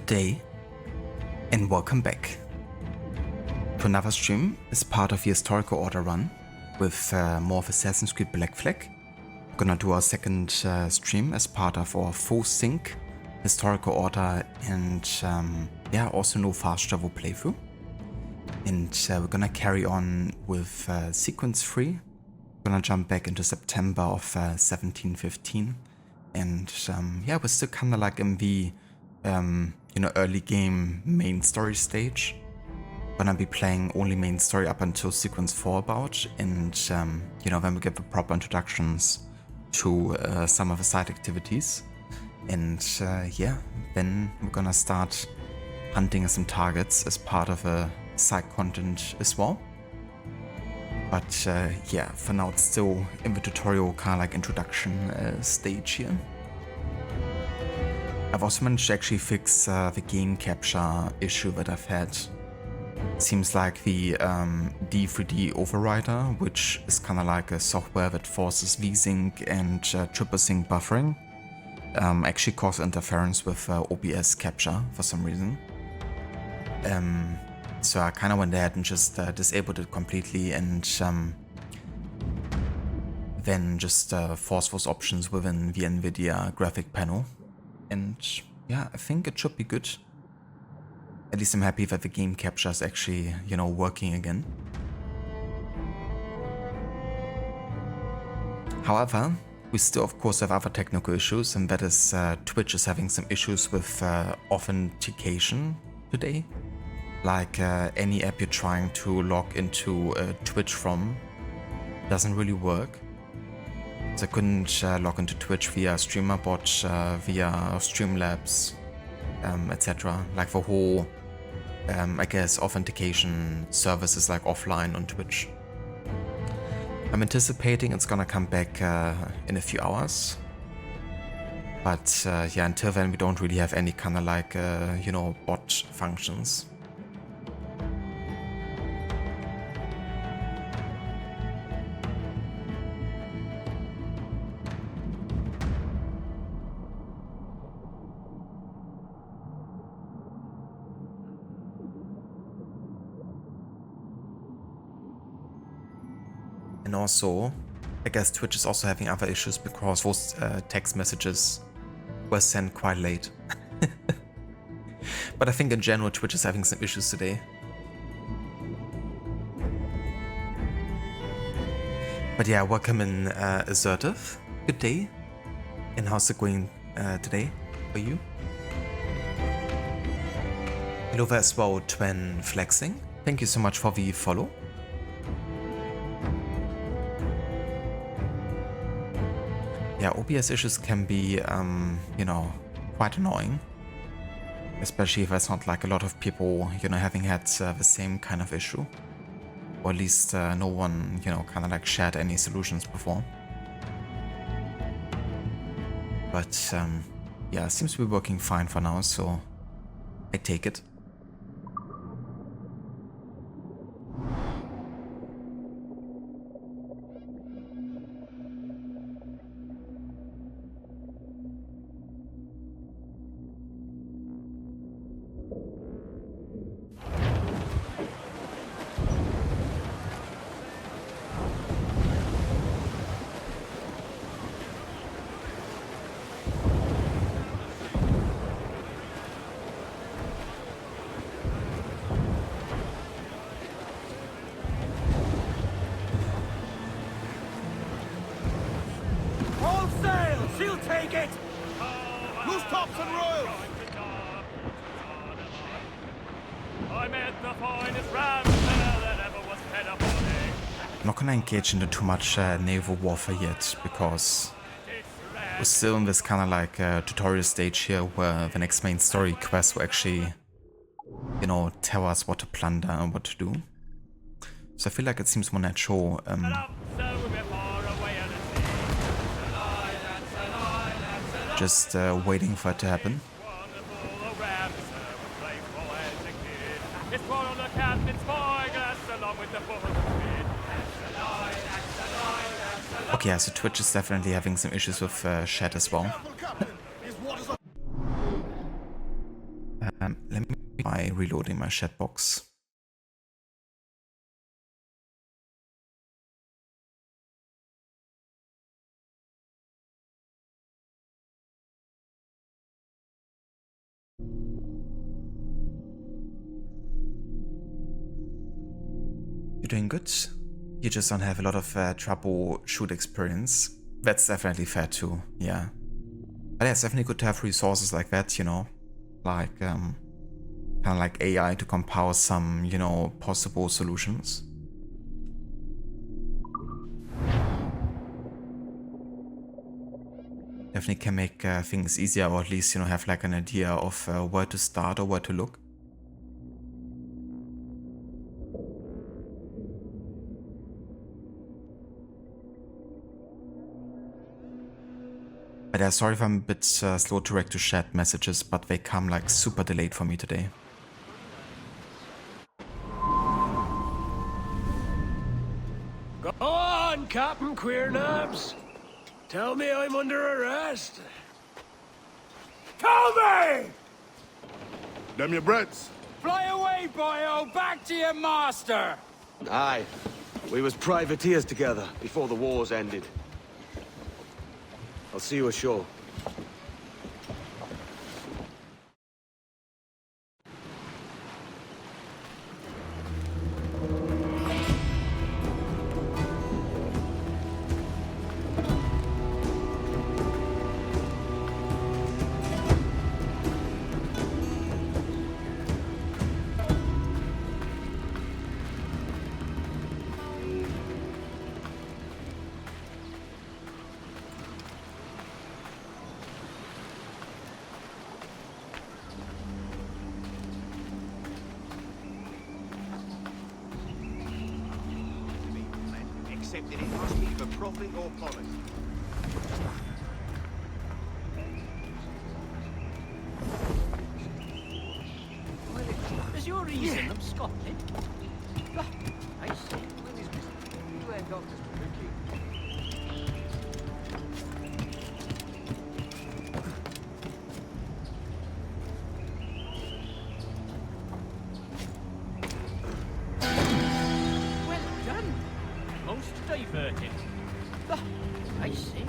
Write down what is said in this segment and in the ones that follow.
Good day, and welcome back to another stream as part of the historical order run with more of Assassin's Creed Black Flag. We're gonna do our second stream as part of our full sync historical order and yeah, also no fast travel playthrough. And we're gonna carry on with sequence 3. We're gonna jump back into September of 1715, and yeah, we're still kind of like in the you know, early game main story stage. Gonna be playing only main story up until sequence 4 about, and you know, then we get the proper introductions to some of the side activities, and yeah, then we're gonna start hunting some targets as part of a side content as well. But yeah, for now it's still in the tutorial kind of like introduction stage here. I've also managed to actually fix the game capture issue that I've had. Seems like the D3D overrider, which is kind of like a software that forces VSync and triple sync buffering, actually caused interference with OBS capture for some reason. So I kind of went ahead and just disabled it completely, and then just force those options within the NVIDIA graphic panel. And yeah, I think it should be good. At least I'm happy that the game capture is actually, you know, working again. However, we still of course have other technical issues, and that is Twitch is having some issues with authentication today. Like any app you're trying to log into Twitch from doesn't really work. So I couldn't log into Twitch via StreamerBot, via Streamlabs, etc. Like the whole, I guess, authentication service is like offline on Twitch. I'm anticipating it's gonna come back in a few hours. But yeah, until then we don't really have any kind of like, you know, bot functions. And also, I guess Twitch is also having other issues because those text messages were sent quite late. But I think in general Twitch is having some issues today. But yeah, welcome in Assertive. Good day. And how's it going today for you? Hello there as well, Twen Flexing. Thank you so much for the follow. Yeah, OBS issues can be, you know, quite annoying. Especially if there's not like a lot of people, you know, having had the same kind of issue. Or at least no one, you know, kind of like shared any solutions before. But yeah, it seems to be working fine for now, so I take it. I'm not gonna engage into too much naval warfare yet, because we're still in this kind of like tutorial stage here where the next main story quest will actually, you know, tell us what to plunder and what to do. So I feel like it seems more natural just waiting for it to happen. Okay, yeah, so Twitch is definitely having some issues with chat as well. reloading my chat box. You're doing good. You just don't have a lot of troubleshoot experience. That's definitely fair too, yeah. But yeah, it's definitely good to have resources like that, you know, like kind of like AI to compile some, you know, possible solutions. Definitely can make things easier, or at least, you know, have like an idea of where to start or where to look. But yeah, sorry if I'm a bit slow to react to chat messages, but they come like super delayed for me today. Go on, Captain Queernabs. Tell me I'm under arrest. Tell me! Them your breads. Fly away, boyo! Back to your master! Aye. We was privateers together before the wars ended. I'll see you ashore. Except that it must be for profit or policy. Well, is your reason absconded? I see. When is this? You ain't doctors to Ricky. Well done. Most diverting. I see.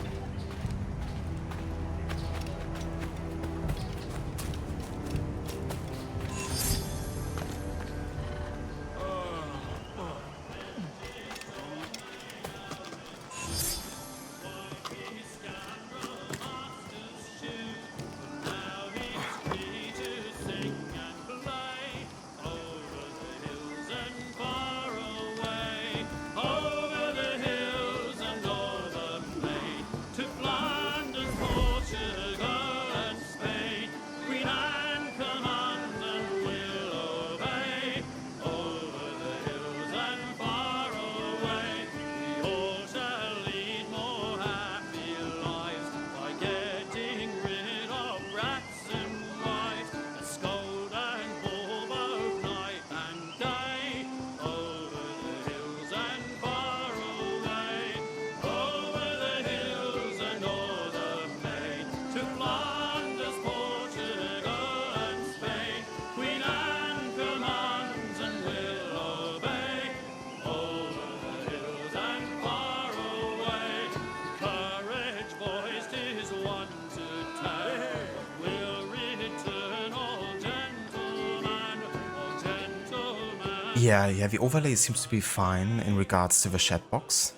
Yeah, the overlay seems to be fine in regards to the chat box.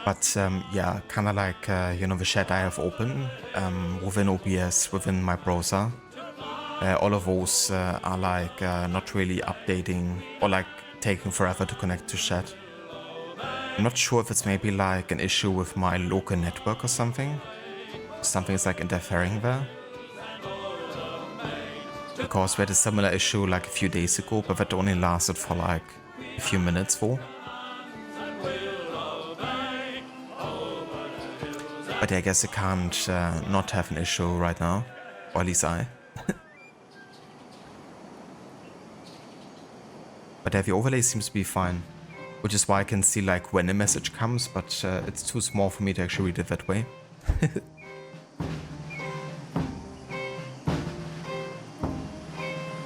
But yeah, kind of like, you know, the chat I have open within OBS, within my browser. All of those are like not really updating or like taking forever to connect to chat. I'm not sure if it's maybe like an issue with my local network or something. Something is like interfering there. Because we had a similar issue like a few days ago, but that only lasted for like a few minutes though. But yeah, I guess I can't not have an issue right now, or at least I. But yeah, the overlay seems to be fine, which is why I can see like when a message comes, but it's too small for me to actually read it that way.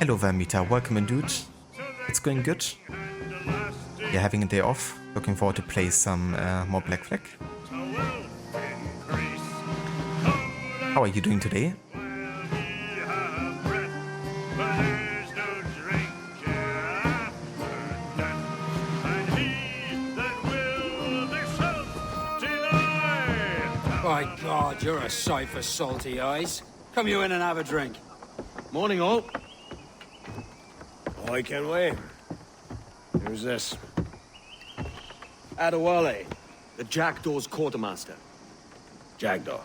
Hello Vermita, welcome in dude. It's going good. You're having a day off. Looking forward to play some more Black Flag. How are you doing today? By God, you're a sight for salty eyes. Come you in and have a drink. Morning, all. Oh, I can't wait. Who's this? Adewale, the Jackdaw's quartermaster. Jackdaw.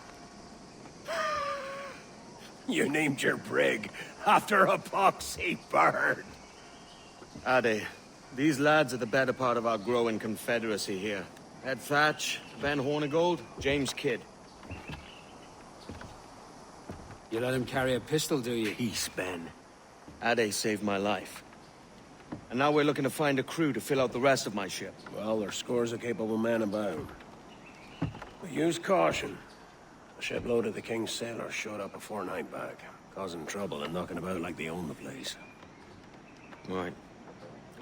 You named your brig after a poxy bird. Ade, these lads are the better part of our growing confederacy here. Ed Thatch, Ben Hornigold, James Kidd. You let him carry a pistol, do you? Peace, Ben. Ade saved my life. And now we're looking to find a crew to fill out the rest of my ship. Well, there's scores of capable men about. But use caution. A shipload of the King's sailors showed up a fortnight back, causing trouble and knocking about like they own the place. Right.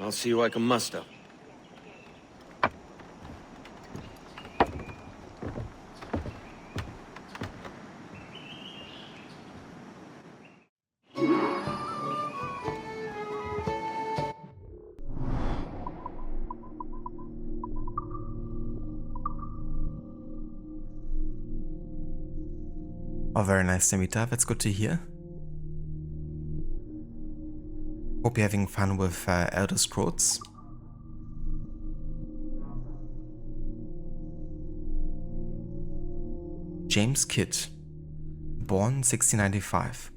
I'll see who I can muster. Oh, very nice to meet up. That's good to hear. Hope you're having fun with Elder Scrolls. James Kidd, born 1695.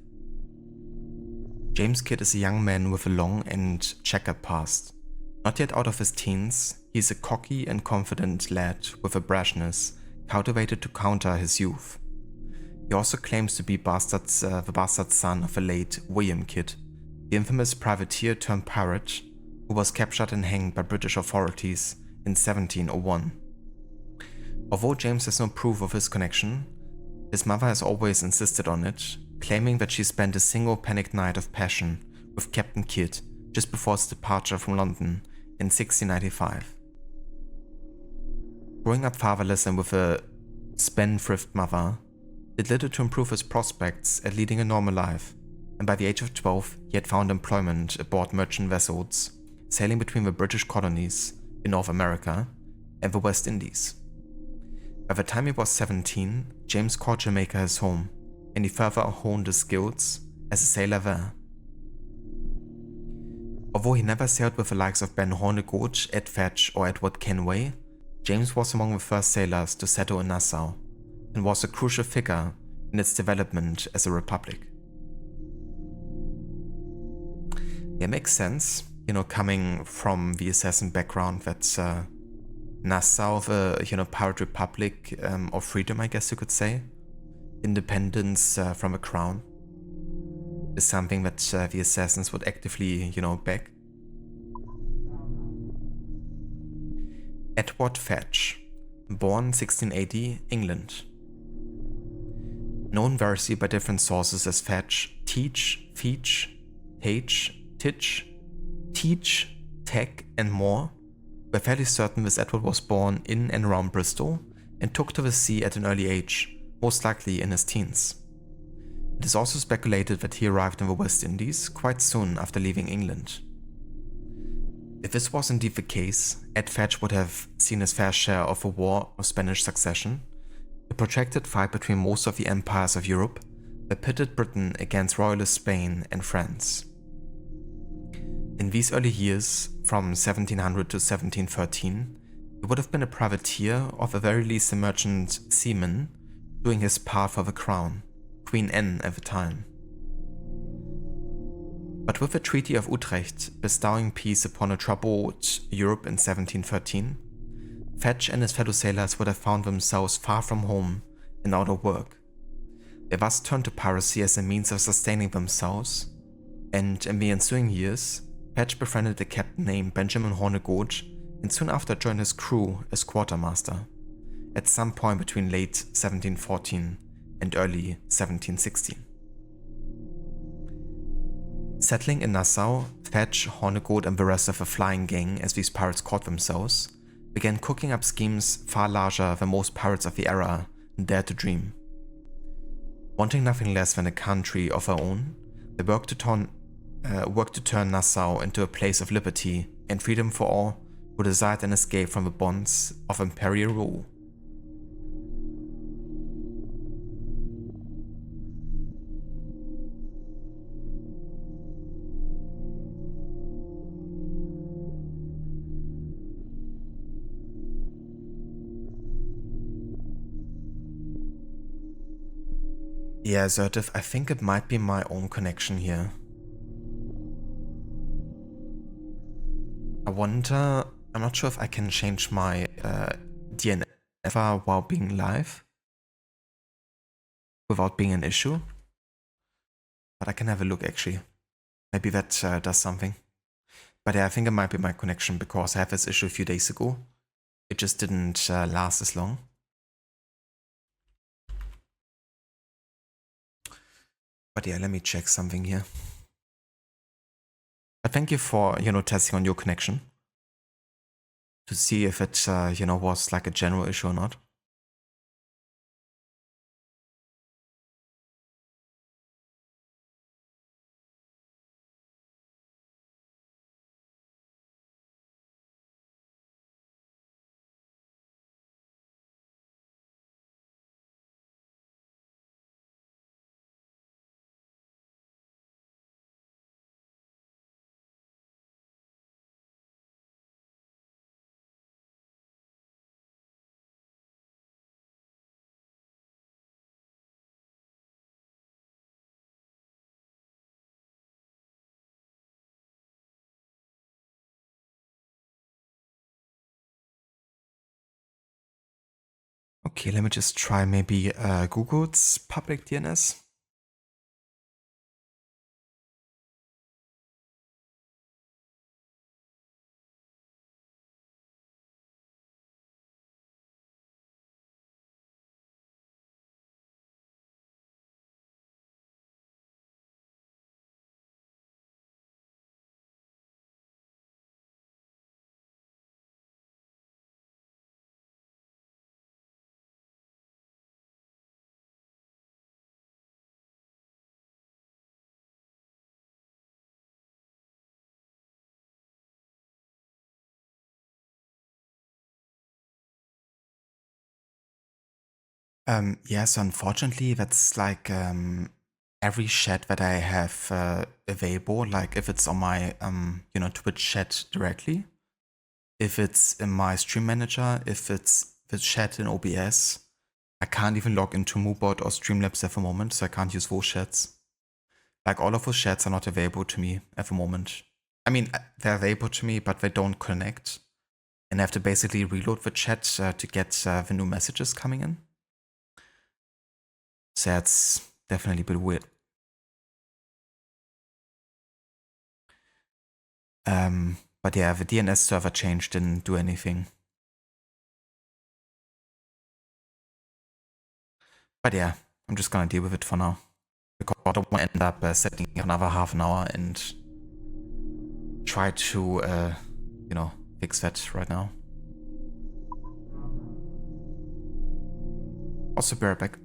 James Kidd is a young man with a long and checkered past. Not yet out of his teens, he is a cocky and confident lad with a brashness cultivated to counter his youth. He also claims to be the bastard son of a late William Kidd, the infamous privateer turned pirate who was captured and hanged by British authorities in 1701. Although James has no proof of his connection, his mother has always insisted on it, claiming that she spent a single panicked night of passion with Captain Kidd just before his departure from London in 1695. Growing up fatherless and with a spendthrift mother did little to improve his prospects at leading a normal life, and by the age of 12 he had found employment aboard merchant vessels sailing between the British colonies in North America and the West Indies. By the time he was 17, James called Jamaica his home, and he further honed his skills as a sailor there. Although he never sailed with the likes of Ben Hornigold, Ed Thatch or Edward Kenway, James was among the first sailors to settle in Nassau, and was a crucial figure in its development as a republic. It makes sense, coming from the assassin background that Nassau, the pirate republic of freedom, I guess you could say, independence from a crown, is something that the assassins would actively, back. Edward Thatch, born 1680, England. Known variously by different sources as Thatch, Teach, Feach, Tage, Titch, Teach, Tech, and more, we're fairly certain this Edward was born in and around Bristol and took to the sea at an early age, most likely in his teens. It is also speculated that he arrived in the West Indies quite soon after leaving England. If this was indeed the case, Ed Thatch would have seen his fair share of the War of Spanish Succession, a protracted fight between most of the empires of Europe that pitted Britain against royalist Spain and France. In these early years, from 1700 to 1713, he would have been a privateer, or at the very least a merchant seaman, doing his part for the crown, Queen Anne at the time. But with the Treaty of Utrecht bestowing peace upon a troubled Europe in 1713, Thatch and his fellow sailors would have found themselves far from home and out of work. They thus turned to piracy as a means of sustaining themselves, and in the ensuing years, Thatch befriended a captain named Benjamin Hornigold and soon after joined his crew as quartermaster, at some point between late 1714 and early 1716. Settling in Nassau, Fetch, Hornigold and the rest of the flying gang, as these pirates called themselves, began cooking up schemes far larger than most pirates of the era dared to dream. Wanting nothing less than a country of their own, they worked to turn Nassau into a place of liberty and freedom for all who desired an escape from the bonds of imperial rule. Yeah, Assertive, I think it might be my own connection here. I wonder, I'm not sure if I can change my DNF while being live without being an issue, but I can have a look actually. Maybe that does something. But yeah, I think it might be my connection because I had this issue a few days ago. It just didn't last as long. But yeah, let me check something here. But thank you for, testing on your connection to see if it, was like a general issue or not. Okay, let me just try maybe Google's public DNS. Yes, unfortunately, that's like every chat that I have available, like if it's on my Twitch chat directly, if it's in my stream manager, if it's the chat in OBS, I can't even log into Moobot or Streamlabs at the moment, so I can't use those chats. Like all of those chats are not available to me at the moment. I mean, they're available to me, but they don't connect. And I have to basically reload the chat to get the new messages coming in. So that's definitely a bit weird. But yeah, the DNS server change didn't do anything. But yeah, I'm just gonna deal with it for now. Because I don't want to end up setting another half an hour and try to, fix that right now. Also, be right back.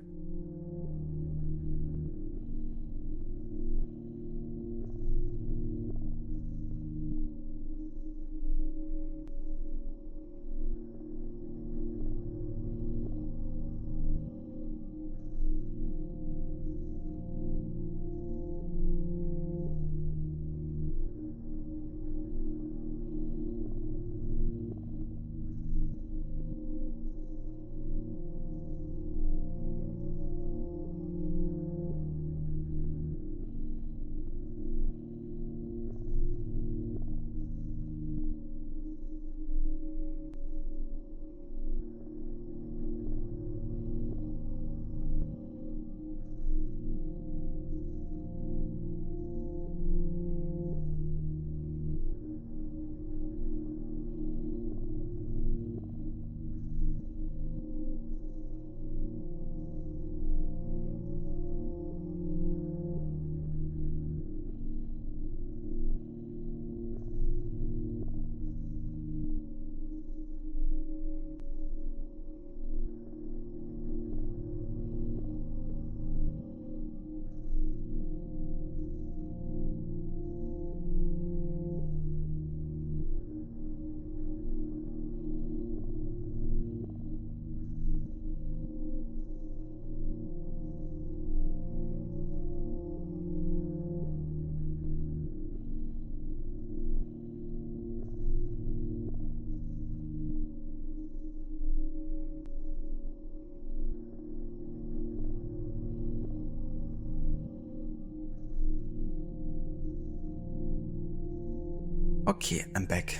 Okay, I'm back.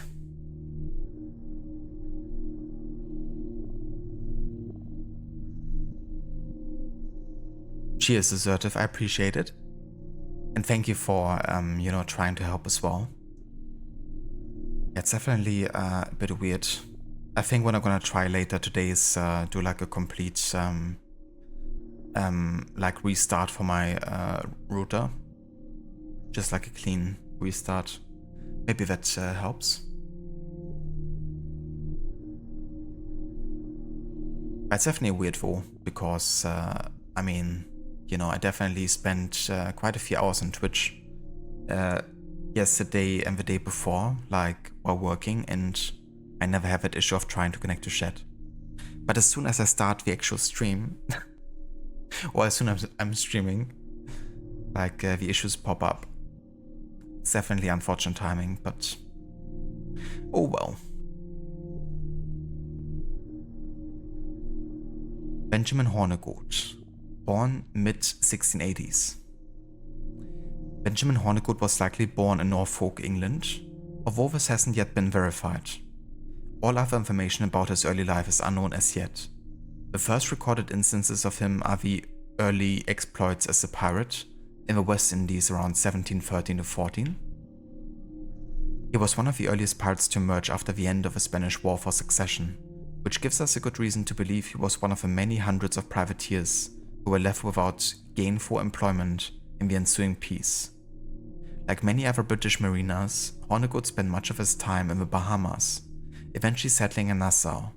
Cheers, assertive. I appreciate it. And thank you for, you know, trying to help as well. It's definitely a bit weird. I think what I'm gonna try later today is do like a complete, like restart for my router. Just like a clean restart. Maybe that helps. It's definitely a weird though, because, I mean, you know, I definitely spent quite a few hours on Twitch yesterday and the day before, like while working, and I never have that issue of trying to connect to chat. But as soon as I start the actual stream, or as soon as I'm streaming, like the issues pop up. It's definitely unfortunate timing, but oh well. Benjamin Hornigold, born mid-1680s. Benjamin Hornigold was likely born in Norfolk, England, although this hasn't yet been verified. All other information about his early life is unknown as yet. The first recorded instances of him are the early exploits as a pirate in the West Indies around 1713 to 14. He was one of the earliest pirates to emerge after the end of the Spanish War for Succession, which gives us a good reason to believe he was one of the many hundreds of privateers who were left without gainful employment in the ensuing peace. Like many other British mariners, Hornigold spent much of his time in the Bahamas, eventually settling in Nassau.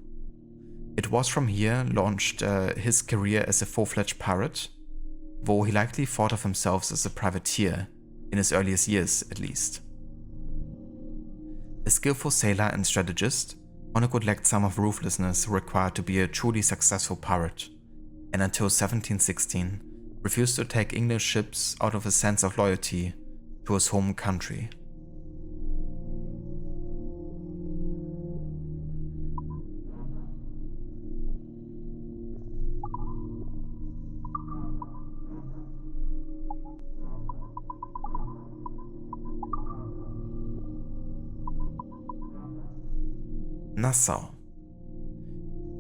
It was from here launched his career as a full-fledged pirate, though he likely thought of himself as a privateer, in his earliest years at least. A skillful sailor and strategist, Hornigold lacked some of the ruthlessness required to be a truly successful pirate, and until 1716 refused to attack English ships out of a sense of loyalty to his home country. Nassau.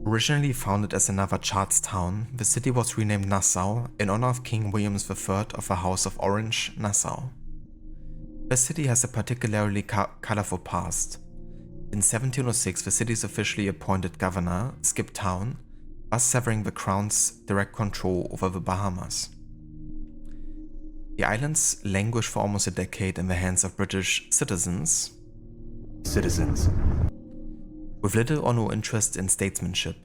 Originally founded as another Charts town, the city was renamed Nassau in honor of King William III of the House of Orange, Nassau. The city has a particularly colorful past. In 1706, the city's officially appointed governor skipped town, thus severing the crown's direct control over the Bahamas. The islands languished for almost a decade in the hands of British citizens, with little or no interest in statesmanship.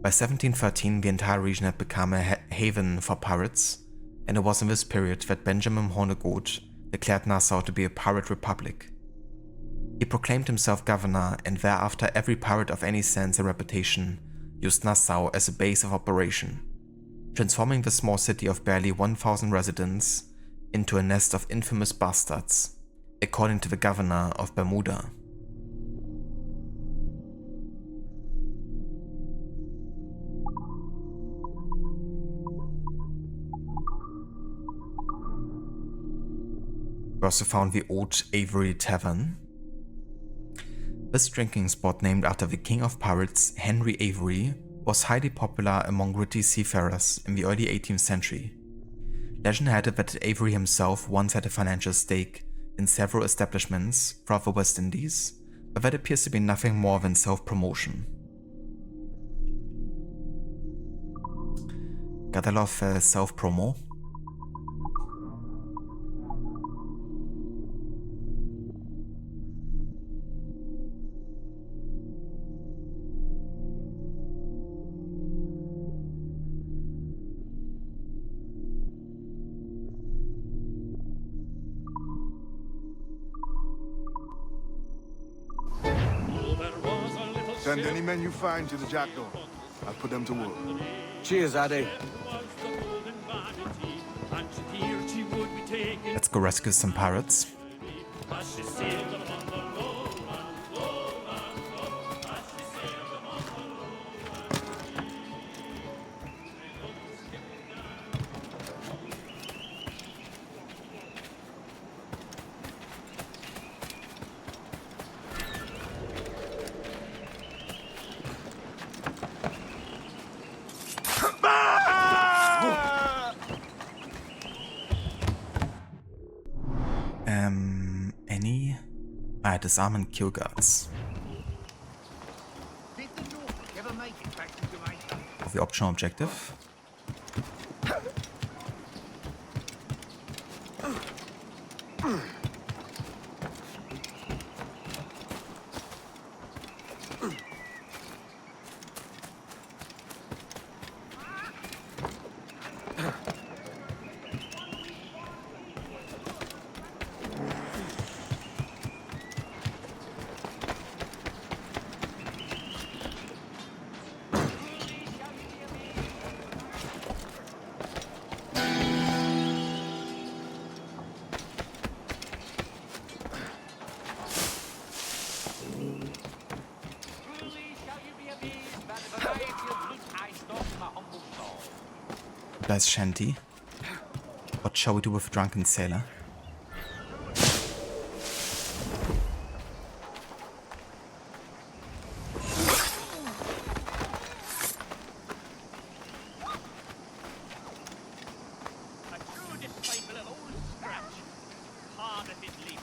By 1713, the entire region had become a haven for pirates, and it was in this period that Benjamin Hornigold declared Nassau to be a pirate republic. He proclaimed himself governor, and thereafter every pirate of any sense and reputation used Nassau as a base of operation, transforming the small city of barely 1,000 residents into a nest of infamous bastards, according to the governor of Bermuda. We also found the Old Avery Tavern. This drinking spot, named after the king of pirates Henry Avery, was highly popular among British seafarers in the early 18th century. Legend had it that Avery himself once had a financial stake in several establishments throughout the West Indies, but that appears to be nothing more than self-promotion. Got a lot of self-promo. Send any men you find to the jackdaw. I'll put them to work. Cheers, Addy. Let's go rescue some pirates. disarm and kill guards. Did the Norfolk ever make it back to Jamaica? Of the optional objective. Nice shanty. What shall we do with a drunken sailor? A true disciple of old scratch. Hard at his leap.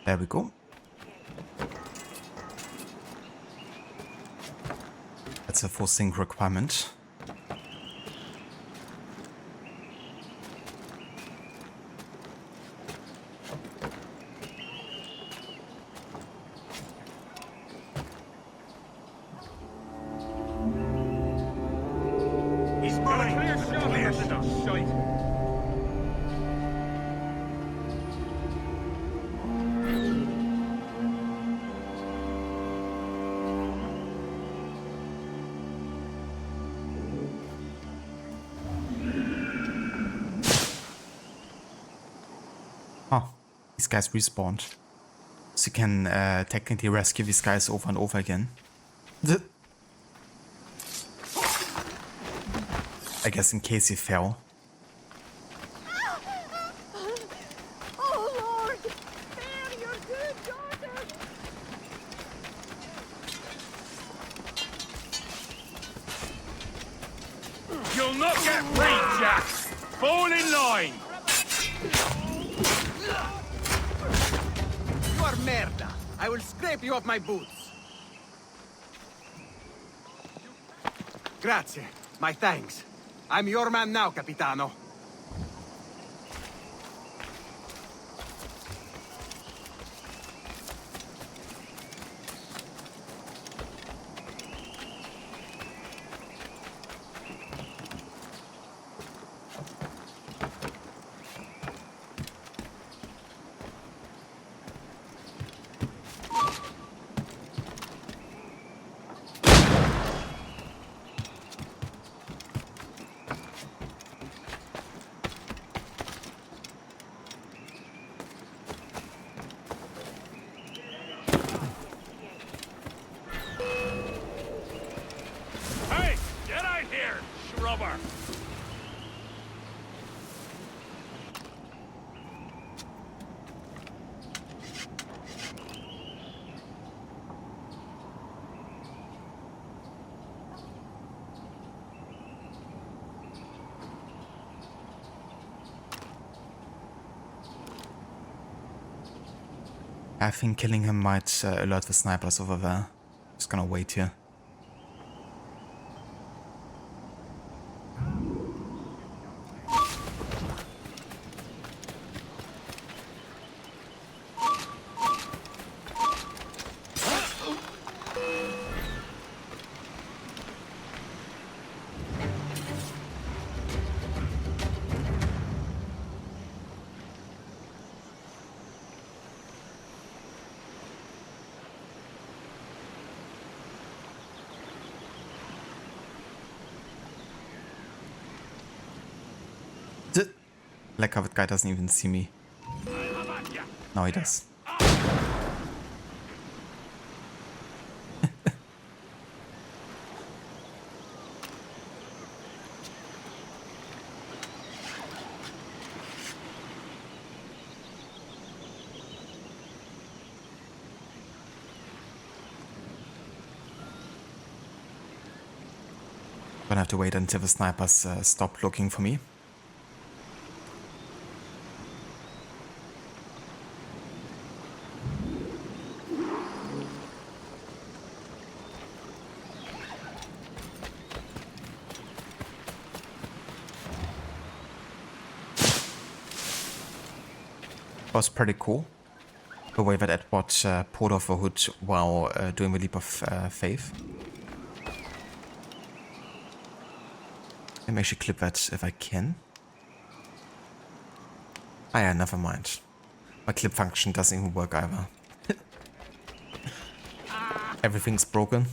There we go. That's a full sync requirement. He's got a clear shot here to the shite. Oh, these guys respawned. So you can technically rescue these guys over and over again. I guess in case he fell. Oh Lord, spare your good daughter. You'll not get free, Jack. Fall in line. You are merda. I will scrape you off my boots. Grazie. My thanks. I'm your man now, Capitano. Hey, get out here, shrubber. I think killing him might alert the snipers over there Just gonna wait here. Black covered guy doesn't even see me. Now he does. Gonna have to wait until the snipers stop looking for me. Was pretty cool. The way that Edward pulled off a hood while doing the leap of faith. Let me actually clip that if I can. Ah yeah, never mind. My clip function doesn't even work either. Everything's broken.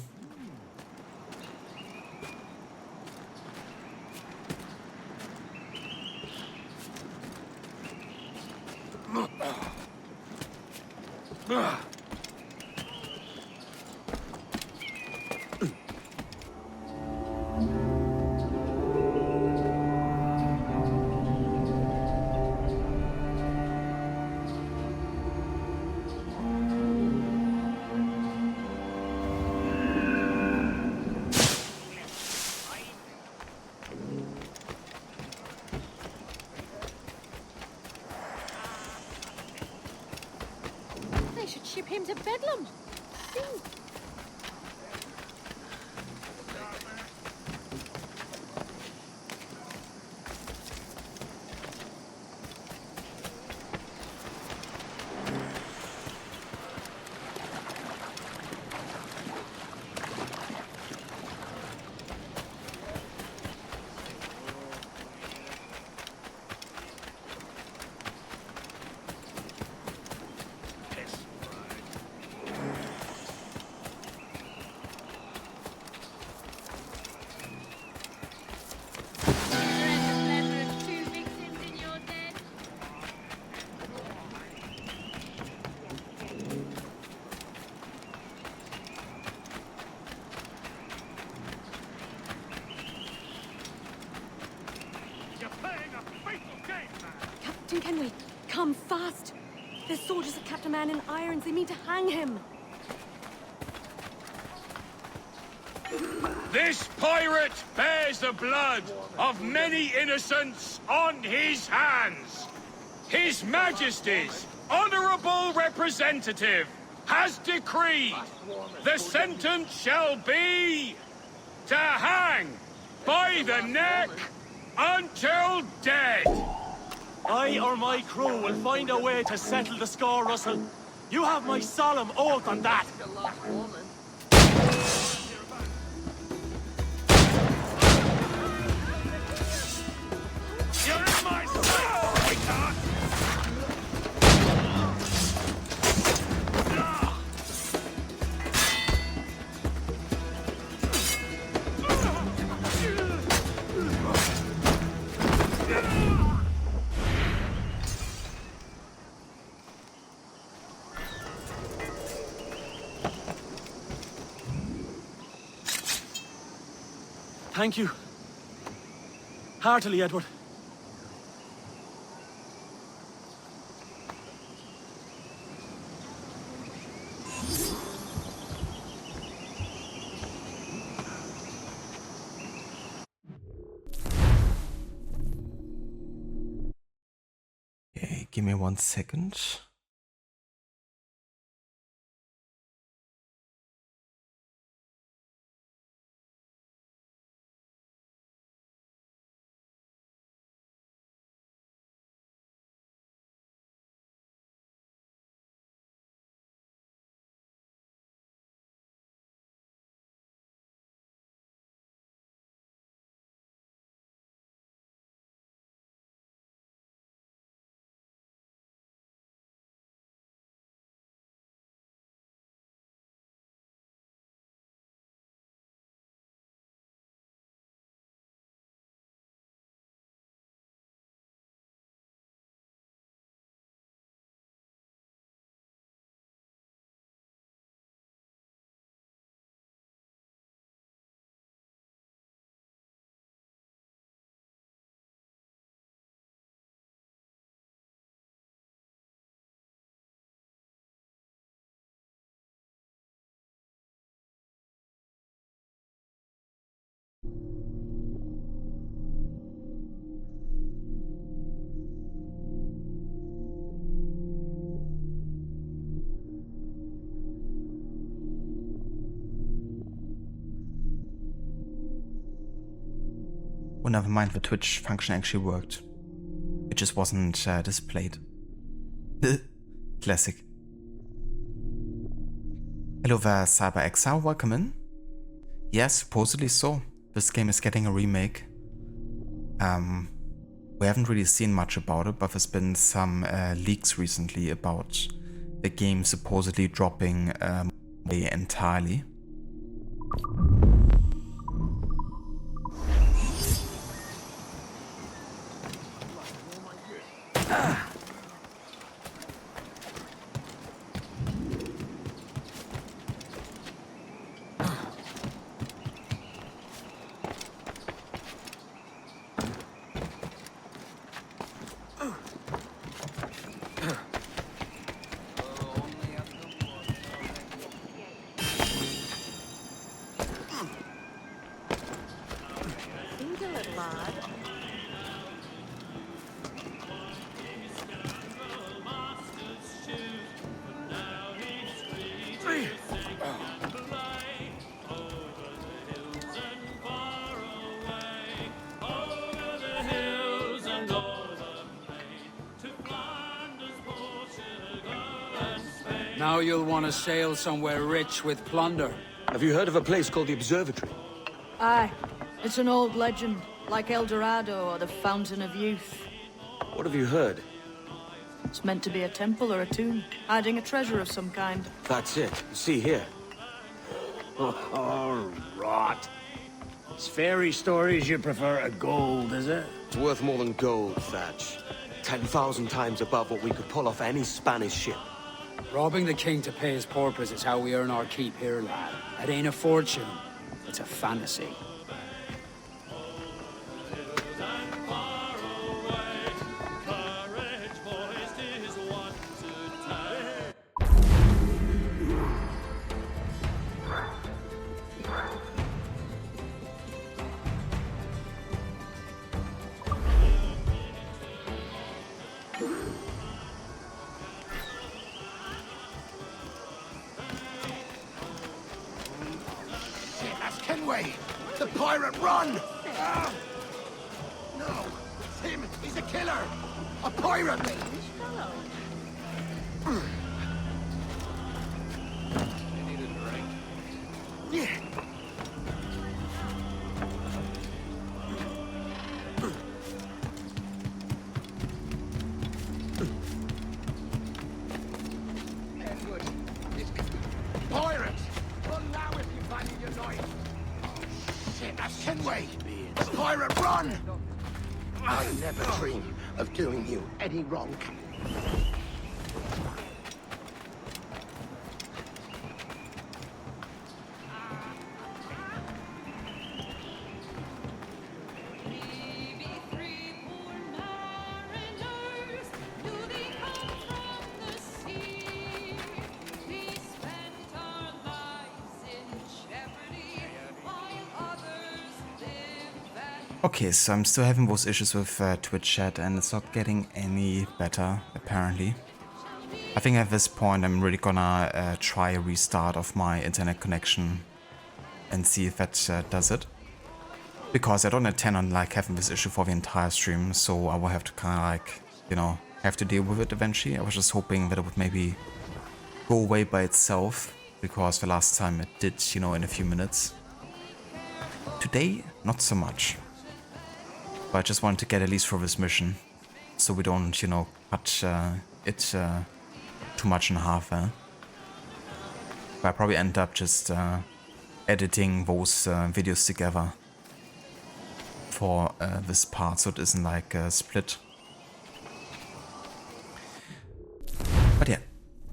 They should ship him to Bedlam. Soon. Captain Kenway, come fast! There's soldiers of Captain Man in irons. They mean to hang him. This pirate bears the blood of many innocents on his hands. His Majesty's honorable representative has decreed the sentence shall be to hang by the neck until dead. I or my crew will find a way to settle the score, Russell. You have my solemn oath on that. You're in my sight, sweetheart! Thank you. Heartily, Edward. Okay, give me 1 second. never mind, the Twitch function actually worked. It just wasn't displayed. Classic. Hello there, Cyber Exile, welcome in. Yes, supposedly so. This game is getting a remake. We haven't really seen much about it, but there's been some leaks recently about the game supposedly dropping entirely. Now you'll want to sail somewhere rich with plunder. Have you heard of a place called the Observatory? Aye. It's an old legend, like El Dorado or the Fountain of Youth. What have you heard? It's meant to be a temple or a tomb, hiding a treasure of some kind. That's it. See here. Oh, rot. It's fairy stories you prefer to gold, is it? It's worth more than gold, Thatch. 10,000 times above what we could pull off any Spanish ship. Robbing the king to pay his porpoise is how we earn our keep here, lad. It ain't a fortune. It's a fantasy. The pirate, run! No, it's him. He's a killer. A pirate. Yeah. Pirates! Run now if you value your life. That's Kenway! The pirate, run! I never dream of doing you any wrong. Okay, so I'm still having those issues with Twitch chat and it's not getting any better, apparently. I think at this point I'm really gonna try a restart of my internet connection and see if that does it. Because I don't intend on like having this issue for the entire stream, so I will have to kind of like, you know, have to deal with it eventually. I was just hoping that it would maybe go away by itself, because the last time it did, you know, in a few minutes. Today, not so much. But I just wanted to get at least through this mission, so we don't, you know, cut it too much in half. But I probably end up just editing those videos together for this part, so it isn't like split. But yeah,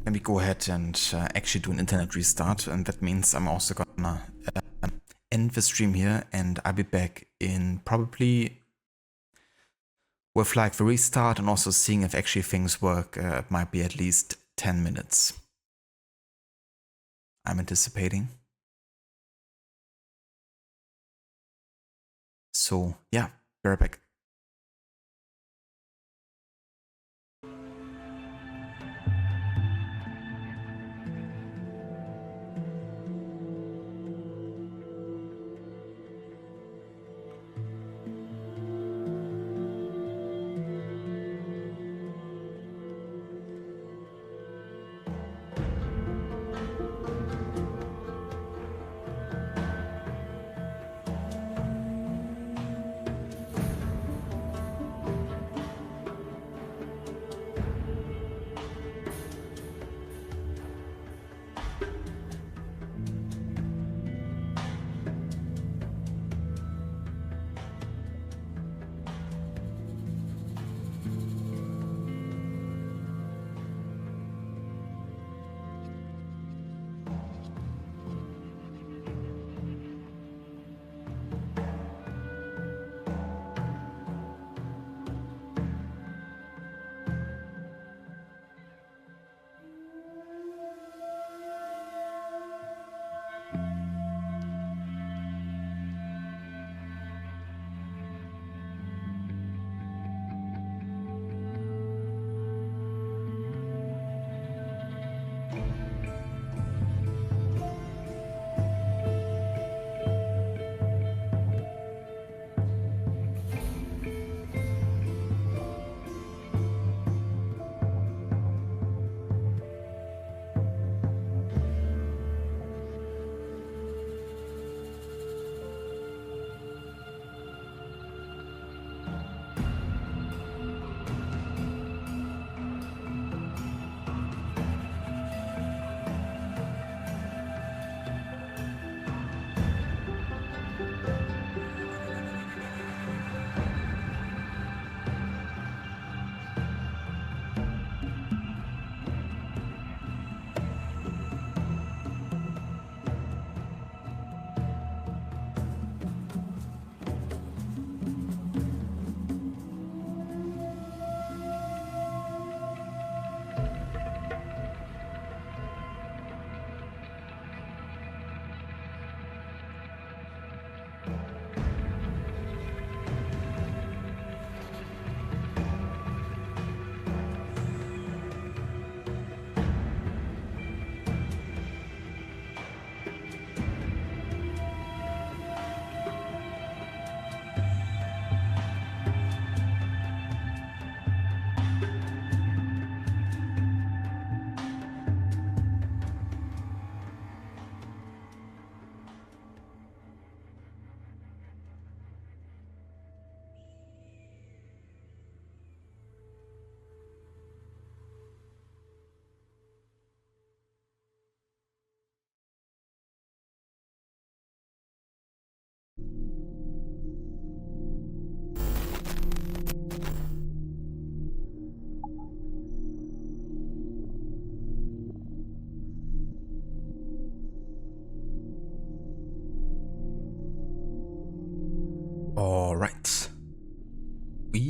let me go ahead and actually do an internet restart, and that means I'm also gonna end the stream here, and I'll be back in probably with like the restart and also seeing if actually things work. It might be at least 10 minutes. I'm anticipating. So yeah, be right back.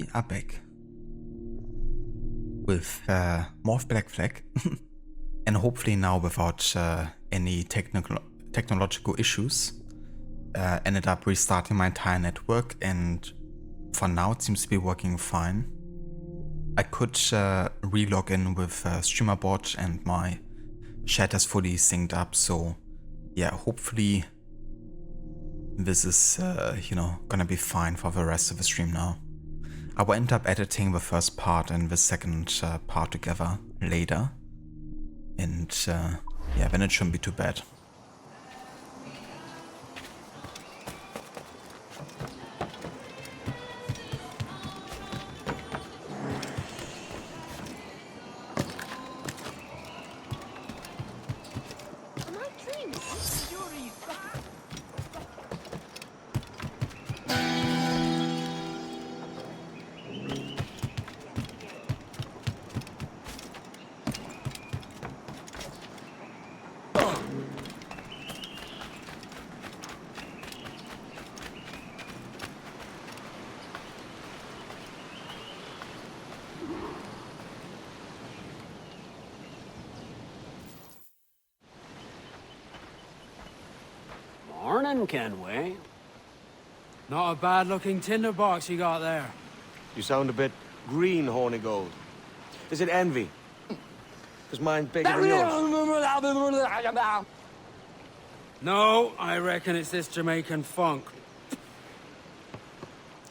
we are back with more of Black Flag and hopefully now without any technological issues. Ended up restarting my entire network and for now it seems to be working fine. I could re-log in with StreamerBot and my chat is fully synced up, so yeah, hopefully this is, you know, gonna be fine for the rest of the stream now. I will end up editing the first part and the second part together later. And yeah, then it shouldn't be too bad. Morning, Kenway. Not a bad-looking tinderbox you got there. You sound a bit green, Horny Gold. Is it envy? Because mine's bigger than yours. No, I reckon it's this Jamaican funk.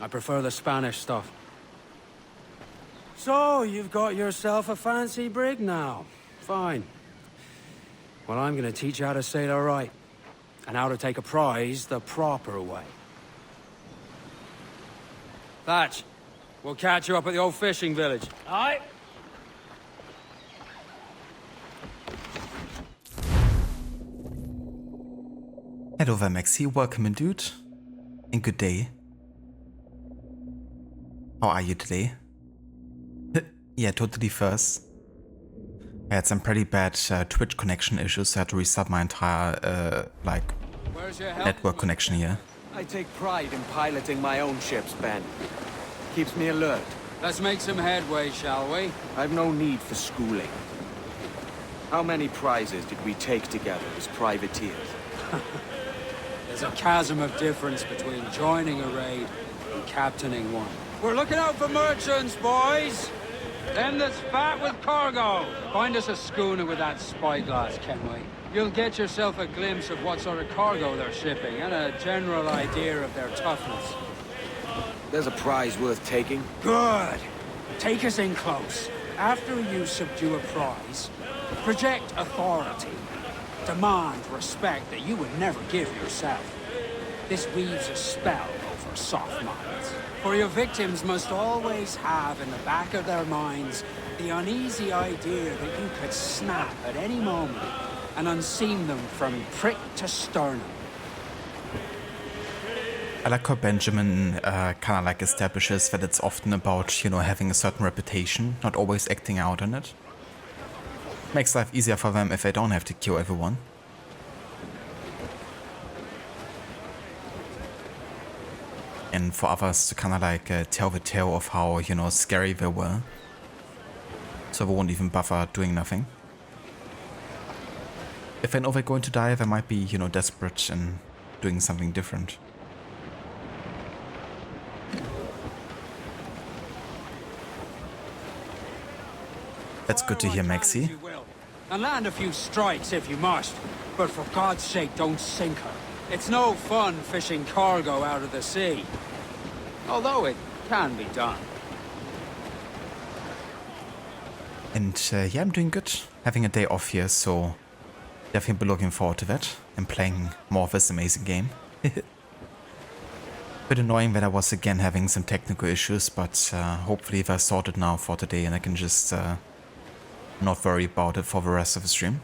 I prefer the Spanish stuff. So, you've got yourself a fancy brig now. Fine. Well, I'm gonna teach you how to sail right. And how to take a prize the proper way. Thatch, we'll catch you up at the old fishing village. Aye? Hello there, Maxi. Welcome in, dude. And good day. How are you today? Yeah, totally first. I had some pretty bad Twitch connection issues, so I had to restart my entire, like, network connection here. I take pride in piloting my own ships, Ben. Keeps me alert. Let's make some headway, shall we? I've no need for schooling. How many prizes did we take together as privateers? There's a chasm of difference between joining a raid and captaining one. We're looking out for merchants, boys! Them that's fat with cargo. Find us a schooner with that spyglass, Kenway. You'll get yourself a glimpse of what sort of cargo they're shipping and a general idea of their toughness. There's a prize worth taking. Good. Take us in close. After you subdue a prize, project authority. Demand respect that you would never give yourself. This weaves a spell over soft minds. For your victims must always have in the back of their minds the uneasy idea that you could snap at any moment and unseam them from prick to sternum. I like how Benjamin kind of like establishes that it's often about, you know, having a certain reputation, not always acting out on it. Makes life easier for them if they don't have to kill everyone. And for others to kind of like tell the tale of how, you know, scary they were. So they won't even bother doing nothing. If they know they're going to die, they might be, you know, desperate and doing something different. That's good to hear, Maxi. And land a few strikes if you must, but for God's sake don't sink her. It's no fun fishing cargo out of the sea. Although it can be done. And yeah, I'm doing good. Having a day off here, so definitely be looking forward to that and playing more of this amazing game. Bit annoying that I was again having some technical issues, but hopefully they're sorted now for today and I can just not worry about it for the rest of the stream.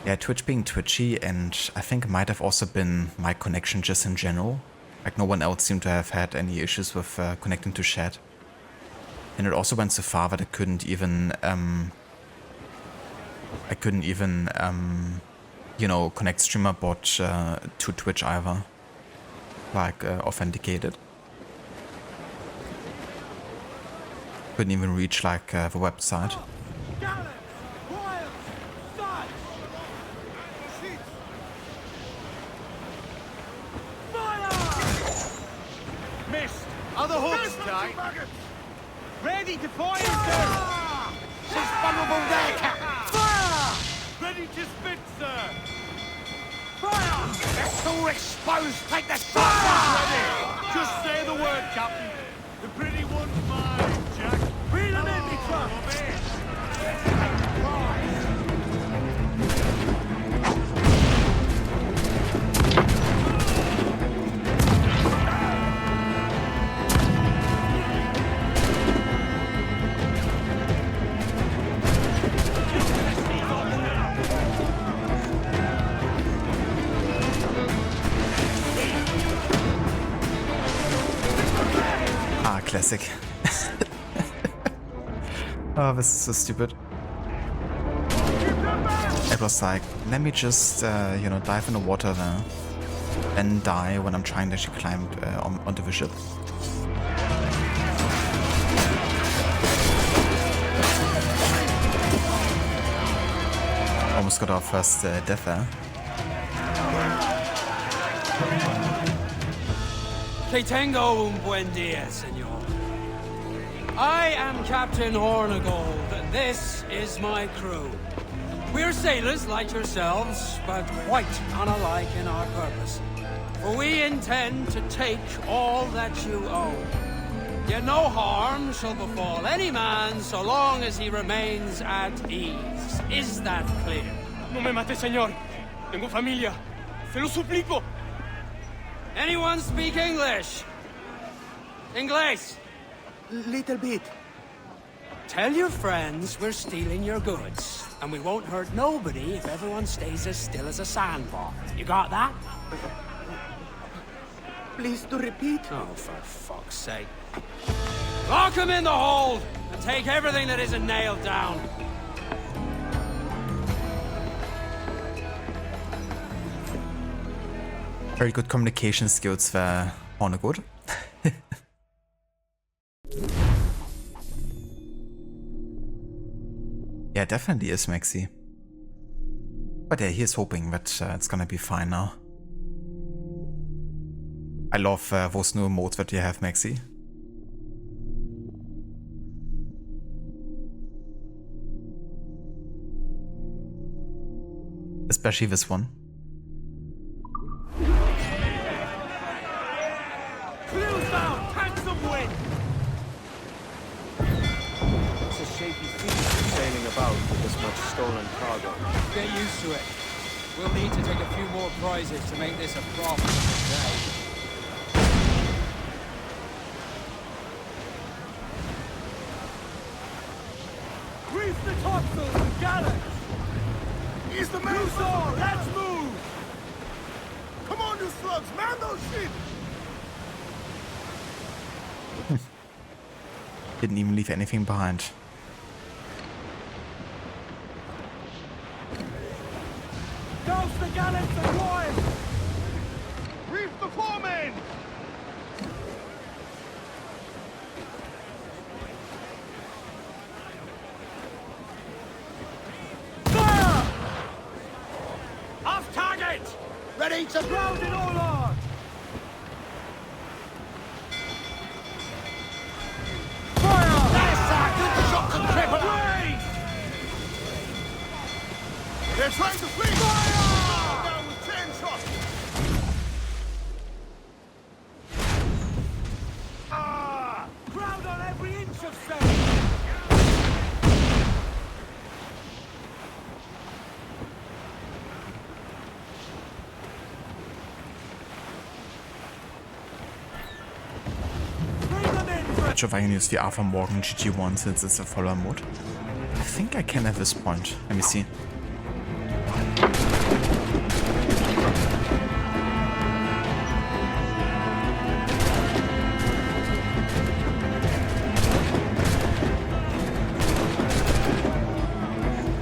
Yeah, Twitch being twitchy, and I think it might have also been my connection just in general. Like no one else seemed to have had any issues with connecting to chat. And it also went so far that I couldn't even, you know, connect StreamerBot to Twitch either. like authenticated. Couldn't even reach like the website. Missed. Other hooks tight. Ready to fire, sir. She's vulnerable there, Captain. Fire! Ready to spit, sir. Fire! They're so exposed. Take the shot. Ready. Just say the word, Captain. The pretty one's mine, Jack. Reel them in, me truck. Classic. Oh, this is so stupid. It was like, let me just, you know, dive in the water there and die when I'm trying to actually climb onto the ship. Almost got our first death there. Que tengo un buen dia, senor. I am Captain Hornigold, and this is my crew. We're sailors like yourselves, but quite unalike in our purpose. For we intend to take all that you own. Yet no harm shall befall any man so long as he remains at ease. Is that clear? No me mate, señor. Tengo familia. Se lo suplico. Anyone speak English? English? Little bit. Tell your friends we're stealing your goods, and we won't hurt nobody if everyone stays as still as a sandbar. You got that? Please to repeat. Oh, for fuck's sake. Lock him in the hold, and take everything that isn't nailed down. Very good communication skills there, Hornigold. Yeah, definitely is Maxi. But yeah, he's hoping that it's gonna be fine now. I love those new emotes that you have, Maxi. Especially this one. About with this much stolen cargo. Get used to it. We'll need to take a few more prizes to make this a profitable day. Reef the topsails and gallants! He's the man! Let's move! Come on, you slugs! Man those ships! Didn't even leave anything behind. Douse the gallants and royals! Reef the foremen! Fire! Off target! Ready to ground it all on! Fire! That's a good shot to cripple! They're trying to flee! Fire! Down with 10 shots! Ah! Ground on every inch of sail! Not sure if I can use the Arthur Morgan GG1 since it's a follower mode. I think I can at this point. Let me see.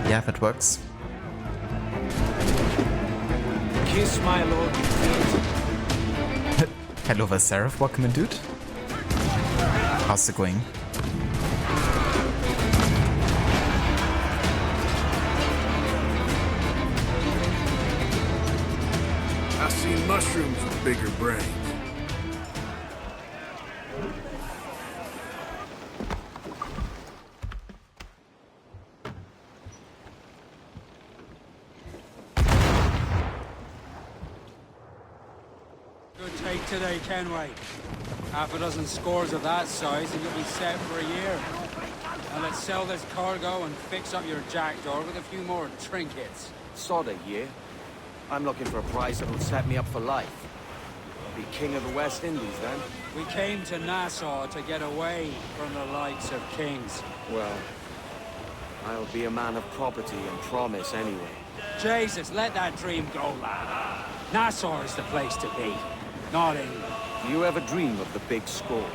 Yeah, that works. Kiss my lord, you feet. Hello there, Seraph. Welcome in, dude. How's it going? I've seen mushrooms with bigger brains. Good take today, Kenway. Half a dozen scores of that size and you'll be set for a year. Now let's sell this cargo and fix up your jackdaw with a few more trinkets. Sod a year. I'm looking for a price that'll set me up for life. I'll be king of the West Indies then. We came to Nassau to get away from the likes of kings. Well, I'll be a man of property and promise anyway. Jesus, let that dream go, lad. Nassau is the place to be, not England. Do you ever dream of the big score?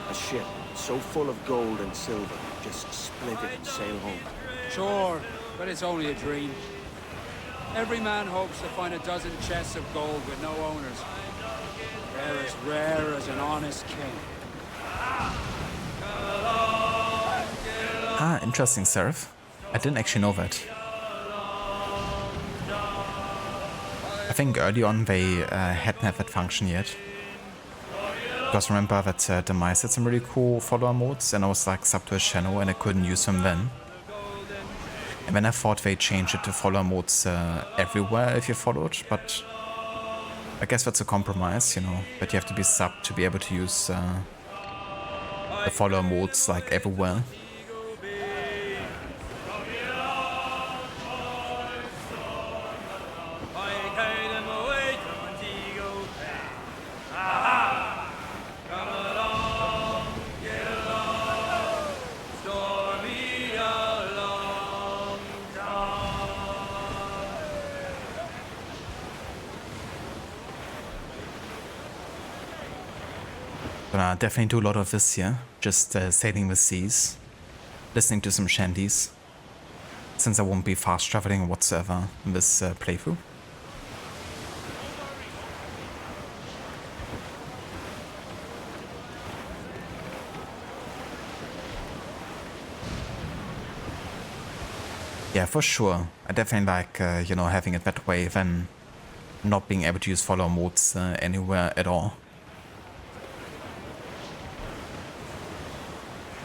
A ship so full of gold and silver, just split it and sail home. Sure, but it's only a dream. Every man hopes to find a dozen chests of gold with no owners. They're as rare as an honest king. Ah, interesting, Seraph. I didn't actually know that. I think early on they hadn't had that function yet. Because remember that Demise had some really cool follower modes and I was like sub to a channel and I couldn't use them then. And then I thought they changed it to follower modes everywhere if you followed, but I guess that's a compromise, you know, that you have to be sub to be able to use the follower modes like everywhere. Gonna definitely do a lot of this here, just sailing the seas, listening to some shanties, since I won't be fast traveling whatsoever in this playthrough. Yeah, for sure. I definitely like, you know, having it that way than not being able to use follower modes anywhere at all.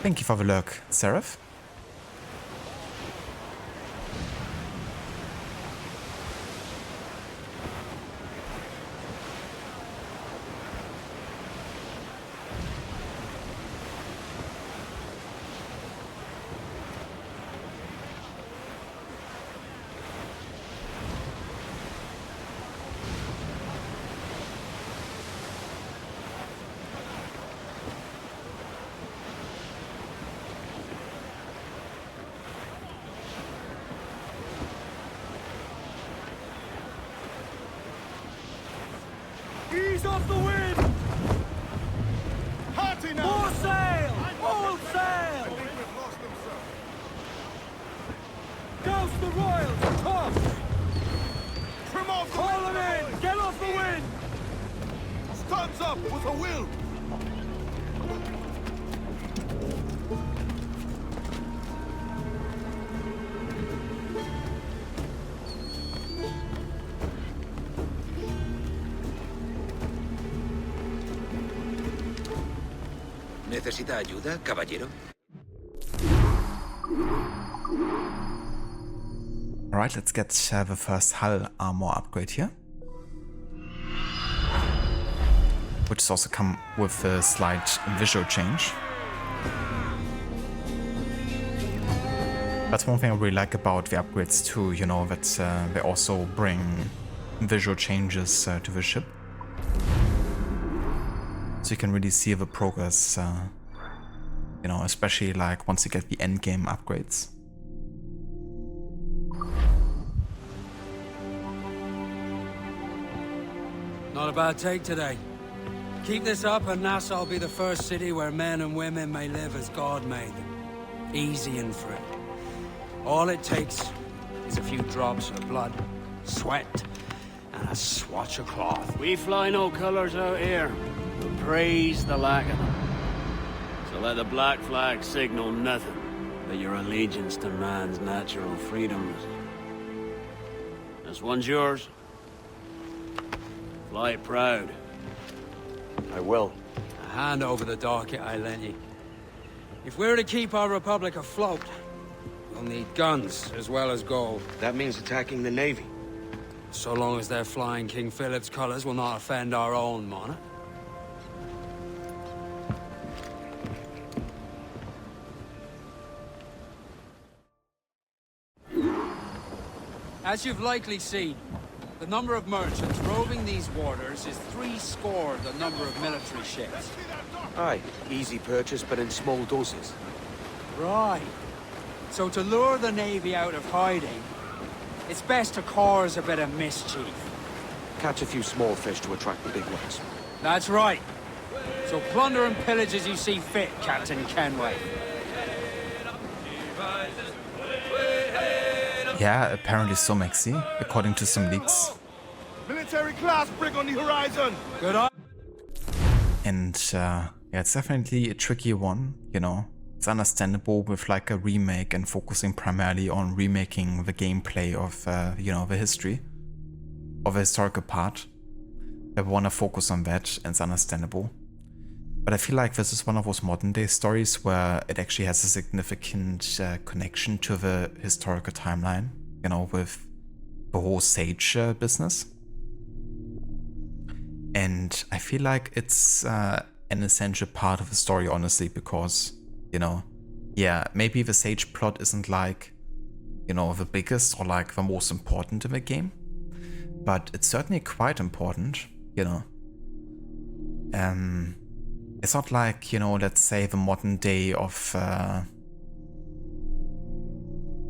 Thank you for the lurk, Seraph. Ease off the wind! Hearty now! More sail! All sail! I think we've lost them, sir. Douse the royals! Top! Trim off the Haul wind! them in! Get off the wind! Studs up with a will! ¿Necesita ayuda, caballero? Alright, let's get the first hull armor upgrade here. Which has also come with a slight visual change. That's one thing I really like about the upgrades too, you know, that they also bring visual changes to the ship. So you can really see the progress, you know, especially like once you get the endgame upgrades. Not a bad take today. Keep this up and Nassau will be the first city where men and women may live as God made them. Easy and free. All it takes is a few drops of blood, sweat, and A swatch of cloth. We fly no colors out here. We praise the lack of them. So let the black flag signal nothing but your allegiance to man's natural freedoms. This one's yours. Fly it proud. I will. Hand over the docket I lent you. If we're to keep our republic afloat, we'll need guns as well as gold. That means attacking the Navy. So long as they're flying King Philip's colors will not offend our own monarch. As you've likely seen, the number of merchants roving these waters is 70 the number of military ships. Aye, easy purchase, but in small doses. Right. So to lure the Navy out of hiding, it's best to cause a bit of mischief. Catch a few small fish to attract the big ones. That's right. So plunder and pillage as you see fit, Captain Kenway. Yeah, apparently so, Maxi, according to some leaks. Military class brig on the horizon. Good eye. And yeah, it's definitely a tricky one, you know. It's understandable with like a remake and focusing primarily on remaking the gameplay of, you know, the history of the historical part. They want to focus on that, and it's understandable. But I feel like this is one of those modern day stories where it actually has a significant connection to the historical timeline, you know, with the whole Sage business. And I feel like it's an essential part of the story, honestly, because, you know, yeah, maybe the Sage plot isn't like, you know, the biggest or like the most important in the game, but it's certainly quite important, you know. It's not like, you know, let's say the modern day of, I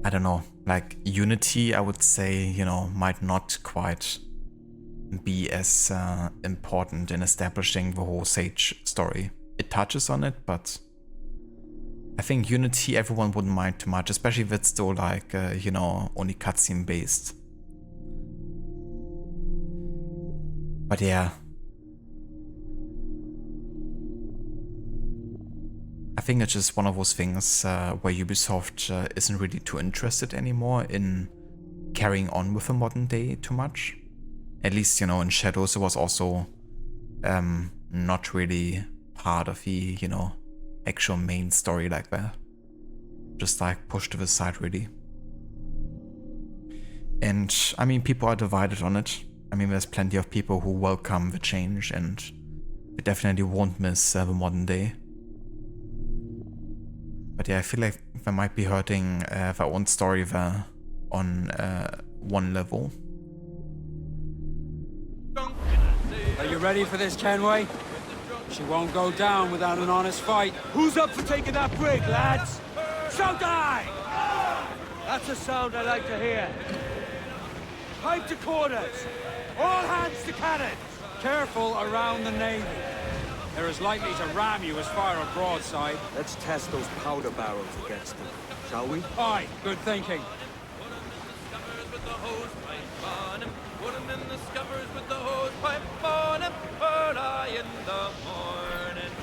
don't know, like Unity, I would say, you know, might not quite be as important in establishing the whole Sage story. It touches on it, but I think Unity everyone wouldn't mind too much, especially if it's still like, you know, only cutscene based. But yeah. I think it's just one of those things where Ubisoft isn't really too interested anymore in carrying on with the modern day too much. At least, you know, in Shadows it was also not really part of the, you know, actual main story like that. Just like pushed to the side really. And I mean, people are divided on it. I mean, there's plenty of people who welcome the change and they definitely won't miss the modern day. But yeah, I feel like they might be hurting their own story there on one level. Are you ready for this, Kenway? She won't go down without an honest fight. Who's up for taking that brig, lads? So die! That's a sound I like to hear. Pipe to quarters. All hands to cannons. Careful around the Navy. They're as likely to ram you as fire a broadside. Let's test those powder barrels against them, shall we? Aye, good thinking. Put 'em in the scuppers with the hose pipe on 'em. Early in the morning.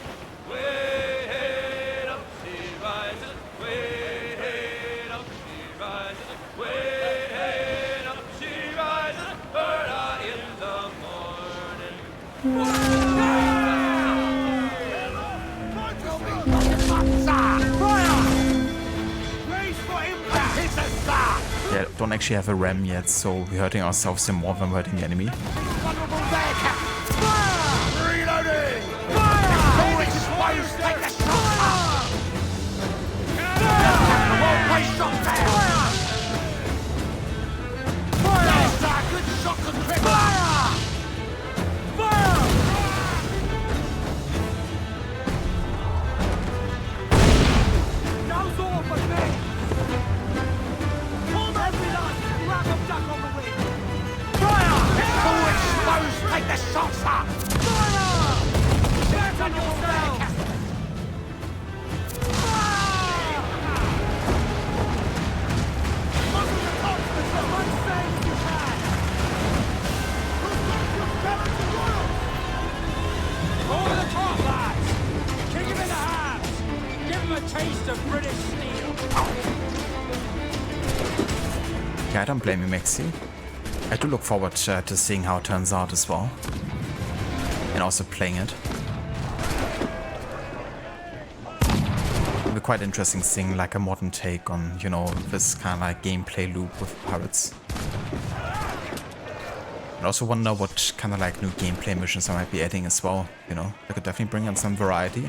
Way up she rises. Way up she rises. Way up she rises. Early in the morning. Yeah, don't actually have a ram yet, so we're hurting ourselves some more than we're hurting the enemy. Reloading! taste of British steel. Yeah, I don't blame you, Maxi. I do look forward to seeing how it turns out as well. And also playing it. It'll be quite interesting seeing like a modern take on, you know, this kind of like gameplay loop with pirates. I also wonder what kind of like new gameplay missions I might be adding as well, you know. I could definitely bring in some variety.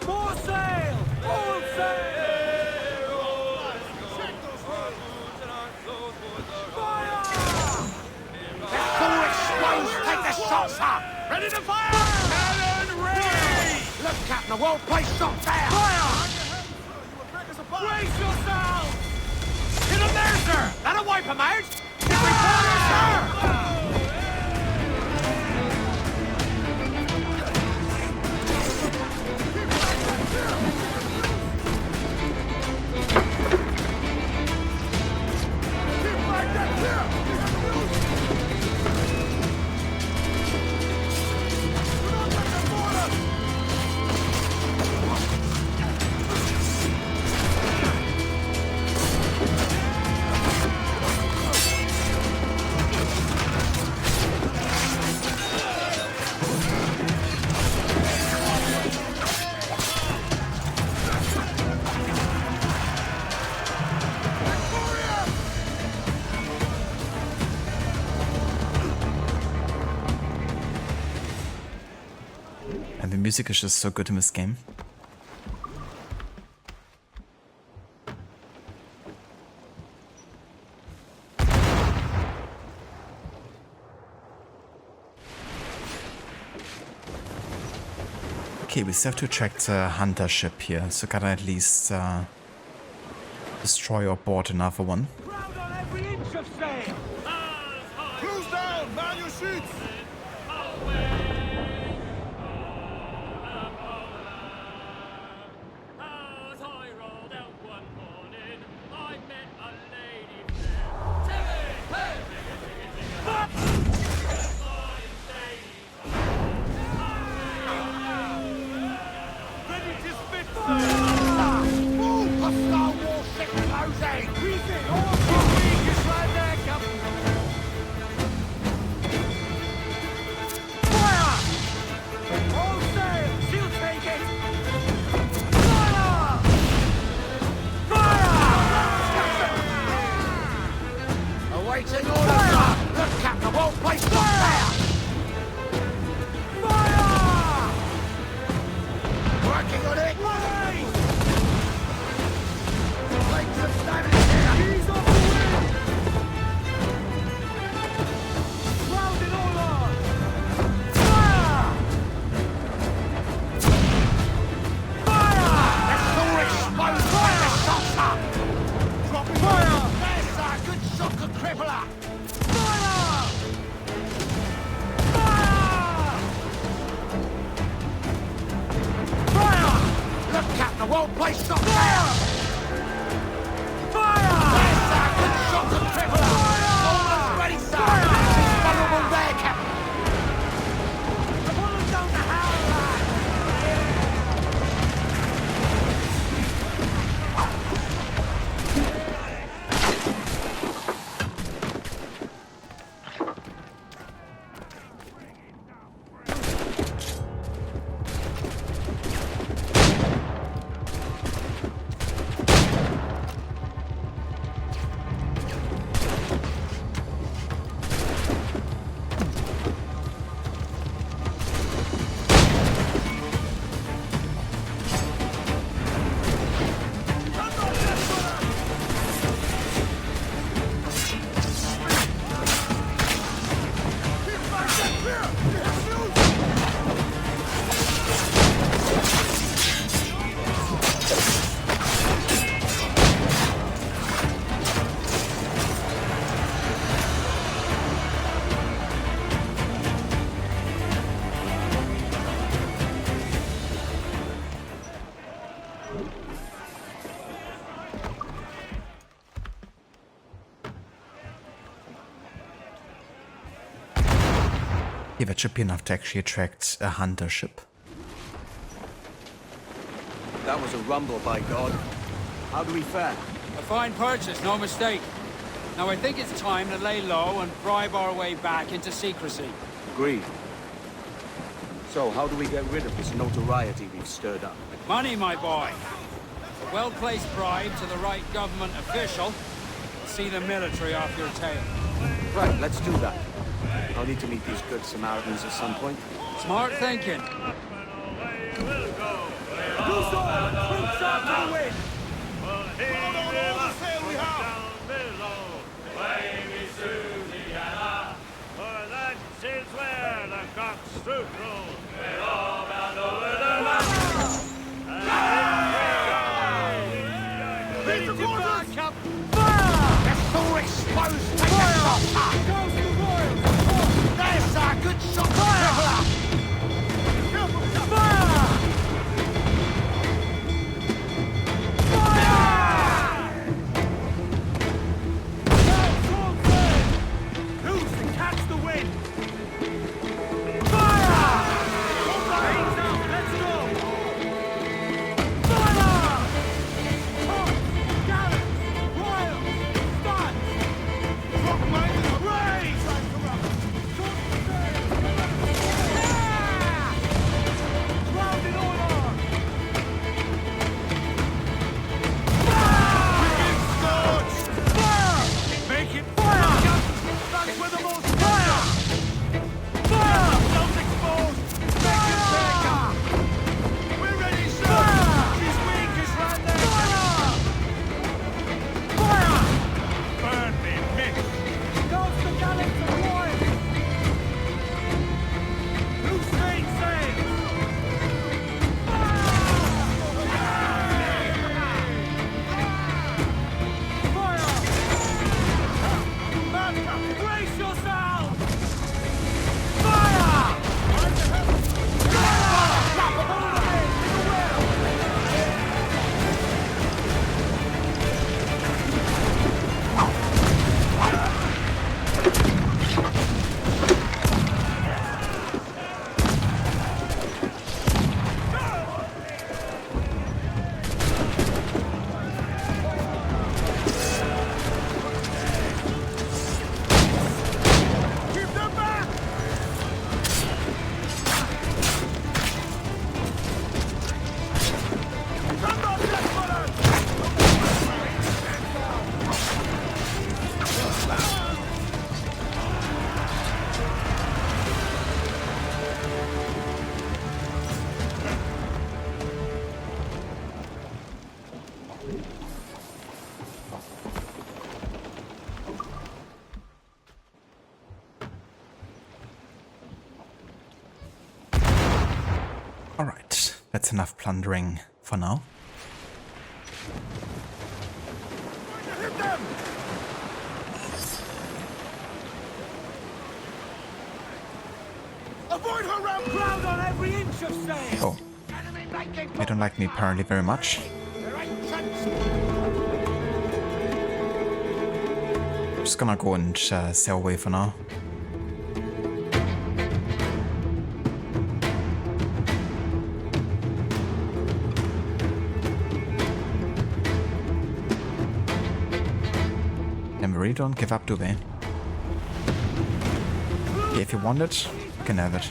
More sail! All sail! Fire! Before it explodes, take the shots up! Ready to fire! Cannon ready! Look, Captain, a well-placed shot there! Fire! Brace yourselves! Hit him there, sir! That'll wipe him out! Get reporters, sir! And the music is just so good in this game. Okay, we still have to track the hunter ship here, so gotta at least destroy or board another one. Ground on every inch of sail! Cruise down! Man your sheets! Ready to spit fire! Move! Hostile warship closing! Greasing! All fucking is right there, Captain! Fire! Yeah, that should be enough to actually attract a hunter ship. That was a rumble, by God. How do we fare? A fine purchase, no mistake. Now I think it's time to lay low and bribe our way back into secrecy. Agreed. So, how do we get rid of this notoriety we've stirred up? Money, my boy. A well-placed bribe to the right government official. See the military off your tail. Right, let's do that. I'll need to meet these good Samaritans at some point. Smart thinking. Who's on? Troops out to the wind! There's a good shot! Alright, that's enough plundering for now. Hit them! Avoid her round crowd on every inch of sail! Oh, they don't like me apparently very much. Just gonna go and sail away for now. And we really don't give up, do they? Yeah, if you want it, you can have it.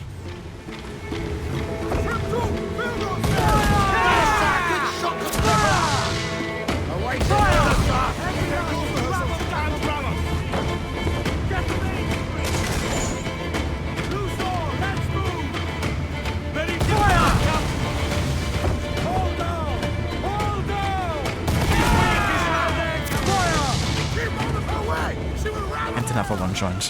And another one joined.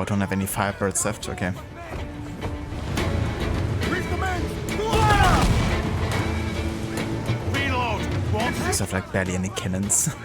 don't have any firebirds left. Okay. I just have like barely any cannons.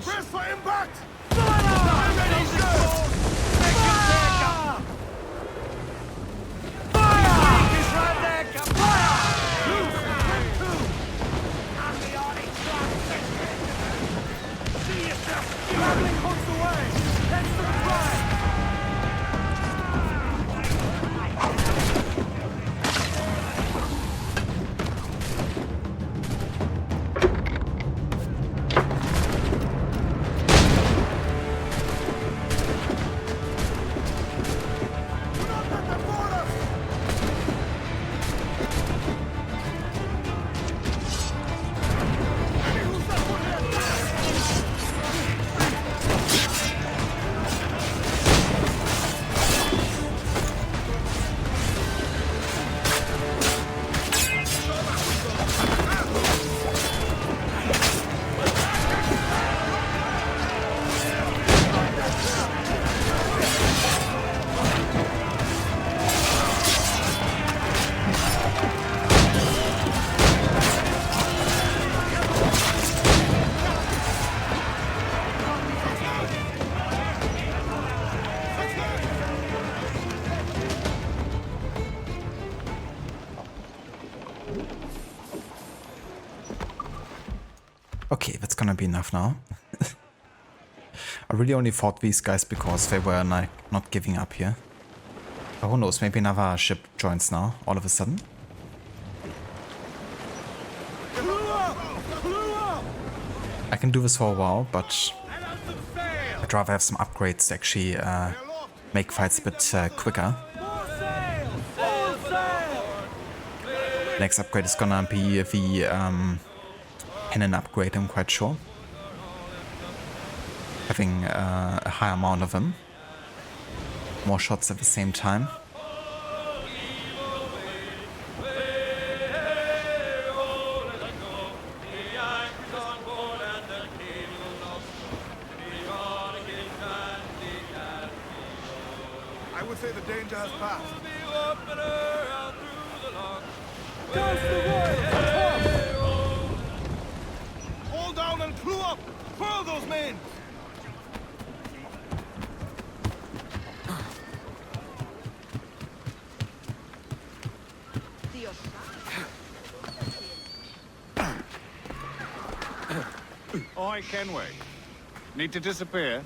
Press for impact! I'm ready, sir! Make him take up! Fire! He's right there, come fire! Loose! Quick two! I'm the awning shot! See yourself! Traveling hooks away! Heads to the right! Okay, that's gonna be enough now. I really only fought these guys because they were like not giving up here. But who knows, maybe another ship joins now, all of a sudden. I can do this for a while, but I'd rather have some upgrades to actually make fights a bit quicker. Next upgrade is gonna be the cannon upgrade, I'm quite sure. Having a high amount of them. more shots at the same time. I would say the danger has passed. Hold down and crew up! Furl those men! Oi, Kenway. Need to disappear?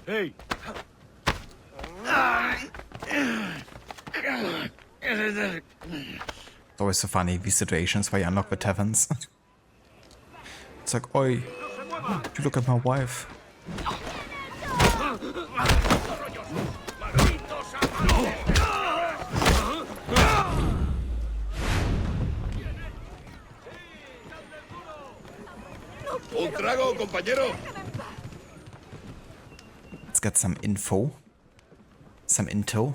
Hey! It's always so funny, these situations where you unlock the taverns. It's like, oi, you look at my wife. Un trago, compañero. Let's get some info. Some into.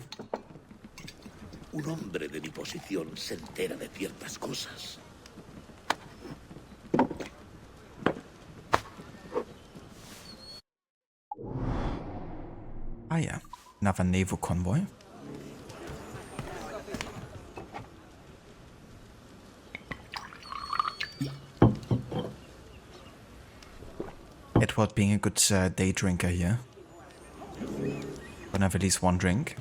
Un hombre de mi posición se entera de ciertas cosas. Ah yeah, another naval convoy. Edward being a good day drinker here. Gonna have at least one drink.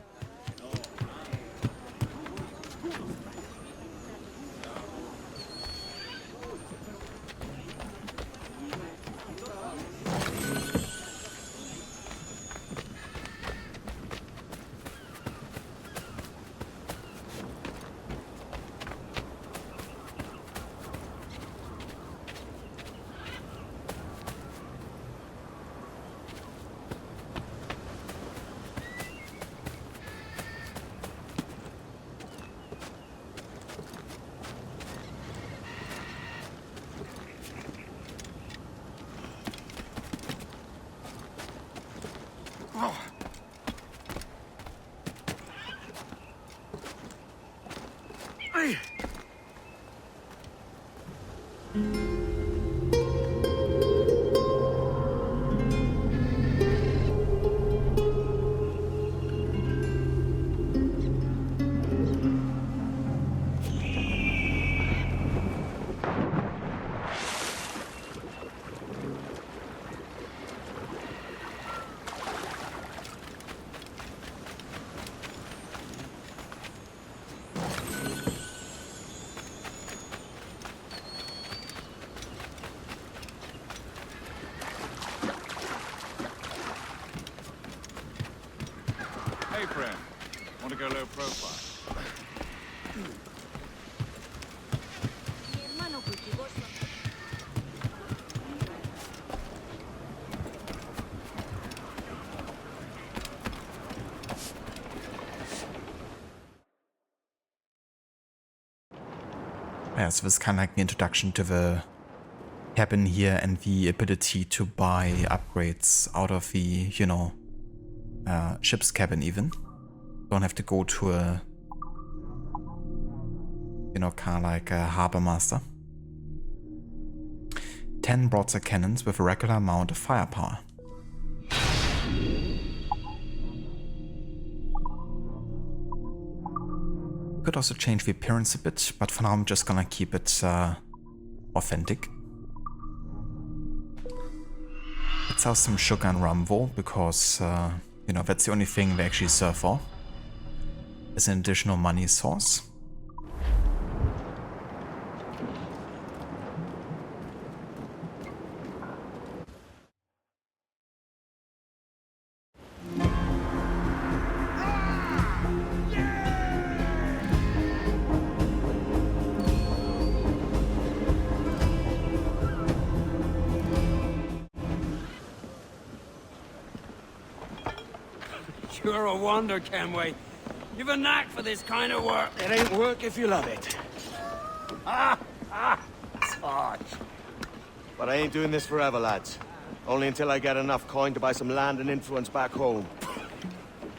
Hey, friend. Want to go low profile? Yeah, so this is kind of like the introduction to the cabin here and the ability to buy upgrades out of the, you know, ship's cabin even. Don't have to go to a, you know, kind of like a harbor master. 10 broadside cannons with a regular amount of firepower. Could also change the appearance a bit, but for now I'm just gonna keep it authentic. Let's have some sugar and rum though, because you know, that's the only thing they actually serve for. As an additional money source. You're a wonder, Kenway. You've a knack for this kind of work. It ain't work if you love it. Sarge. But I ain't doing this forever, lads. Only until I get enough coin to buy some land and influence back home.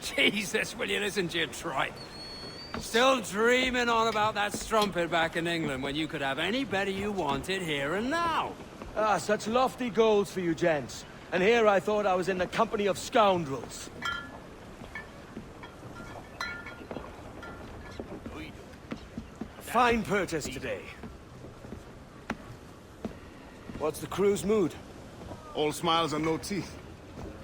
Jesus, will you listen to your tripe? Still dreaming on about that strumpet back in England when you could have any better you wanted here and now. Ah, such lofty goals for you gents. And here I thought I was in the company of scoundrels. Fine purchase today. What's the crew's mood? All smiles and no teeth.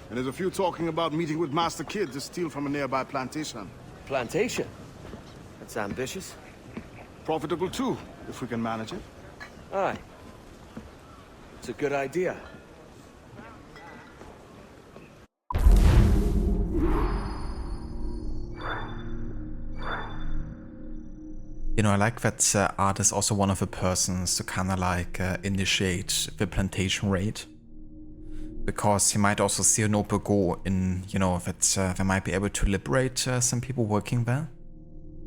And there's a few talking about meeting with Master Kid to steal from a nearby plantation. Plantation? That's ambitious. Profitable too, if we can manage it. Aye. It's a good idea. You know, I like that Art is also one of the persons to kind of like initiate the plantation raid. Because he might also see a noble goal in, you know, that they might be able to liberate some people working there.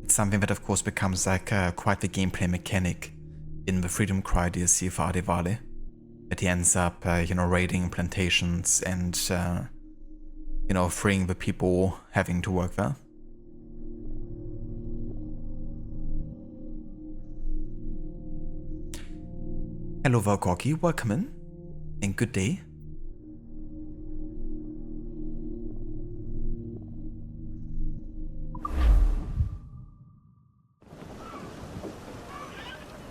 It's something that of course becomes like quite the gameplay mechanic in the Freedom Cry DLC for Adivale. That he ends up, you know, raiding plantations and, you know, freeing the people having to work there. Hello Valgorgi, welcome in, and good day.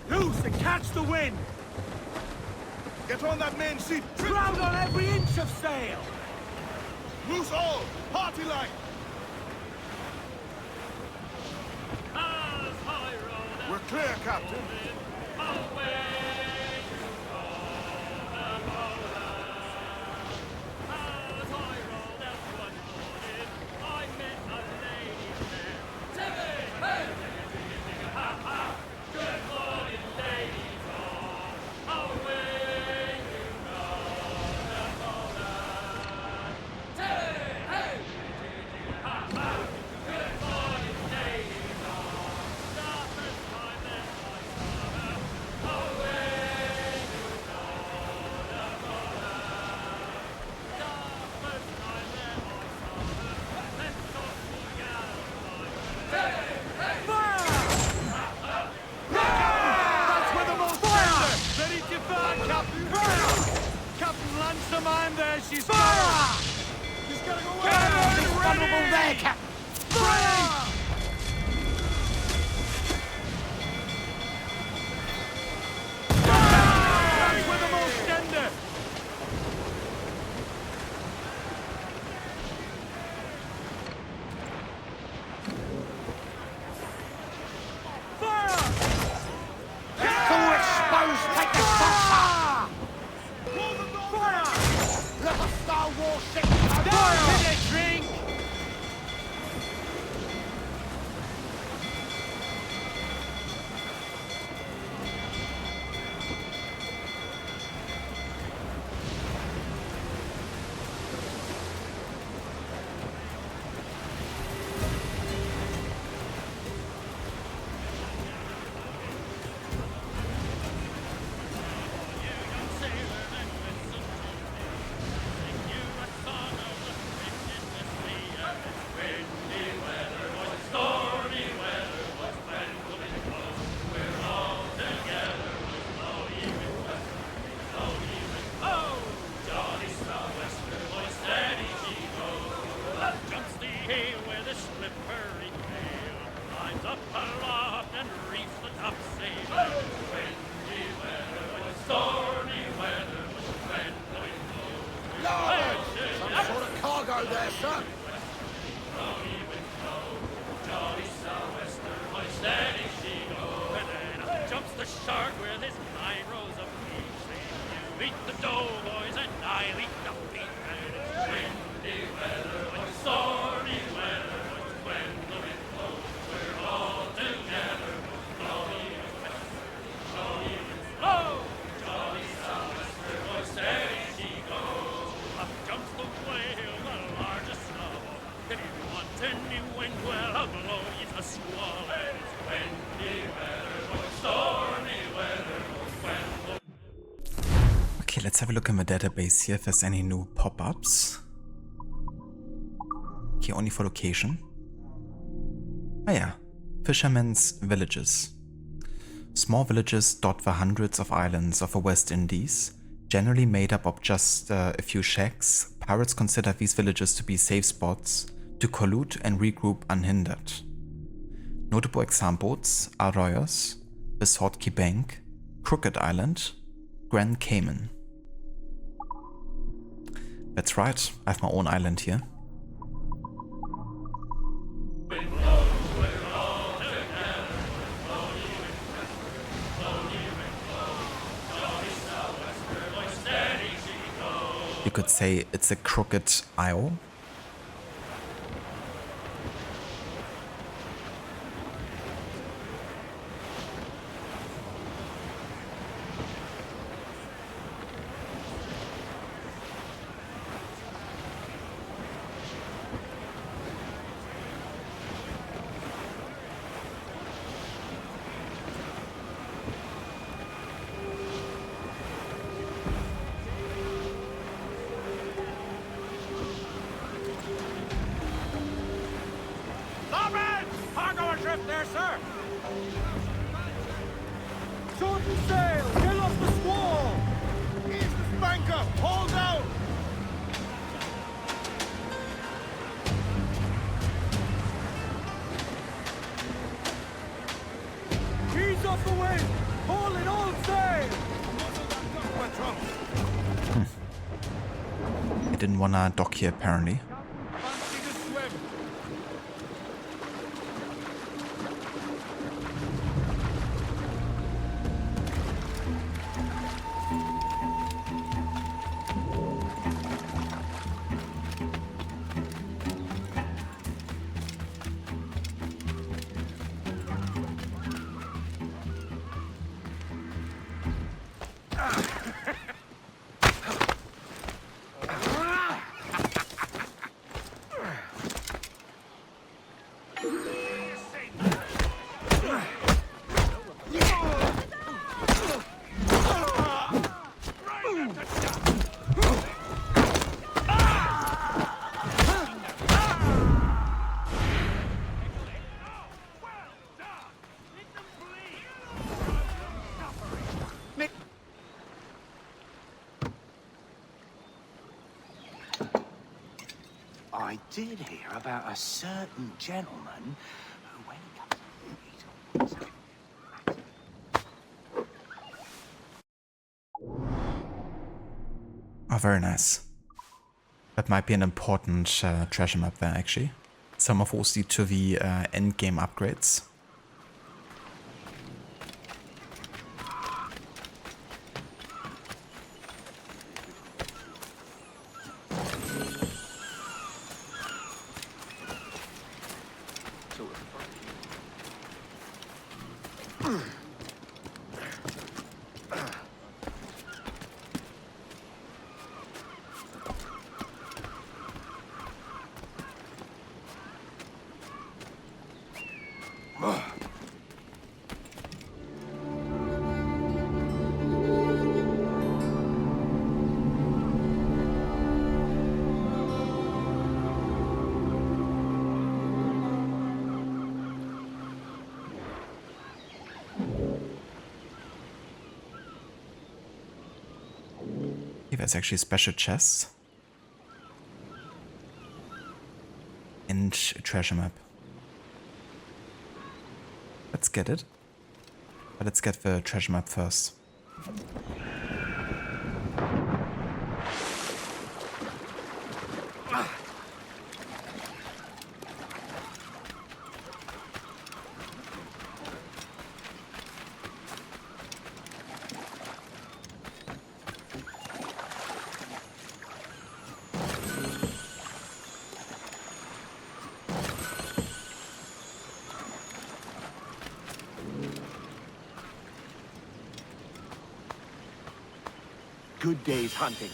Loose and catch the wind! Get on that main seat! Crowd on every inch of sail! Loose all! Party line! We're clear, Captain. She's fire! She's gotta go away! She's vulnerable there, Cap! Fire! That's with the most tender! Fire! Full exposed, take the fire! Let the Star Wars ship down to the drink! Anyone Let's have a look in the database here if there's any new pop-ups. Okay, only for location. Ah yeah, Fishermen's Villages. Small villages dot the hundreds of islands of the West Indies, generally made up of just a few shacks. Pirates consider these villages to be safe spots to collude and regroup unhindered. Notable examples are Arroyos, the Sword Key Bank, Crooked Island, Grand Cayman. That's right, I have my own island here. You could say it's a crooked isle. There, sir! Short and sail! Get off the squall! Here's the spanker! Hold out! Ease off the wind! Haul it all sail! I didn't wanna dock here apparently. I did hear about a certain gentleman who, when he comes... Oh, very nice. That might be an important treasure map there, actually. Some of those lead to the end game upgrades. There's actually special chests and a treasure map. Let's get it, but let's get the treasure map first. Good day's hunting.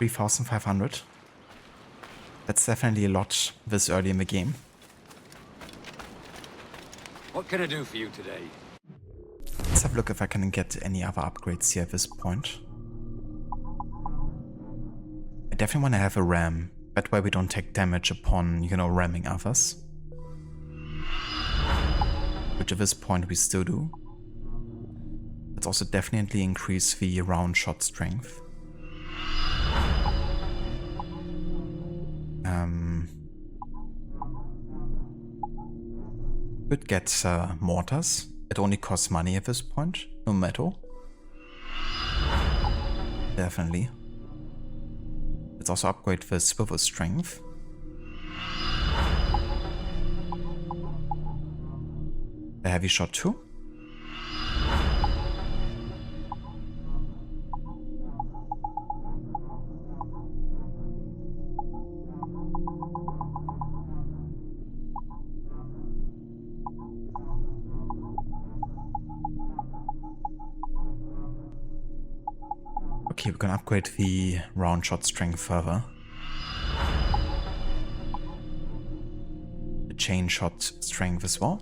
3,500. That's definitely a lot this early in the game. What can I do for you today? Let's have a look if I can get any other upgrades here at this point. I definitely want to have a ram. That way we don't take damage upon, you know, ramming others. Which at this point we still do. Let's also definitely increase the round shot strength. Could get mortars. It only costs money at this point, no metal. Definitely. Let's also upgrade the swivel strength. The heavy shot too. Okay, we can upgrade the round shot strength further. The chain shot strength as well.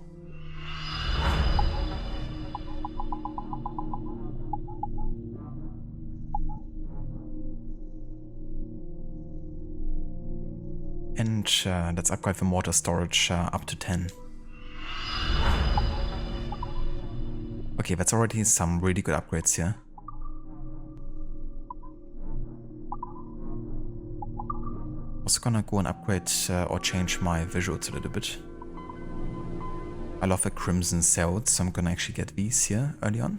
And let's upgrade the mortar storage up to 10. Okay, that's already some really good upgrades here. Also gonna go and upgrade or change my visuals a little bit. I love the crimson cells, so I'm gonna actually get these here early on.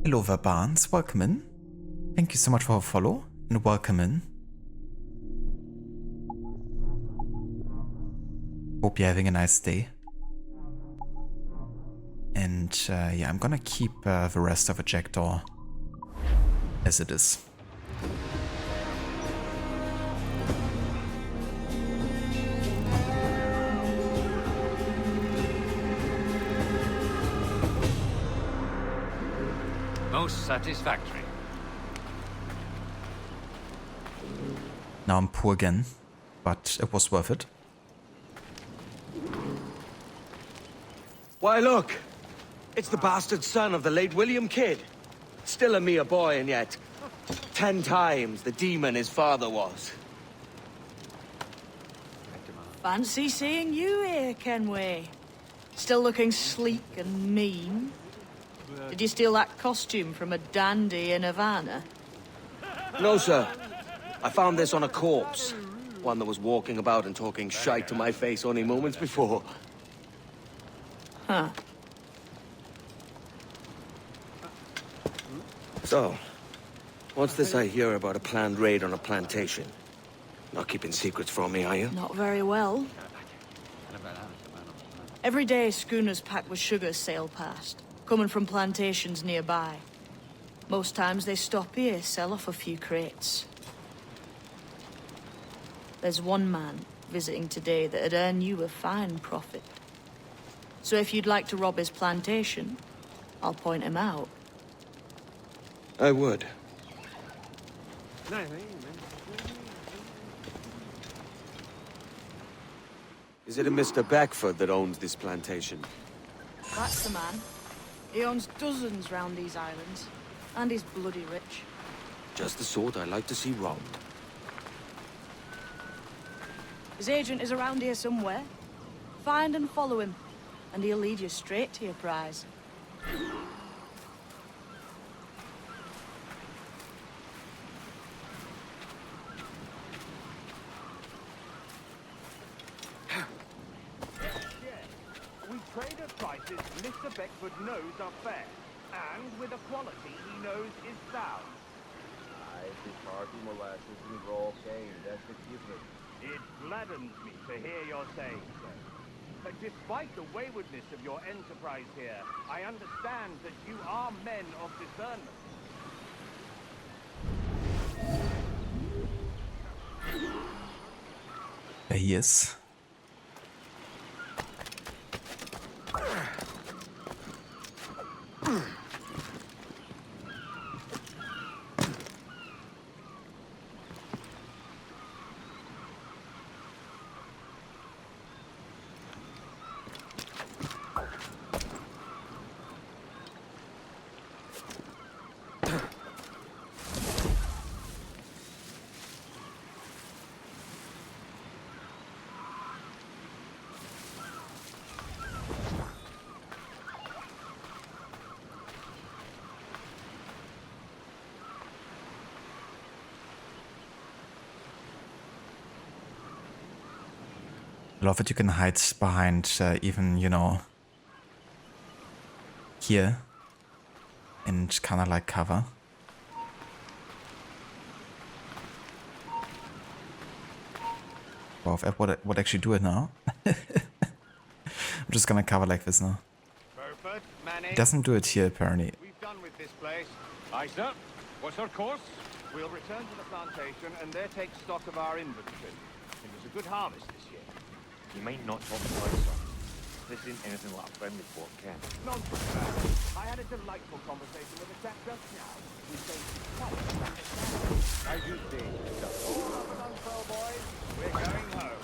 Hello Verbans, welcome in. Thank you so much for a follow and welcome in. Hope you're having a nice day. And yeah, I'm gonna keep the rest of the jackdaw as it is. Most satisfactory. Now I'm poor again, but it was worth it. Why, look! It's the bastard son of the late William Kidd. Still a mere boy, and yet 10 times the demon his father was. Fancy seeing you here, Kenway. Still looking sleek and mean. Did you steal that costume from a dandy in Havana? No, sir. I found this on a corpse. One that was walking about and talking shite to my face only moments before. Huh. So, what's this I hear about a planned raid on a plantation? Not keeping secrets from me, are you? Not very well. Every day, schooners packed with sugar sail past, coming from plantations nearby. Most times they stop here, sell off a few crates. There's one man visiting today that'd earn you a fine profit. So if you'd like to rob his plantation, I'll point him out. I would. Is it a Mr. Beckford that owns this plantation? That's the man. He owns dozens round these islands, and he's bloody rich. Just the sort I like to see robbed. His agent is around here somewhere. Find and follow him, and he'll lead you straight to your prize. We trade at prices Mr. Beckford knows are fair, and with a quality he knows is sound. It's hearty molasses and raw cane, that's the given. It gladdens me to hear your saying so. But despite the waywardness of your enterprise here, I understand that you are men of discernment. There he is. love that you can hide behind even, you know, here and kind of like cover. Wow, if what actually do it now? I'm just gonna cover like this now. It doesn't do it here apparently. We've done with this place. Aye, sir. What's our course? We'll return to the plantation and there take stock of our inventory. It was a good harvest this year. You might not talk about it, sir. This isn't anything like a friendly port, Ken. Nonsense, sir. I had a delightful conversation with a chap just now. We think As you say, sir. Unfurl, boys. We're going home.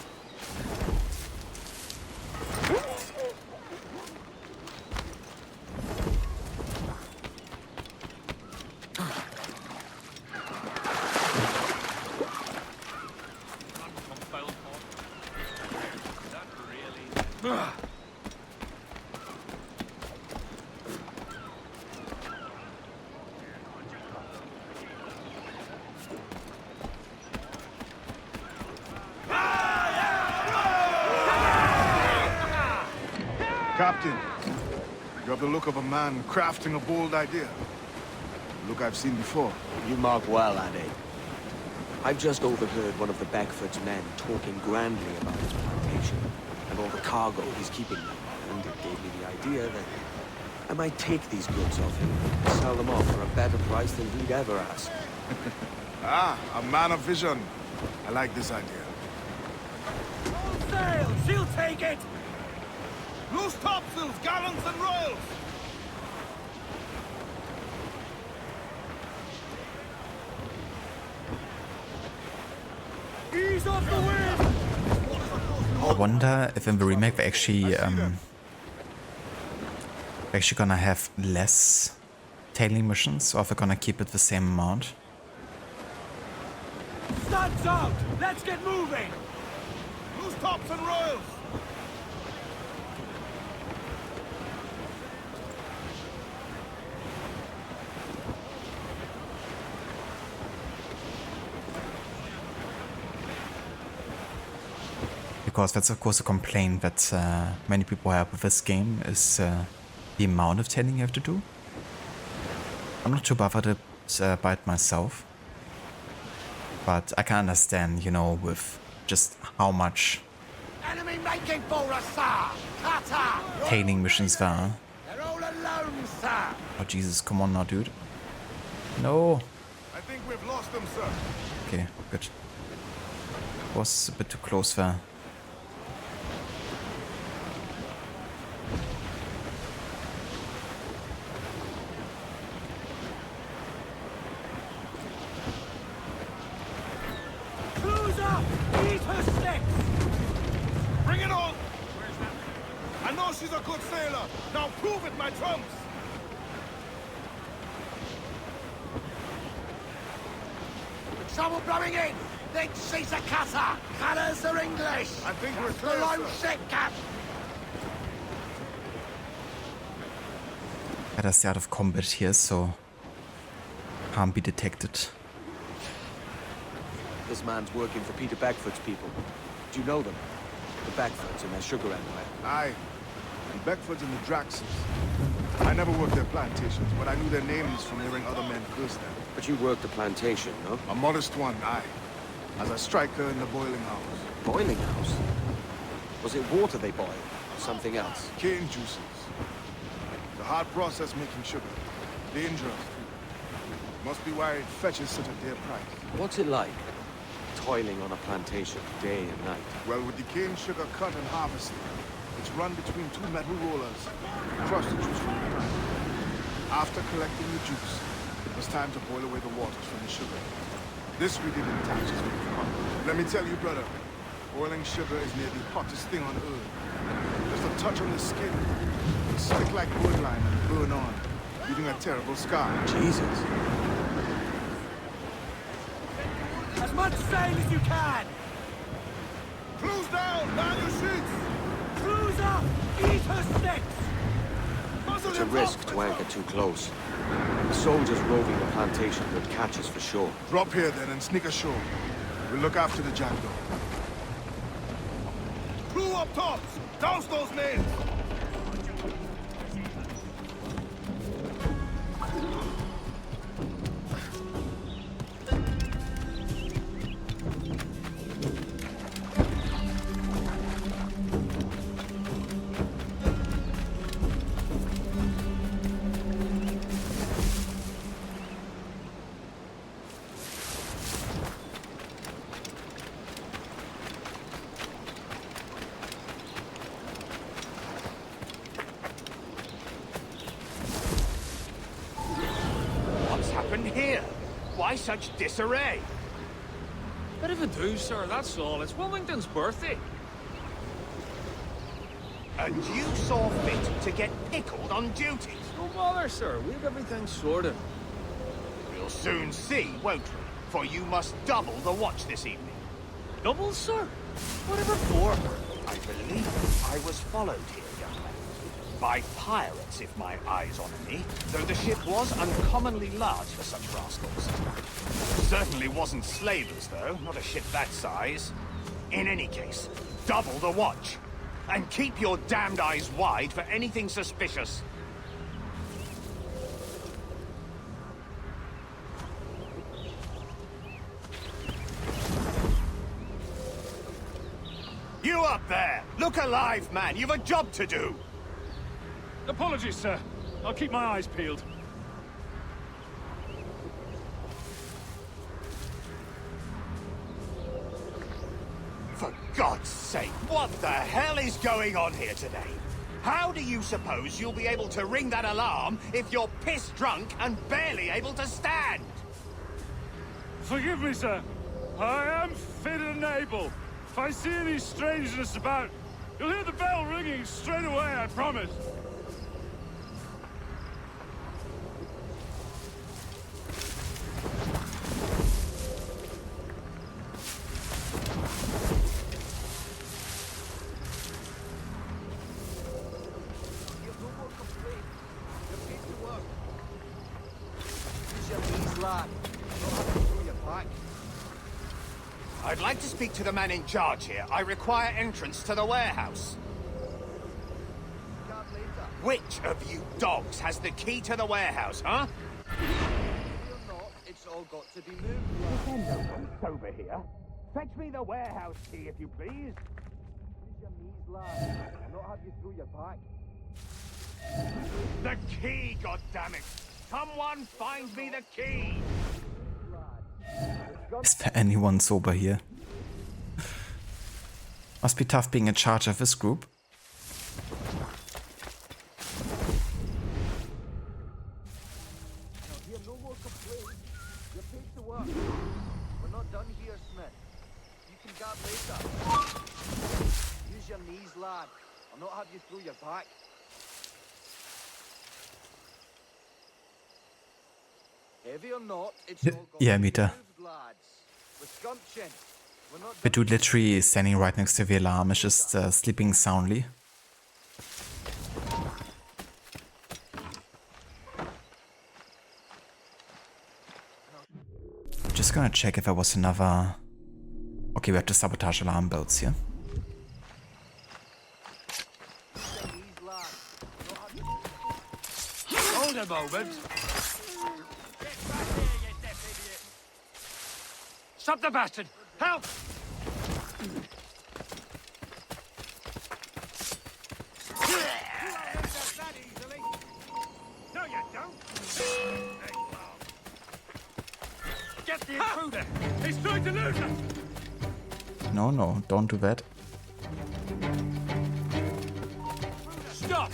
Captain, you have the look of a man crafting a bold idea. Look I've seen before. You mark well, Addy. I've just overheard one of the Beckford's men talking grandly about his plantation and all the cargo he's keeping there, and it gave me the idea that I might take these goods off him and sell them off for a better price than he'd ever ask. Ah, a man of vision. I like this idea. All sail! She'll take it! Loose topsails, gallants and royals! Ease off the wind! I wonder if in the remake they're actually gonna have less tailing missions, or if they're gonna keep it the same amount. Studs out! Let's get moving! Loose tops and royals! Because that's of course a complaint that many people have with this game is the amount of tailing you have to do. I'm not too bothered by it myself, but I can understand, you know, with just how much Enemy making for us, sir! Cutter! tailing missions there are. They're all alone, sir! Oh Jesus, come on now, dude. No. I think we've lost them, sir. Okay, good. Was a bit too close there. Cruiser! Eat her sticks! Bring it on! I know she's a good sailor. Now prove it, my trumps! Trouble blowing in! Think she's a cutter! Cutters are English! I think we're clear, the low ship, Cap! Yeah, that's the out of combat here, so can't be detected. This man's working for Peter Beckford's people. Do you know them? The Beckfords and their sugar empire. Aye. The Beckfords and the Draxes. I never worked their plantations, but I knew their names from hearing other men curse them. But you worked the plantation, no? A modest one, aye. As a striker in the boiling house. Boiling house? Was it water they boiled? Or something else? Cane juices. The hard process making sugar. Dangerous. Must be why it fetches such a dear price. What's it like? Toiling on a plantation, day and night. Well, with the cane sugar cut and harvested, it's run between two metal rollers. Crush the juice from the plant. After collecting the juice, it was time to boil away the waters from the sugar. This we did in batches with the pot. Let me tell you, brother, boiling sugar is near the hottest thing on earth. Just a touch on the skin, it stick like wood line and burn on, leaving a terrible scar. Jesus. As much sail as you can! Cruise down! Down your sheets! Cruiser! Eat her sticks! It's a risk to anchor too close. The soldiers roving the plantation would catch us for sure. Drop here then and sneak ashore. We'll look after the jackdaw. Crew up tops! Douse those men! Here? Why such disarray? Bit of a do, sir, that's all. It's Wilmington's birthday. And you saw fit to get pickled on duty? No bother, sir. We've everything sorted. We'll soon see, won't we? For you must double the watch this evening. Double, sir? Whatever for? I believe I was followed here, young man. By pirates, if my eyes honour me, though the ship was uncommonly large for such rascals. Certainly wasn't slavers, though, not a ship that size. In any case, double the watch. And keep your damned eyes wide for anything suspicious. You up there! Look alive, man! You've a job to do! Apologies, sir. I'll keep my eyes peeled. For God's sake, what the hell is going on here today? How do you suppose you'll be able to ring that alarm if you're piss drunk and barely able to stand? Forgive me, sir. I am fit and able. If I see any strangeness about, you'll hear the bell ringing straight away, I promise. I'd like to speak to the man in charge here. I require entrance to the warehouse. Which of you dogs has the key to the warehouse, huh? It's all got to be moved. No one's over here. Fetch me the warehouse key, if you please. Use your knees, lad. I'll not have you through your back. The key, goddammit! Someone find me the key! Is there anyone sober here? Must be tough being in charge of this group. No more complaints. You're paid to work. We're not done here, Smith. You can gab later. Use your knees, lad. I'll not have you through your back. Heavy or not, it's all got Yeah, Mieter. lads. With gumption. We're not The dude literally standing right next to the alarm is just sleeping soundly. Just gonna check if there was another... Okay, we have to sabotage alarm belts here. Hold a moment. Stop the bastard! Help! No, you don't. Get the intruder! He's trying to lose us! No, don't do that. Stop!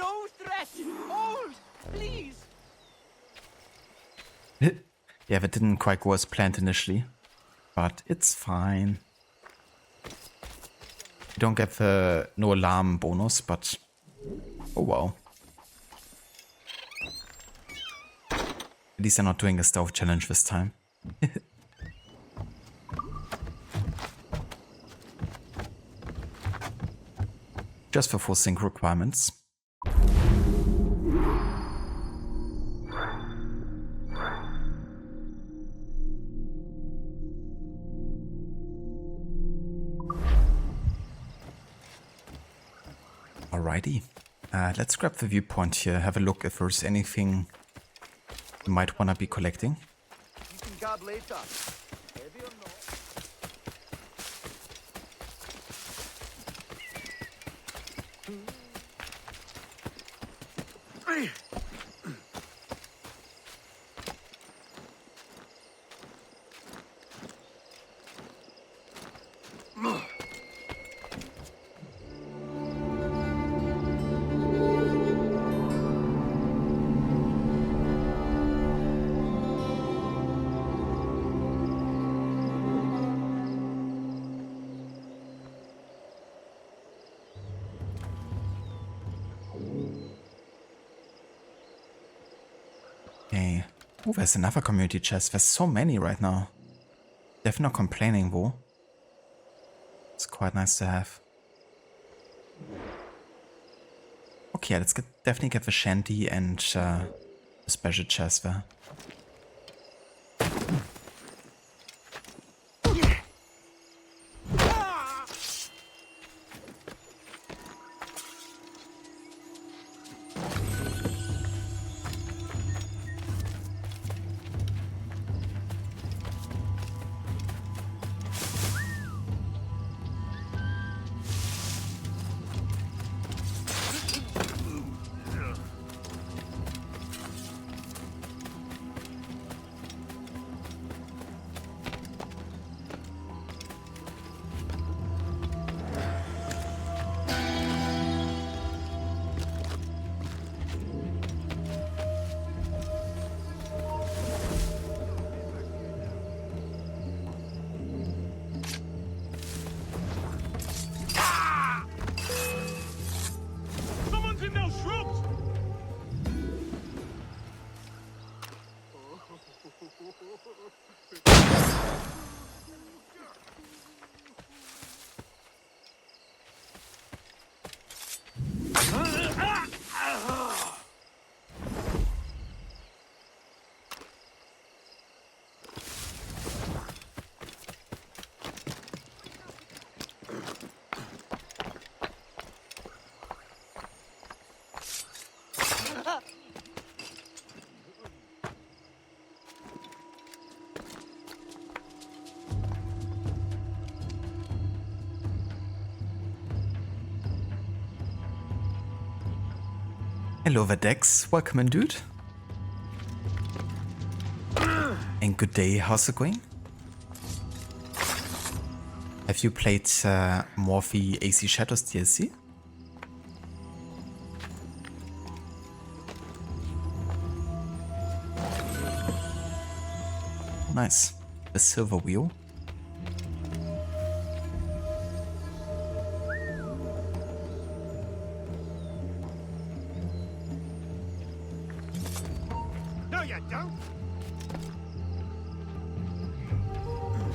no threat! Hold! Please! Yeah, that didn't quite go as planned initially, but it's fine. You don't get the no alarm bonus, but oh wow. At least I'm not doing a stealth challenge this time. Just for full sync requirements. Alrighty, let's grab the viewpoint here, have a look if there's anything you might want to be collecting. You can gab later. Heavy or not? Okay. Oh, there's another community chest. There's so many right now. Definitely not complaining though. It's quite nice to have. Okay, let's definitely get the shanty and the special chest there. Hello there, Dex. Welcome in, dude. And good day, how's it going? Have you played more of the AC Shadows DLC? Nice. The silver wheel. No, you don't.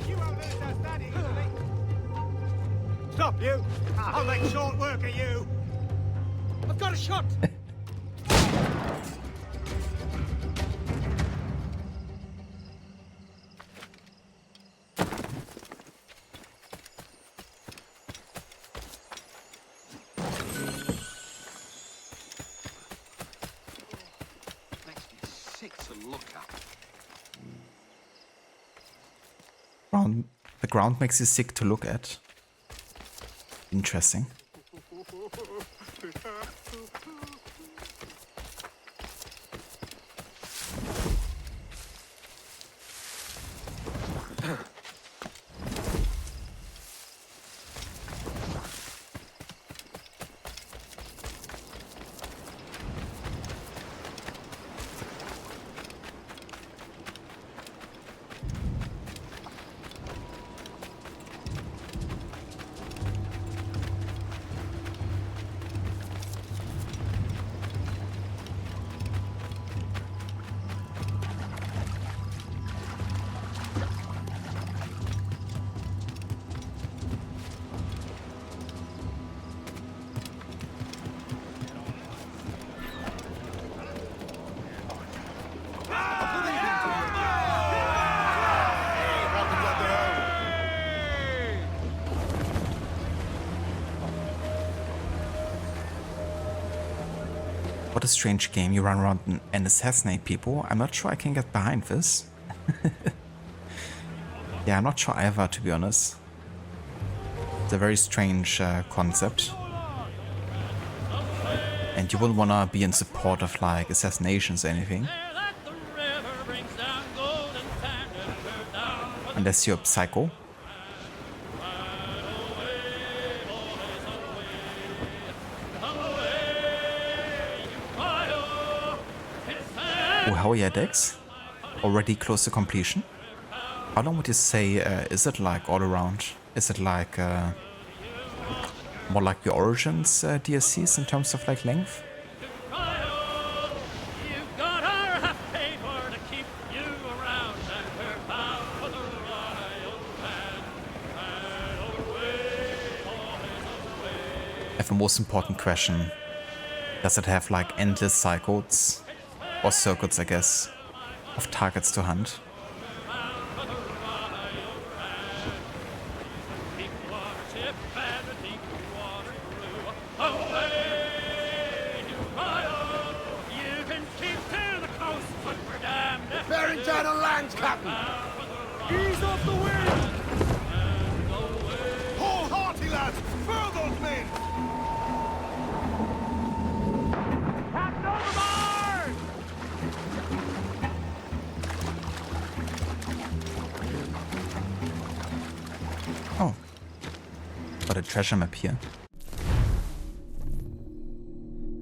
You won't lose us that easily. Stop, you! I'll make short work of you. I've got a shot. The ground makes you sick to look at. Interesting. What a strange game. You run around and assassinate people. I'm not sure I can get behind this. Yeah, I'm not sure either, to be honest. It's a very strange concept. And you wouldn't want to be in support of like assassinations or anything. Unless you're a psycho. Oh, how are your decks? Already close to completion? How long would you say is it like all around? Is it like more like the Origins DLCs in terms of like length? I have the most important question. Does it have like endless cycles or circuits, I guess, of targets to hunt? Bearing down on land, Captain! Ease off the wind! Hold hearty, lads! Furl those men! Captain overboard! Oh. Got a treasure map here.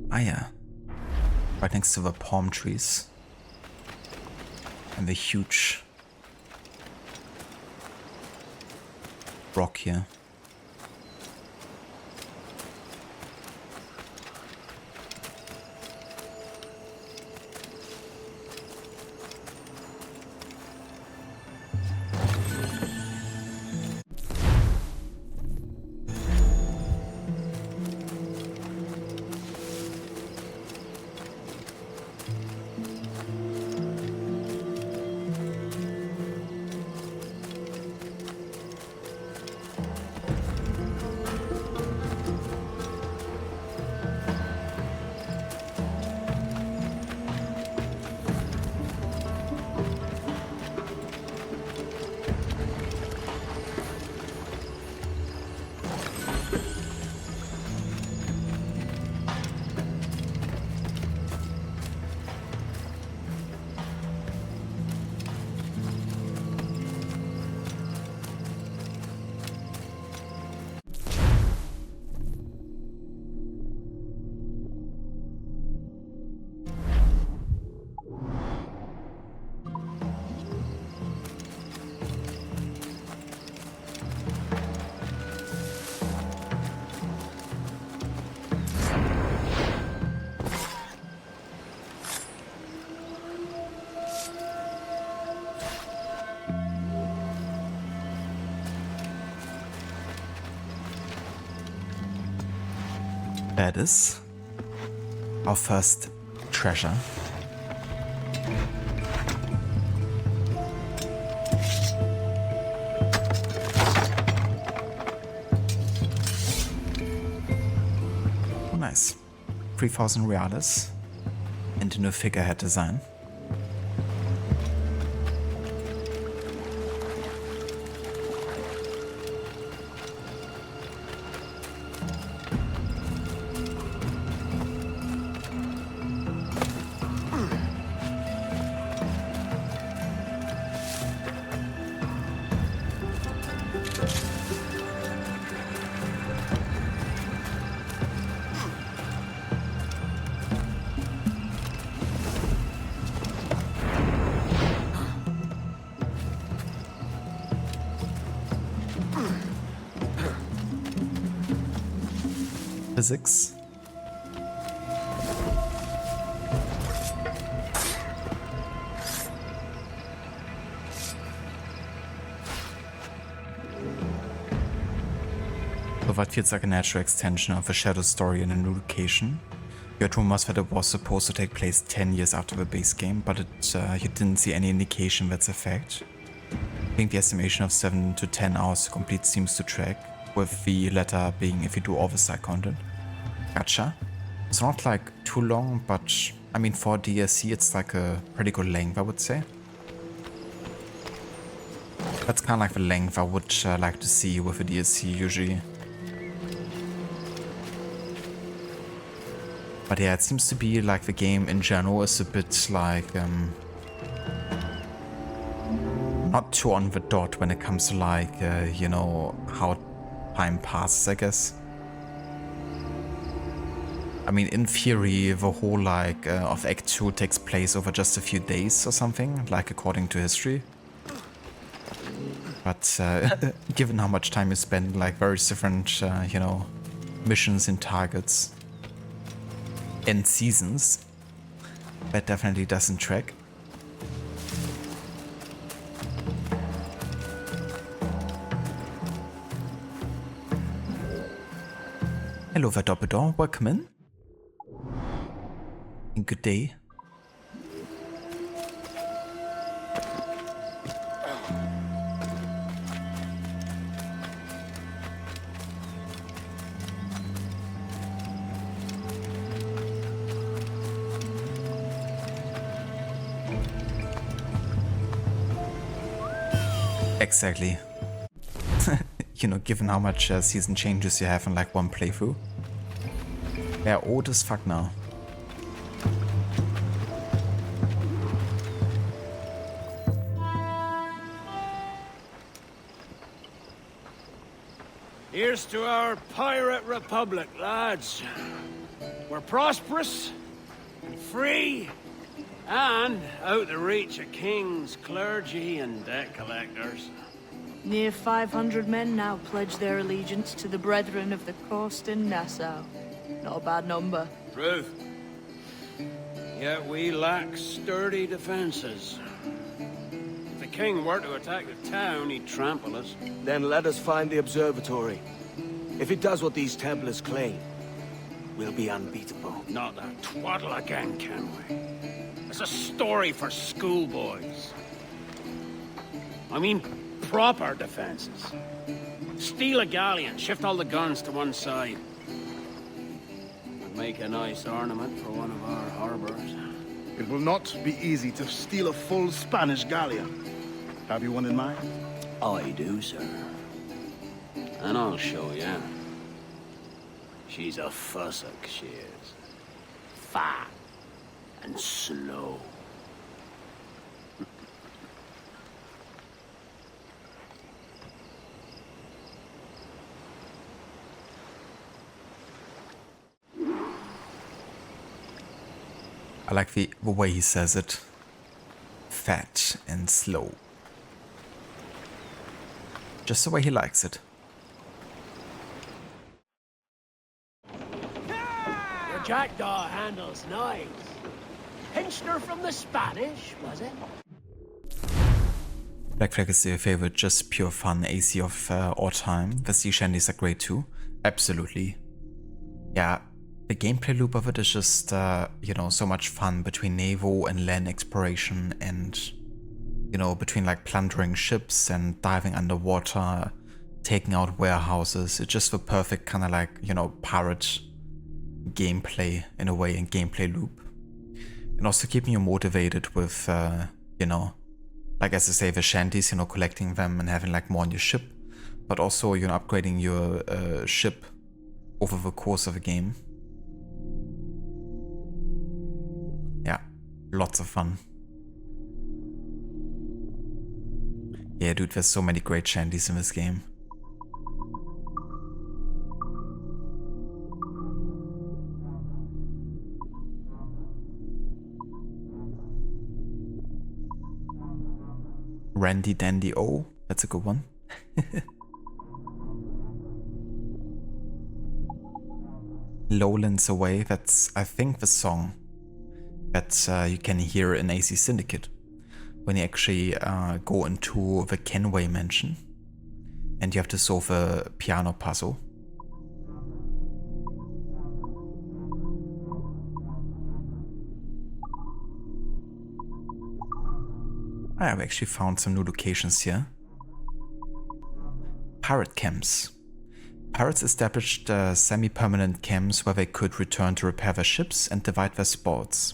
Ah yeah. Right next to the palm trees. And the huge rock here. That is our first treasure. Oh, nice. 3,000 reales and a new figurehead design. Physics. So that feels like a natural extension of the Shadow story in a new location. You had rumors that it was supposed to take place 10 years after the base game, but you didn't see any indication that's a fact. I think the estimation of 7 to 10 hours to complete seems to track, with the latter being if you do all the side content. Gotcha. It's not like too long, but I mean for DLC it's like a pretty good length, I would say. That's kind of like the length I would like to see with a DLC usually. But yeah, it seems to be like the game in general is a bit like not too on the dot when it comes to like you know, how time passes, I guess. I mean, in theory, the whole like of Act 2 takes place over just a few days or something, like according to history. But given how much time you spend, like various different, you know, missions and targets and seasons, that definitely doesn't track. Hello, Verdoppeldoor, welcome in. And good day. Exactly. You know, given how much season changes you have in like one playthrough. They're old as fuck now. Here's to our pirate republic, lads. We're prosperous, and free, and out the reach of kings, clergy, and debt collectors. Near 500 men now pledge their allegiance to the Brethren of the Coast in Nassau. Not a bad number. Truth. Yet we lack sturdy defenses. If the king were to attack the town, he'd trample us. Then let us find the observatory. If it does what these Templars claim, we'll be unbeatable. Not that twaddle again, can we? It's a story for schoolboys. I mean, proper defenses. Steal a galleon, shift all the guns to one side. Would make a nice ornament for one of our harbors. It will not be easy to steal a full Spanish galleon. Have you one in mind? I do, sir. And I'll show you. She's a fussock, she is. Fat and slow. I like the way he says it. Fat and slow. Just the way he likes it. Your jackdaw handles nice. Pinched her from the Spanish, was it? Black Flag is your favorite, just pure fun AC of all time. The sea shanties are great too. Absolutely. Yeah, the gameplay loop of it is just, you know, so much fun between naval and land exploration and, you know, between like plundering ships and diving underwater, taking out warehouses. It's just the perfect kind of like, you know, pirate gameplay in a way and gameplay loop. And also keeping you motivated with, you know, like as I say, the shanties, you know, collecting them and having like more on your ship, but also, you know, upgrading your ship over the course of the game. Yeah, lots of fun. Yeah, dude, there's so many great shanties in this game. Randy Dandy O, that's a good one. Lowlands Away, that's I think the song that you can hear in AC Syndicate when you actually go into the Kenway mansion and you have to solve a piano puzzle. I have actually found some new locations here. Pirate camps. Pirates established semi-permanent camps where they could return to repair their ships and divide their spoils.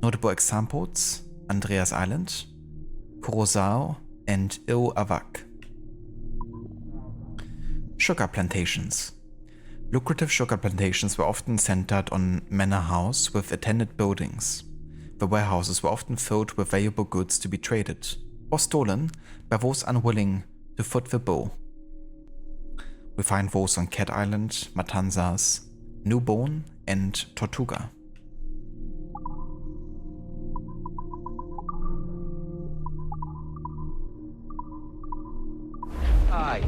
Notable examples: Andreas Island, Curaçao, and Ill-Avak. Sugar plantations. Lucrative sugar plantations were often centered on manor house with attendant buildings. The warehouses were often filled with valuable goods to be traded or stolen by those unwilling to foot the bill. We find those on Cat Island, Matanzas, Newbone, and Tortuga. Aye.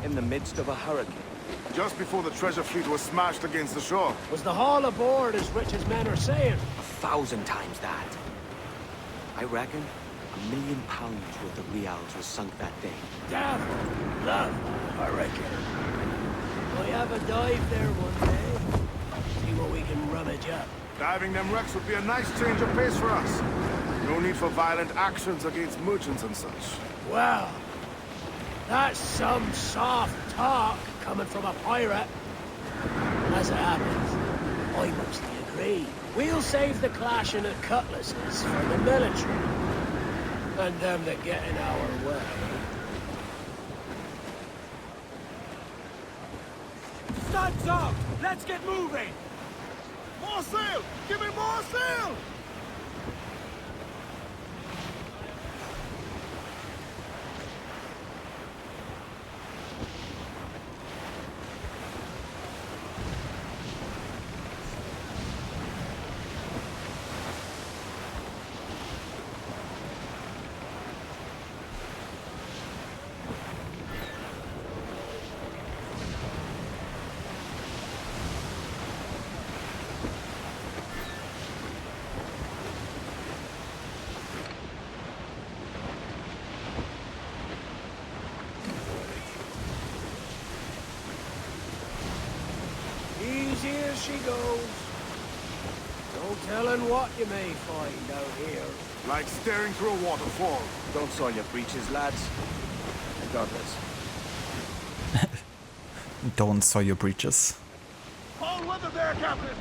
In the midst of a hurricane. Just before the treasure fleet was smashed against the shore. Was the haul aboard as rich as men are saying? 1,000 times that. I reckon £1 million worth of reals was sunk that day. Damn, love, hurricane. I have a dive there one day. See what we can rummage up. Diving them wrecks would be a nice change of pace for us. No need for violent actions against merchants and such. Well, that's some soft talk coming from a pirate. As it happens, I mostly agree. We'll save the clashing of cutlasses for the military. And them that get in our way. Studs up! Let's get moving! More sail! Give me more sail! Easy as she goes. No telling what you may find out here. Like staring through a waterfall. Don't soil your breeches, lads. Regardless. Don't soil your breeches. All weather there, Captain!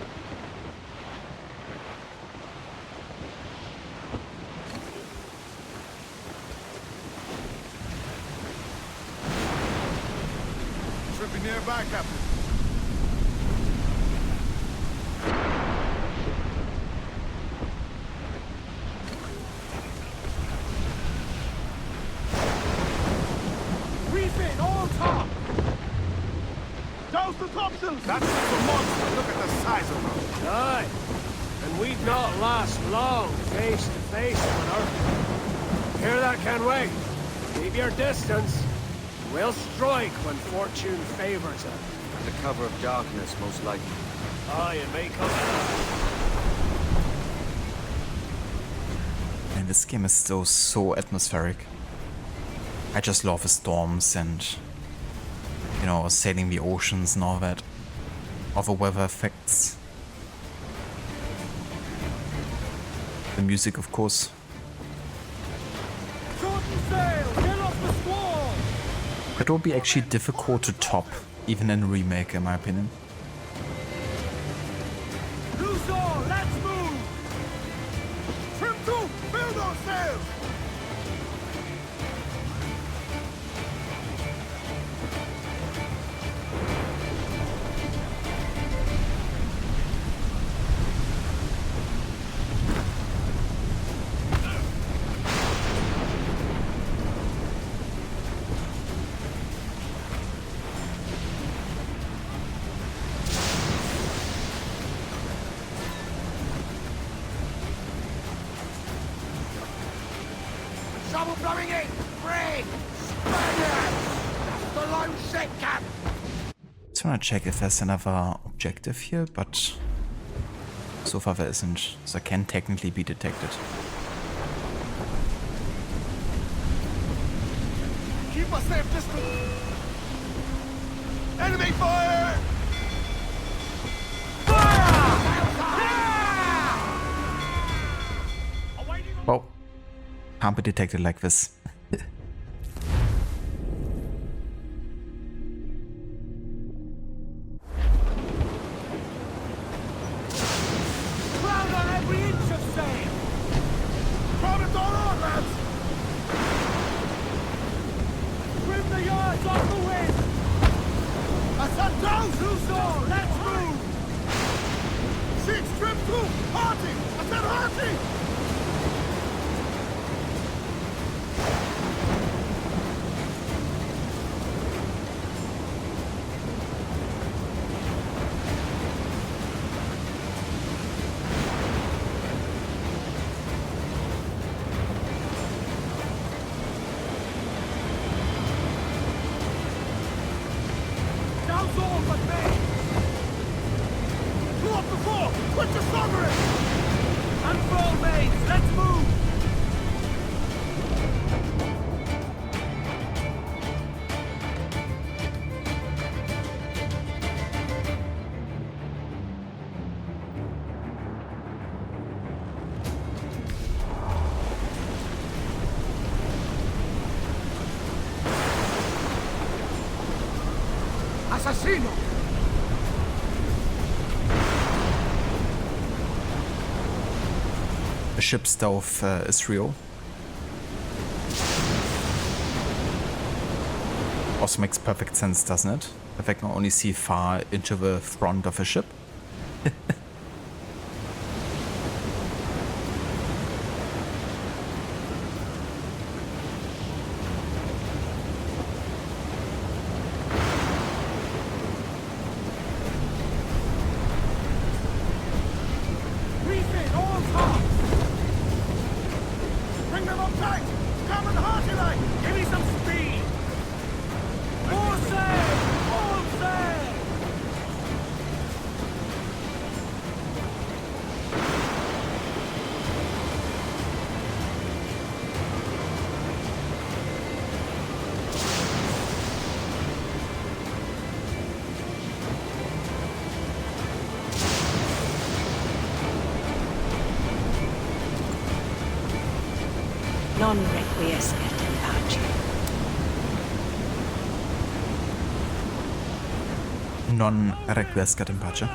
Should be nearby, Captain. Refit, all top! Douse the topsails! That's a monster. Look at the size of her. Aye. And we'd not last long face to face with her. Hear that, Kenway? Keep your distance. We'll strike when fortune favors us. Under cover of darkness, most likely. Aye, it may come. And this game is still so atmospheric. I just love the storms and, you know, sailing the oceans and all that. All the weather effects. The music, of course. Shorten sail! Get off the squall! It will be actually difficult to top, even in a remake, in my opinion. Loose all! Let's move! Trim to! Build those sails! Trouble blowing in! Brig! Spaniards! The lone set, Cap! Just wanna check if there's another objective here, but so far there isn't, so it can technically be detected. Keep a safe distance! Enemy fire! Well, can't be detected like this. every inch of sail! Crowd it all on, lads! Trim the yards off the wind! I said down! Loose all, let's move! Sheets trim too! Hearty! I said hearty! Down's all but me! Two up the floor! Quit your slumbering! Unfurl, mates, let's move! Assassino! A ship stealth is real. Also makes perfect sense, doesn't it? If I can only see far into the front of a ship. Refit, all tops! Bring them up tight! Come and hearty like! Give me some speed! More sail! All sail! Non requiescat in pace. Non requiescat in pace.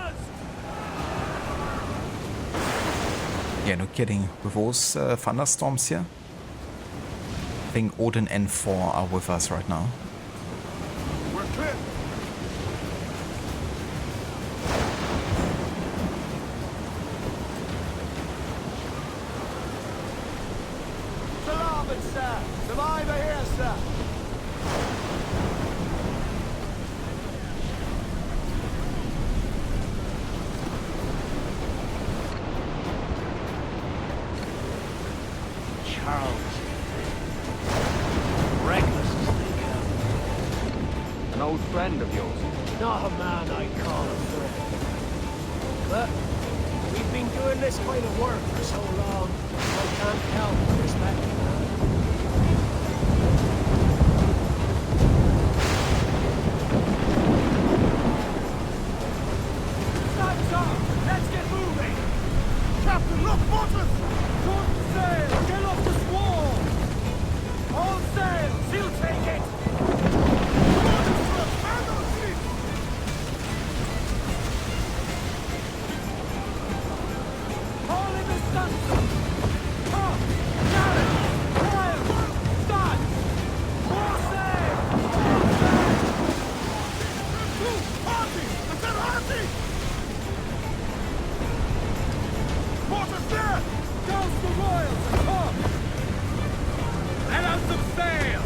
Yeah, no kidding. With those thunderstorms here, I think Odin and Thor are with us right now. We're clear! Salamat, sir! Survivor here, sir! Charles. Reckless as they come. An old friend of yours. Not a man I'd call a friend. But we've been doing this kind of work for so long, I can't help but respect him. Time's up! Let's get moving! Captain, look, mortars! Short sail! Get off the squall! All sail! She'll take it! All in the stunsail! Up! Down! Royal! Start! More sail! All sail! Hearty! I said hearty! Mortars there! Douse the royals and come! Let out some sail!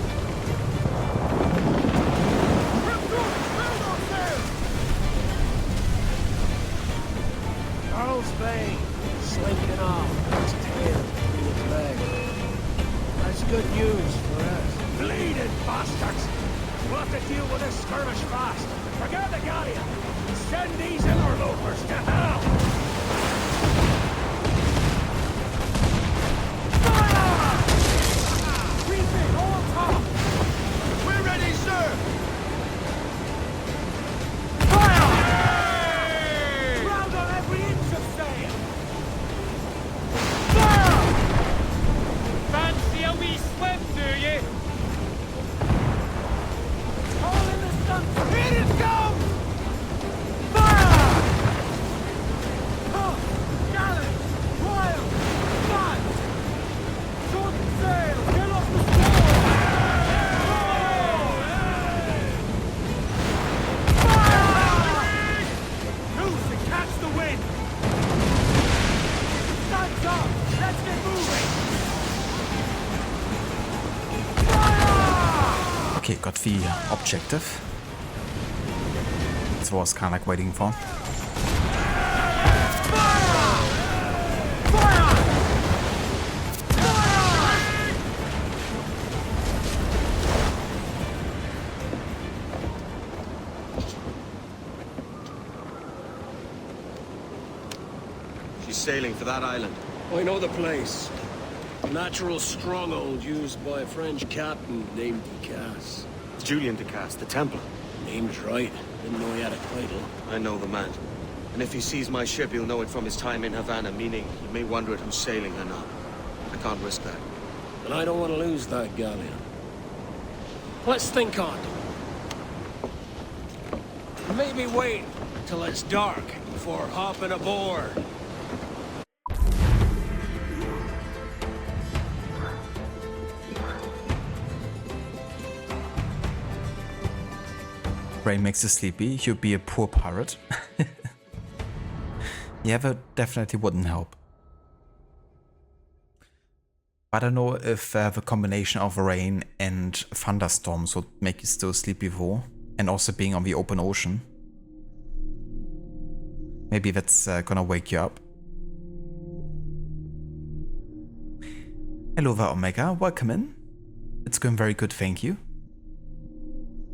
Trim through! Build those sails! Charles Bay, slinking off, his tail between his legs. That's good news for us. Bleeding bastards! We'll have to deal with this skirmish fast. Forget the galleon! Send these interlopers to hell! Fire! Refit, all top! We're ready, sir! Fire! Round on every inch of sail! Fire! Fancy a wee swim, do ye? All in the stunsail! Here it goes! Fire! Okay, got the objective. That's what I was kind of like waiting for. She's sailing for that island. I know the place. A natural stronghold used by a French captain named Ducasse. Julian Ducasse, the Templar. Name's right. Didn't know he had a title. I know the man. And if he sees my ship, he'll know it from his time in Havana, meaning he may wonder at who's sailing or not. I can't risk that. And I don't want to lose that galleon. Let's think on it. Maybe wait till it's dark before hopping aboard. Rain makes you sleepy, you'd be a poor pirate. Yeah, that definitely wouldn't help. I don't know if the combination of rain and thunderstorms would make you still sleepy though, and also being on the open ocean. Maybe that's gonna wake you up. Hello there, Omega, welcome in. It's going very good, thank you.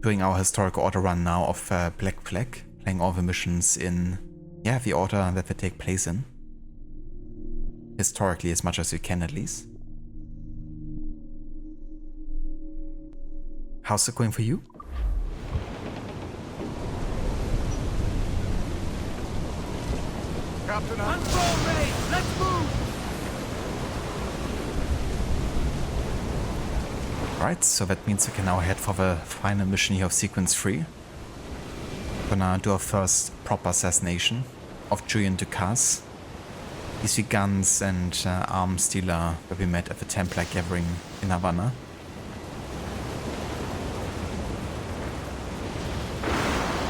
Doing our historical order run now of Black Flag, playing all the missions in, yeah, the order that they take place in. Historically, as much as you can at least. How's it going for you? Captain, control Ray! Let's move! Right, so that means we can now head for the final mission here of Sequence 3. Gonna do our first proper assassination of Julian Ducasse. He's the guns and arms dealer that we met at the Templar gathering in Havana.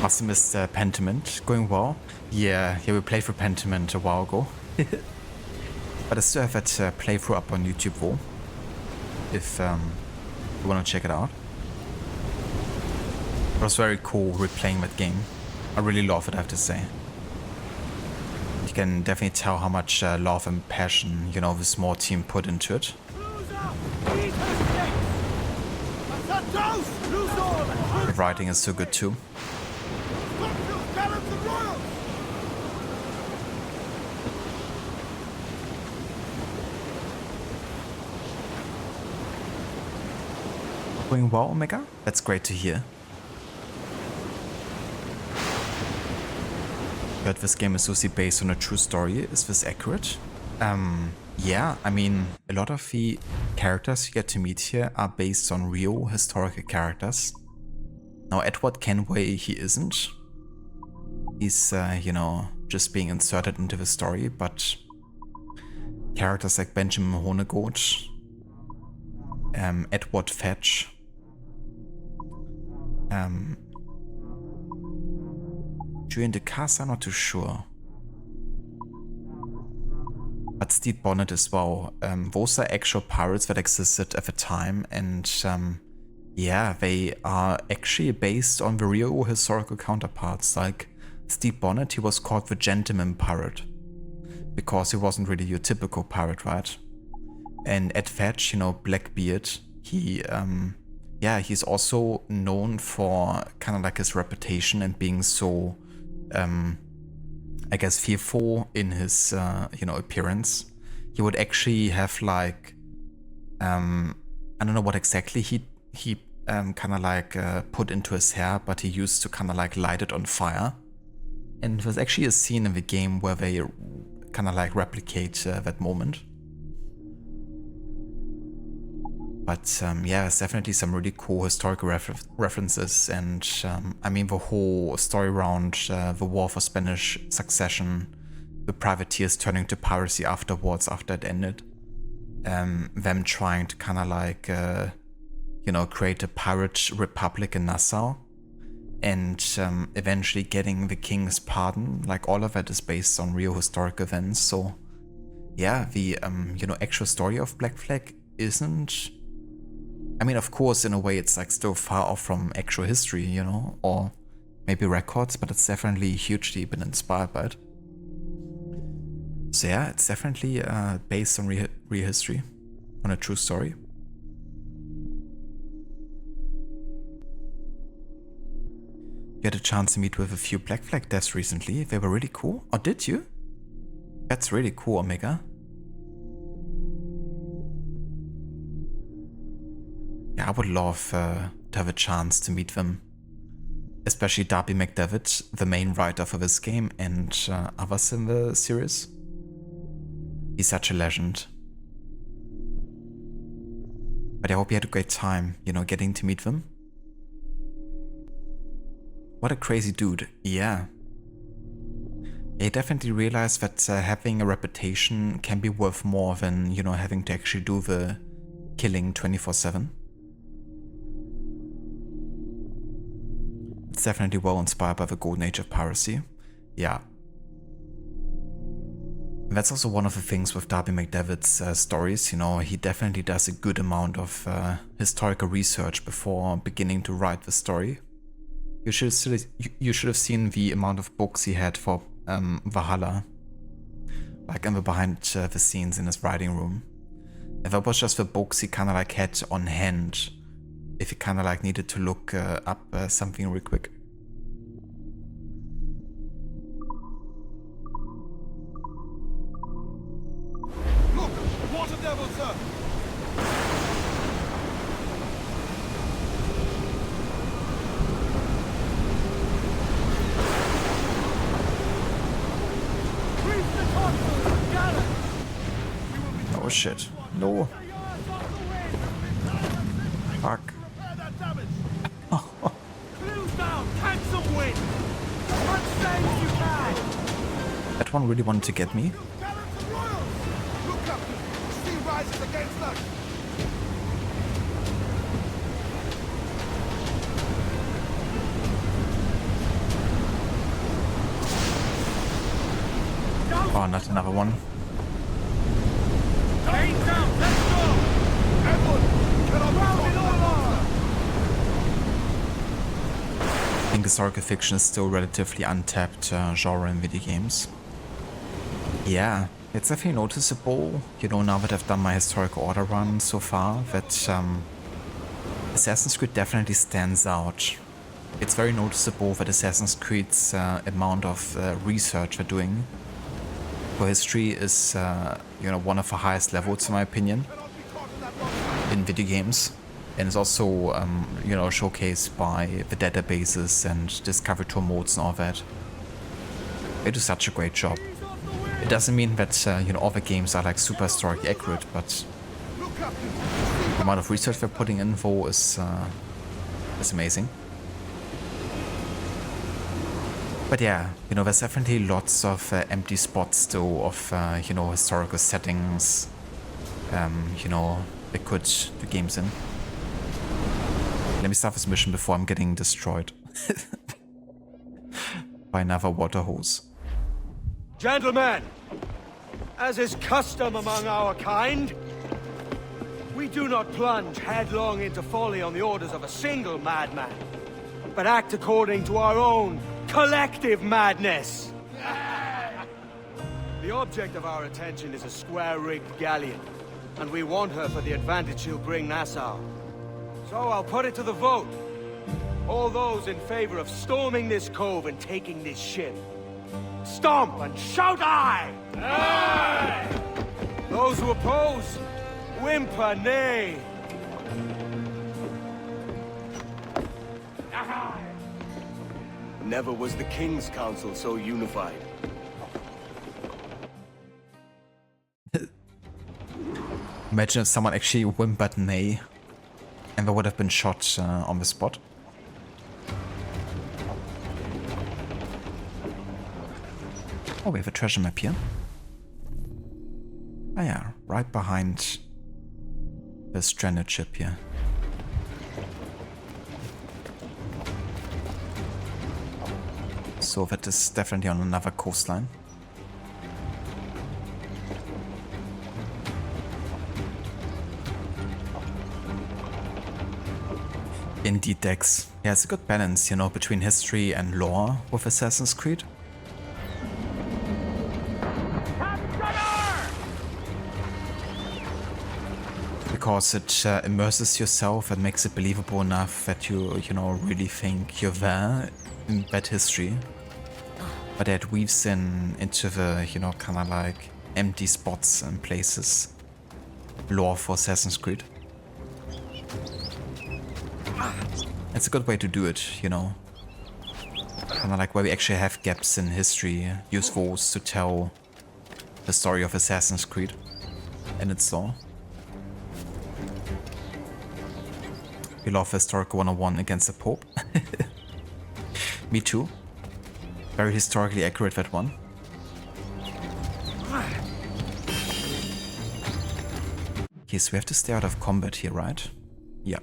Must have missed Pentiment. Going well? Yeah, we played through Pentiment a while ago. But I still have that playthrough up on YouTube though, if you want to check it out. It was very cool replaying that game. I really love it, I have to say. You can definitely tell how much love and passion, you know, the small team put into it. The writing is so good too. Going well, Omega? That's great to hear. Heard this game is loosely based on a true story. Is this accurate? Yeah, I mean, a lot of the characters you get to meet here are based on real historical characters. Now, Edward Kenway, he isn't. He's, you know, just being inserted into the story, but characters like Benjamin Honegoat, Edward Fetch, Julian Ducasse, I'm not too sure. But Stede Bonnet as well. Those are actual pirates that existed at the time, and yeah, they are actually based on the real historical counterparts. Like Stede Bonnet, he was called the gentleman pirate because he wasn't really your typical pirate, right? And Ed Fetch, you know, Blackbeard, he yeah, he's also known for kind of like his reputation and being so I guess fearful in his you know, appearance. He would actually have like I don't know what exactly he kind of like put into his hair, but he used to kind of like light it on fire. And there's actually a scene in the game where they kind of like replicate that moment. But yeah, it's definitely some really cool historical references, and I mean the whole story around the War for Spanish Succession, the privateers turning to piracy afterwards after it ended, them trying to kind of like you know, create a pirate republic in Nassau, and eventually getting the king's pardon. Like all of that is based on real historic events. So yeah, the you know, actual story of Black Flag isn't I mean, of course, in a way, it's like still far off from actual history, you know, or maybe records, but it's definitely hugely been inspired by it. So yeah, it's definitely based on real history, on a true story. You had a chance to meet with a few Black Flag devs recently. They were really cool. Or did you? That's really cool, Omega. Yeah, I would love to have a chance to meet them. Especially Darby McDavid, the main writer for this game, and others in the series. He's such a legend. But I hope you had a great time, you know, getting to meet them. What a crazy dude, yeah. I definitely realized that having a reputation can be worth more than, you know, having to actually do the killing 24/7. It's definitely well inspired by the golden age of piracy. Yeah. And that's also one of the things with Darby McDavid's stories, you know, he definitely does a good amount of historical research before beginning to write the story. You should have seen the amount of books he had for Valhalla, like in the behind the scenes in his writing room. And that was just the books he kind of like had on hand if he kind of like needed to look up something real quick. Look! Water devil, sir! Oh shit. No. Fuck. That one really wanted to get me. Look up! The sea rises against us! Oh, not another one. Down, let's go! Edward, get on I think historical fiction is still relatively untapped genre in video games. Yeah, it's definitely noticeable, you know, now that I've done my historical order run so far, that Assassin's Creed definitely stands out. It's very noticeable that Assassin's Creed's amount of research they're doing for history is, you know, one of the highest levels in my opinion in video games, and it's also, you know, showcased by the databases and discovery tour modes and all that. They do such a great job. It doesn't mean that, you know, all the games are like super historically accurate, but the amount of research they're putting in for is amazing. But yeah, you know, there's definitely lots of empty spots still of, you know, historical settings, you know, they could do games in. Let me start this mission before I'm getting destroyed by another water hose. Gentlemen, as is custom among our kind, we do not plunge headlong into folly on the orders of a single madman, but act according to our own collective madness. The object of our attention is a square-rigged galleon, and we want her for the advantage she'll bring Nassau. So I'll put it to the vote. All those in favor of storming this cove and taking this ship, stomp and shout aye! Aye! Those who oppose, whimper nay. Never was the King's Council so unified. Imagine if someone actually whimpered nay and they would have been shot on the spot. Oh, we have a treasure map here. Ah yeah, right behind the stranded ship here. So that is definitely on another coastline. Indeed, Dex. Yeah, it's a good balance, you know, between history and lore with Assassin's Creed. Because it immerses yourself and makes it believable enough that you know, really think you're there in that history. But it weaves into the, you know, kind of like empty spots and places lore for Assassin's Creed. It's a good way to do it, you know. Kind of like where we actually have gaps in history, use those to tell the story of Assassin's Creed and its lore. We love Historical 101 against the Pope. Me too. Very historically accurate, that one. Okay, so we have to stay out of combat here, right? Yeah.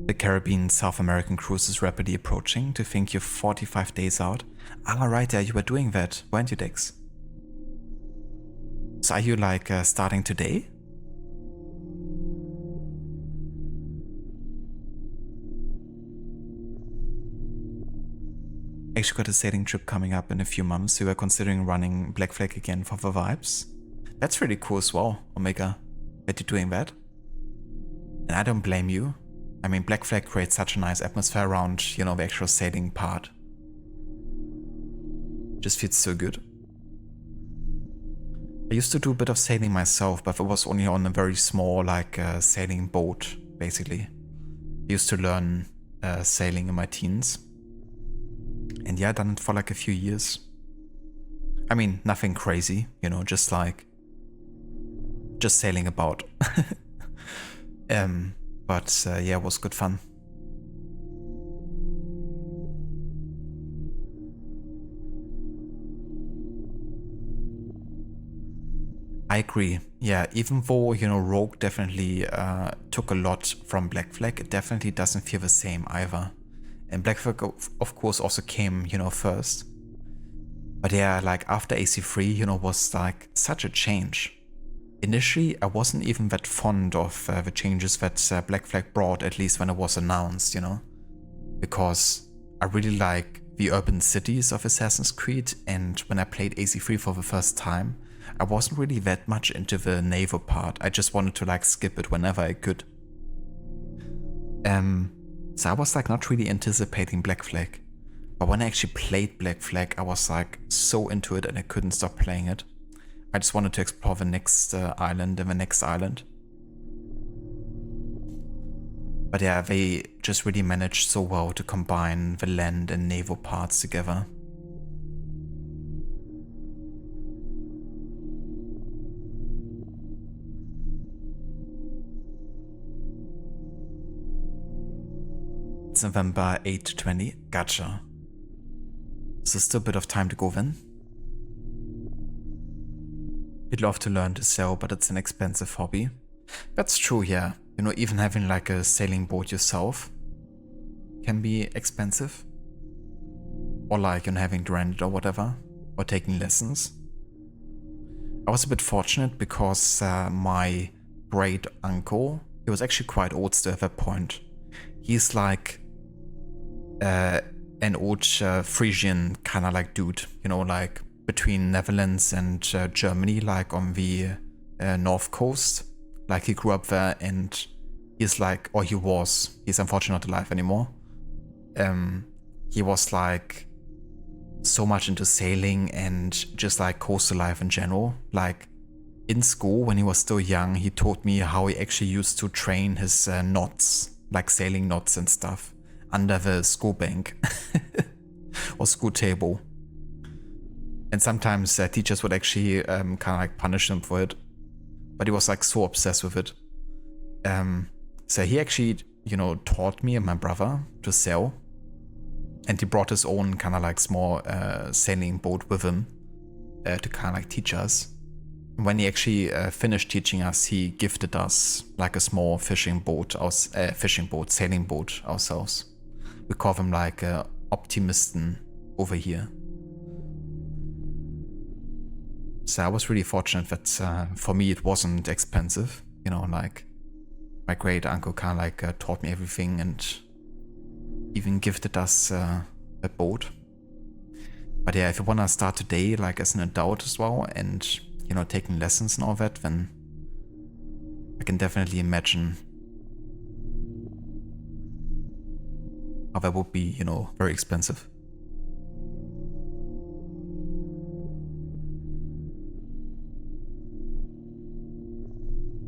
The Caribbean South American cruise is rapidly approaching. To think you're 45 days out. Ah, right, yeah, you were doing that, weren't you, Dex? So are you like starting today? Actually got a sailing trip coming up in a few months, so we're considering running Black Flag again for the vibes. That's really cool as well, Omega, that you're doing that. And I don't blame you. I mean, Black Flag creates such a nice atmosphere around, you know, the actual sailing part. Just feels so good. I used to do a bit of sailing myself, but it was only on a very small, like, sailing boat, basically. I used to learn sailing in my teens. And yeah, I've done it for like a few years. I mean, nothing crazy, you know, just like... just sailing about. But yeah, it was good fun. I agree. Yeah, even though, you know, Rogue definitely took a lot from Black Flag, it definitely doesn't feel the same either. And Black Flag, of course, also came, you know, first. But yeah, like after AC3, you know, was like such a change. Initially, I wasn't even that fond of the changes that Black Flag brought, at least when it was announced, you know. Because I really like the urban cities of Assassin's Creed, and when I played AC3 for the first time, I wasn't really that much into the naval part. I just wanted to like skip it whenever I could. So I was like not really anticipating Black Flag. But when I actually played Black Flag, I was like so into it and I couldn't stop playing it. I just wanted to explore the next island and the next island. But yeah, they just really managed so well to combine the land and naval parts together. It's November 8 to 20. Gotcha. So still a bit of time to go then. You'd love to learn to sail, but it's an expensive hobby. That's true, yeah. You know, even having like a sailing boat yourself can be expensive. Or like, you know, having to rent it or whatever. Or taking lessons. I was a bit fortunate because my great uncle, he was actually quite old still at that point. He's like an old Frisian kind of like dude, you know, like between Netherlands and Germany, like on the north coast. Like he grew up there and he's like, or he was, he's unfortunately not alive anymore. He was like so much into sailing and just like coastal life in general. Like in school when he was still young, he taught me how he actually used to train his knots, like sailing knots and stuff, under the school bank or school table. And sometimes teachers would actually kind of like punish him for it. But he was like so obsessed with it. So he actually, you know, taught me and my brother to sail. And he brought his own kind of like small sailing boat with him to kind of like teach us. When he actually finished teaching us, he gifted us like a small sailing boat ourselves. We call them like Optimisten over here. So I was really fortunate that for me it wasn't expensive, you know, like my great uncle kind of like taught me everything and even gifted us a boat. But yeah, if you want to start today, like as an adult as well, and, you know, taking lessons and all that, then I can definitely imagine how that would be, you know, very expensive.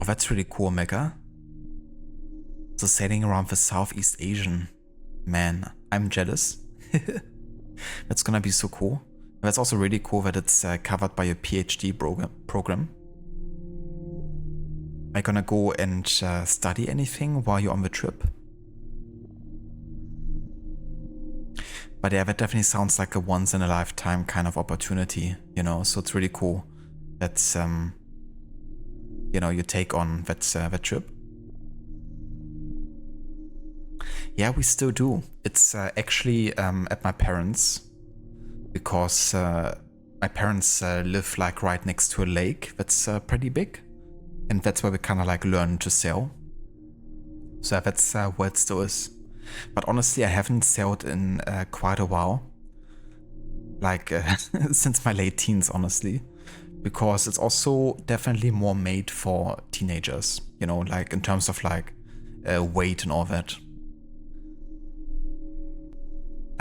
Oh, that's really cool, Mega. So sailing around the Southeast Asian. Man, I'm jealous. That's gonna be so cool. That's also really cool that it's covered by a PhD program. Are you gonna go and study anything while you're on the trip? But yeah, that definitely sounds like a once-in-a-lifetime kind of opportunity, you know, so it's really cool that, you know, you take on that trip. Yeah, we still do. It's actually at my parents', because my parents live like right next to a lake that's pretty big, and that's where we kind of like learn to sail. So that's where it still is. But honestly, I haven't sailed in quite a while, like since my late teens, honestly, because it's also definitely more made for teenagers, you know, like in terms of like weight and all that.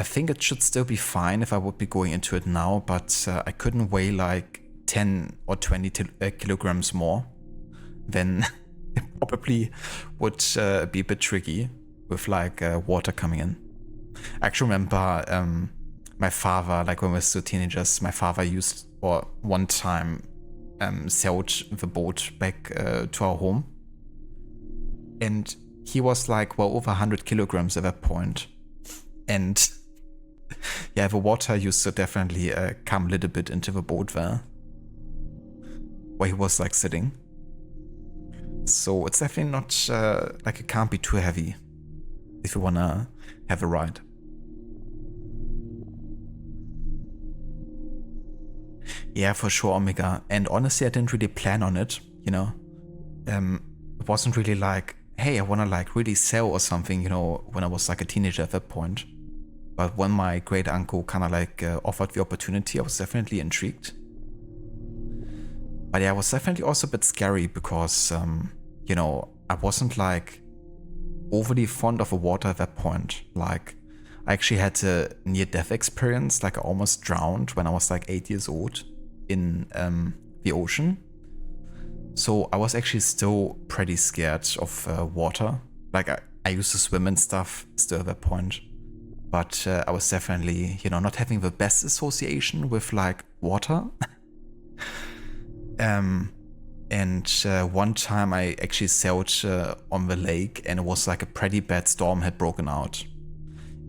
I think it should still be fine if I would be going into it now, but I couldn't weigh like 10 or 20 kilograms more. Then it probably would be a bit tricky with like water coming in. I actually remember my father, like when we were still teenagers, my father used, or one time, sailed the boat back to our home. And he was like well over 100 kilograms at that point. And yeah, the water used to definitely come a little bit into the boat there, where he was like sitting. So it's definitely not like it can't be too heavy if you wanna have a ride. Yeah, for sure, Omega. And honestly, I didn't really plan on it, you know. It wasn't really like, hey, I wanna like really sail or something, you know, when I was like a teenager at that point. But when my great uncle kind of like offered the opportunity, I was definitely intrigued. But yeah, it was definitely also a bit scary because, you know, I wasn't like overly fond of the water at that point. Like, I actually had a near-death experience, like I almost drowned when I was like 8 years old in the ocean. So I was actually still pretty scared of water. Like I used to swim and stuff still at that point. But I was definitely, you know, not having the best association with like water. And one time I actually sailed on the lake, and it was like a pretty bad storm had broken out.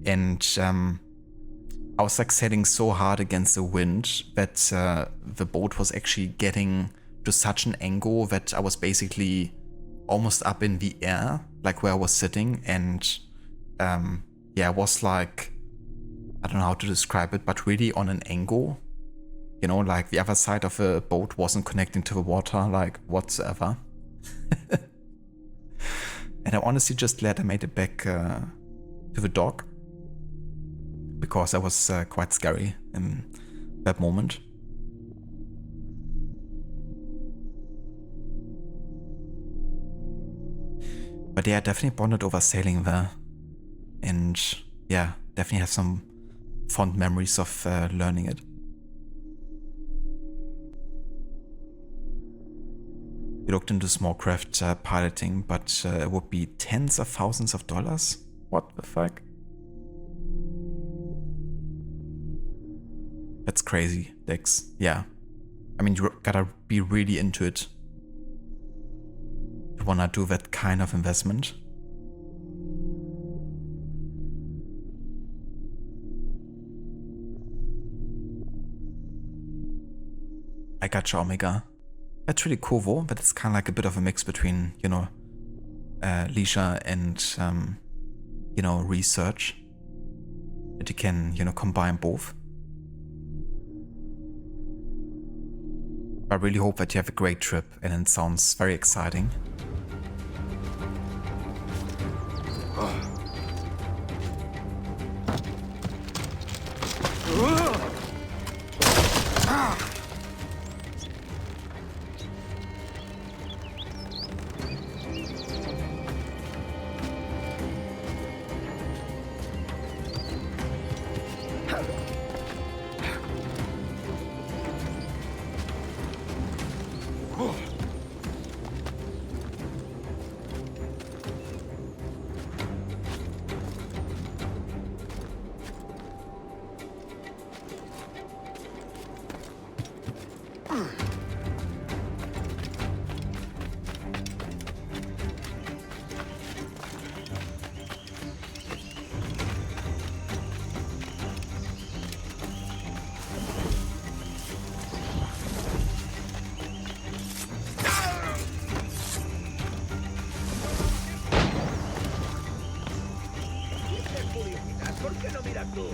And I was like sailing so hard against the wind that the boat was actually getting to such an angle that I was basically almost up in the air, like where I was sitting. And yeah, I was like, I don't know how to describe it, but really on an angle. You know, like the other side of the boat wasn't connecting to the water, like whatsoever. And I honestly just glad I made it back to the dock, because that was quite scary in that moment. But yeah, I definitely bonded over sailing there. And yeah, definitely have some fond memories of learning it. We looked into small craft piloting, but it would be tens of thousands of dollars? What the fuck? That's crazy, Dex. Yeah. I mean, you gotta be really into it. You wanna do that kind of investment. I gotcha, Omega. That's really cool though, but it's kind of like a bit of a mix between, you know, leisure and, you know, research. That you can, you know, combine both. I really hope that you have a great trip, and it sounds very exciting. ¿Por qué no miras tú?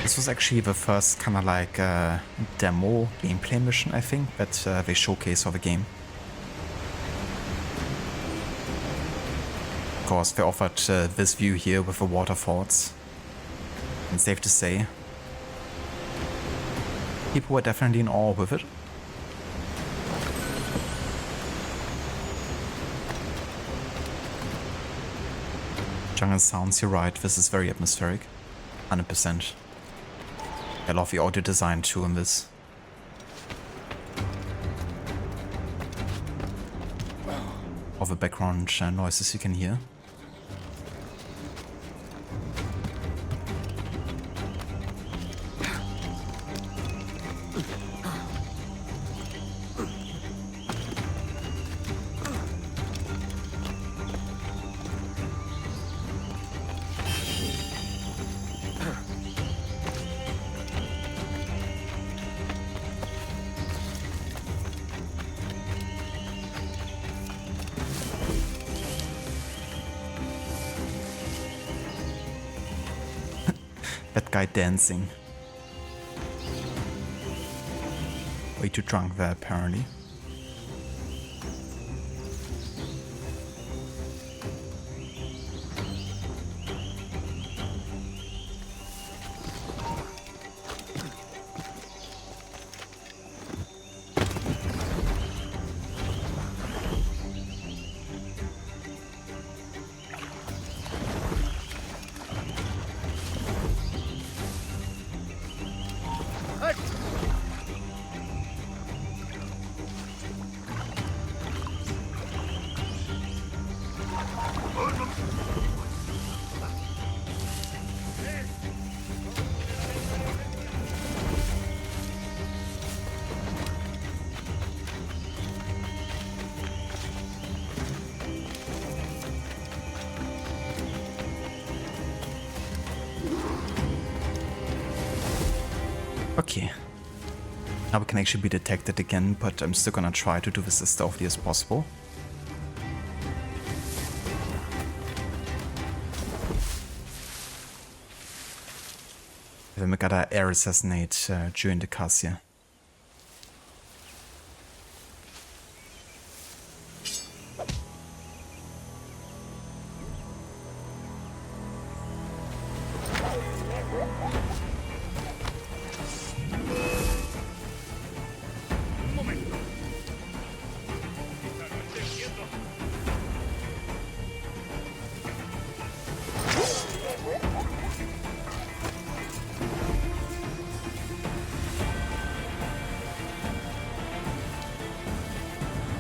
This was actually the first kind of like demo gameplay mission, I think, that they showcase of the game. Of course, they offered this view here with the waterfalls. And safe to say, people were definitely in awe with it. Jungle sounds, you're right, this is very atmospheric. 100%. I love the audio design too in this. All the background noises you can hear. That guy dancing. Way too drunk there, apparently. Okay. Now we can actually be detected again, but I'm still gonna try to do this as stealthily as possible. Then we gotta air assassinate during the cast here. Un momento.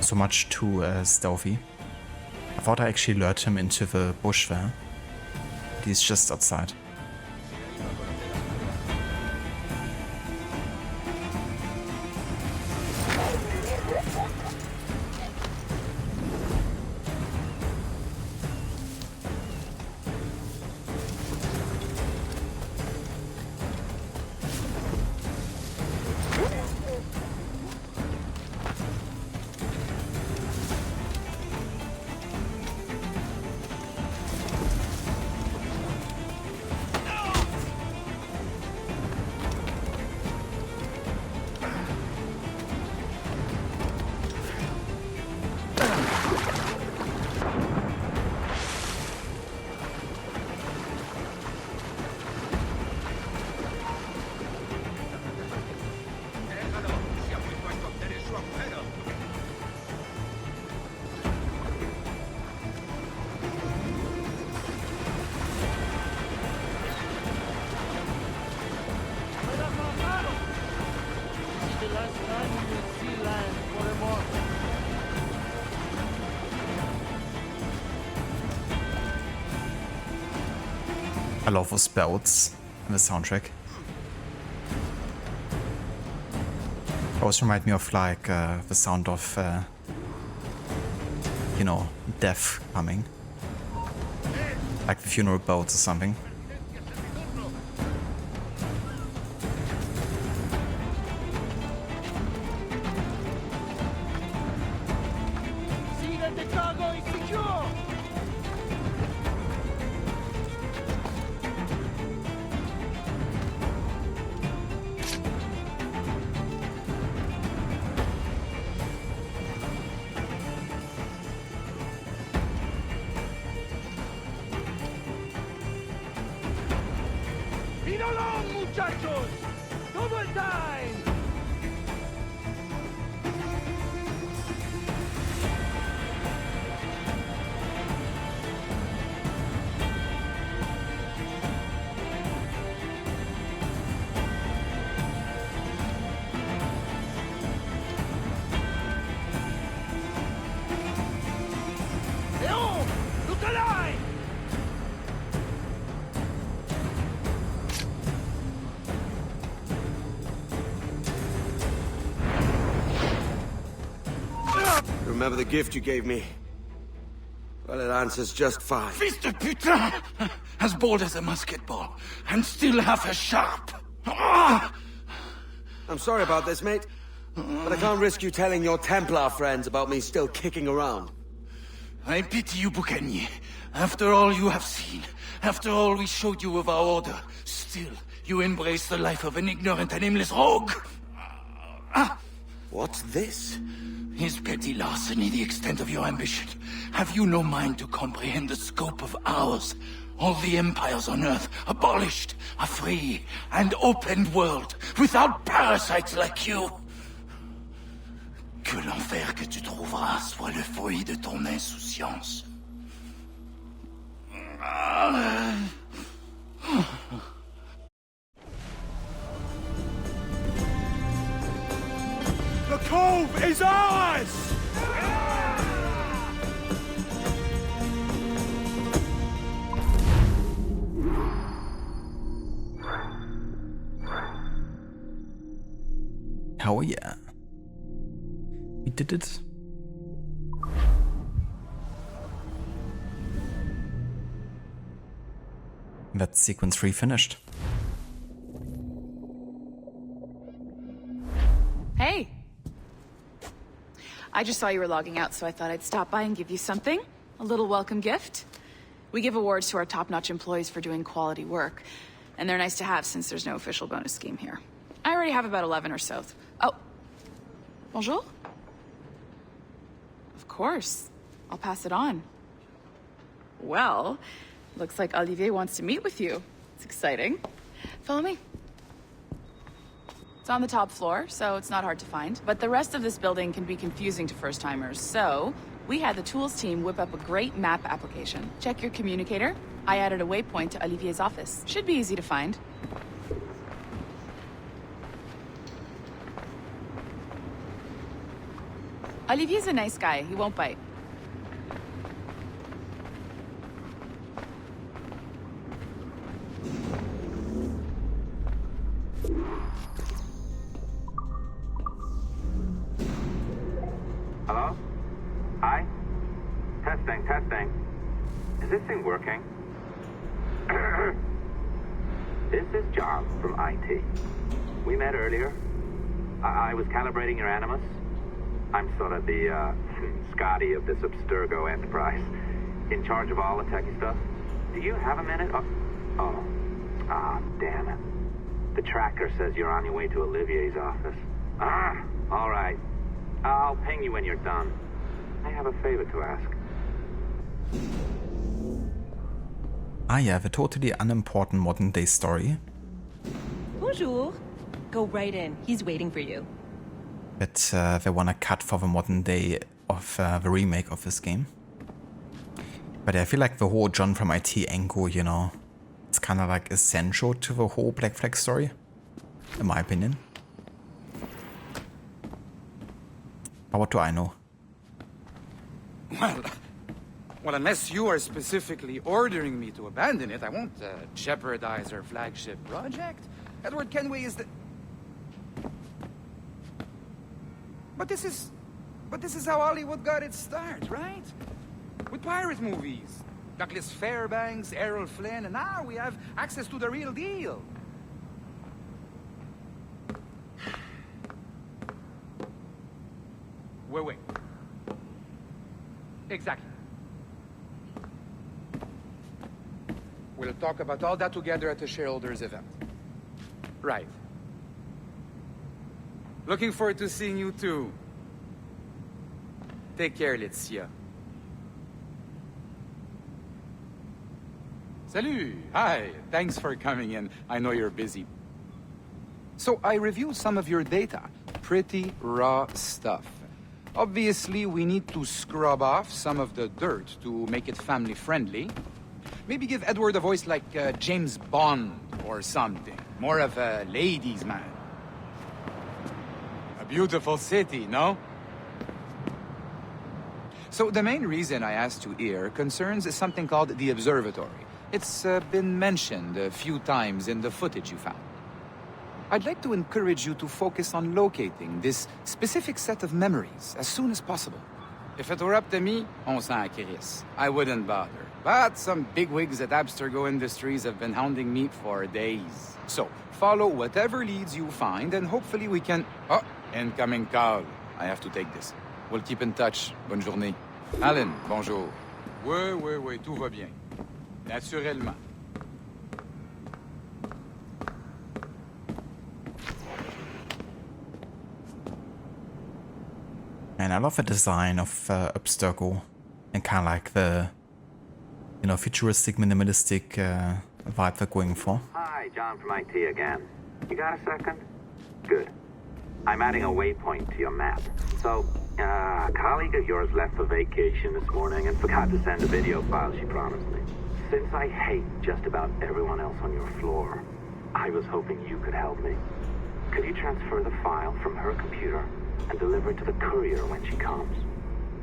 so much too stealthy. I thought I actually lured him into the bush there. He's just outside. I love those belts in the soundtrack. Always remind me of like the sound of, you know, death coming. Like the funeral bells or something. See that the cargo is secure! Muchachos! Double time! Leon! Look alive! Remember the gift you gave me? Well, it answers just fine. Fils de putain! As bold as a musket ball, and still half as sharp. Ah! I'm sorry about this, mate. But I can't risk you telling your Templar friends about me still kicking around. I pity you, Boucanier. After all you have seen, after all we showed you of our order, still you embrace the life of an ignorant and aimless rogue. What's this? Is petty larceny the extent of your ambition? Have you no mind to comprehend the scope of ours? All the empires on Earth abolished, a free and open world, without parasites like you. Que l'enfer que tu trouveras soit le fruit de ton insouciance. The cove is ours! Hell yeah. We did it. That's sequence 3 finished. Hey! I just saw you were logging out, so I thought I'd stop by and give you something. A little welcome gift. We give awards to our top-notch employees for doing quality work, and they're nice to have since there's no official bonus scheme here. I already have about 11 or so. Oh. Bonjour? Of course. I'll pass it on. Well, looks like Olivier wants to meet with you. It's exciting. Follow me. It's on the top floor, so it's not hard to find. But the rest of this building can be confusing to first-timers, so we had the tools team whip up a great map application. Check your communicator. I added a waypoint to Olivier's office. Should be easy to find. Olivier's a nice guy. He won't bite. Hello? Hi? Testing. Is this thing working? This is John from IT. We met earlier. I was calibrating your Animus. I'm sort of the, Scotty of this Abstergo enterprise. In charge of all the techie stuff. Do you have a minute? Damn it. The tracker says you're on your way to Olivier's office. All right. I'll ping you when you're done. I have a favor to ask. Yeah, the totally unimportant modern day story. Bonjour. Go right in. He's waiting for you. That they wanna cut for the modern day of the remake of this game. But I feel like the whole John from IT angle, you know, it's kind of like essential to the whole Black Flag story, in my opinion. But what do I know? Well, unless you are specifically ordering me to abandon it, I won't jeopardize our flagship project. Edward Kenway is the... But this is how Hollywood got its start, right? With pirate movies. Douglas Fairbanks, Errol Flynn, and now we have access to the real deal. Wait. Exactly. We'll talk about all that together at the shareholders event. Right. Looking forward to seeing you too. Take care, Laetitia. Salut! Hi, thanks for coming in. I know you're busy. So I reviewed some of your data. Pretty raw stuff. Obviously, we need to scrub off some of the dirt to make it family-friendly. Maybe give Edward a voice like James Bond or something. More of a ladies' man. A beautiful city, no? So the main reason I asked you here concerns something called the Observatory. It's been mentioned a few times in the footage you found. I'd like to encourage you to focus on locating this specific set of memories as soon as possible. If it were up to me, on s'en crisse. I wouldn't bother. But some bigwigs at Abstergo Industries have been hounding me for days. So, follow whatever leads you find, and hopefully we can... Oh, incoming call. I have to take this. We'll keep in touch. Bonne journée. Alan, bonjour. Oui, tout va bien. Naturellement. And I love the design of Abstergo and kind of like the, you know, futuristic, minimalistic vibe they're going for. Hi, John from IT again. You got a second? Good. I'm adding a waypoint to your map. So, a colleague of yours left for vacation this morning and forgot to send a video file she promised me. Since I hate just about everyone else on your floor, I was hoping you could help me. Could you transfer the file from her computer and deliver it to the courier when she comes?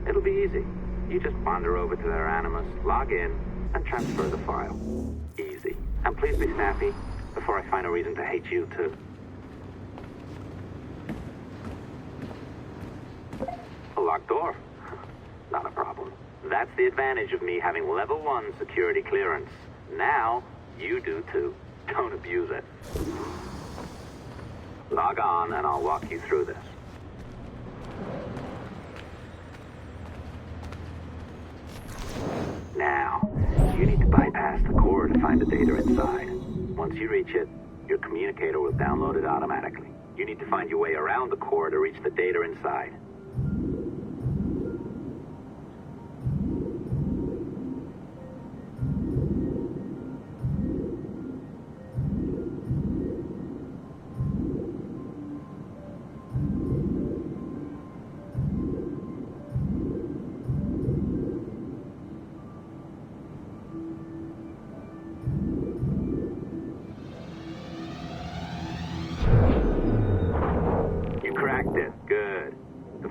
It'll be easy. You just wander over to their Animus, log in, and transfer the file. Easy. And please be snappy before I find a reason to hate you too. A locked door? Not a problem. That's the advantage of me having level 1 security clearance. Now, you do too. Don't abuse it. Log on and I'll walk you through this. Now, you need to bypass the core to find the data inside. Once you reach it, your communicator will download it automatically. You need to find your way around the core to reach the data inside.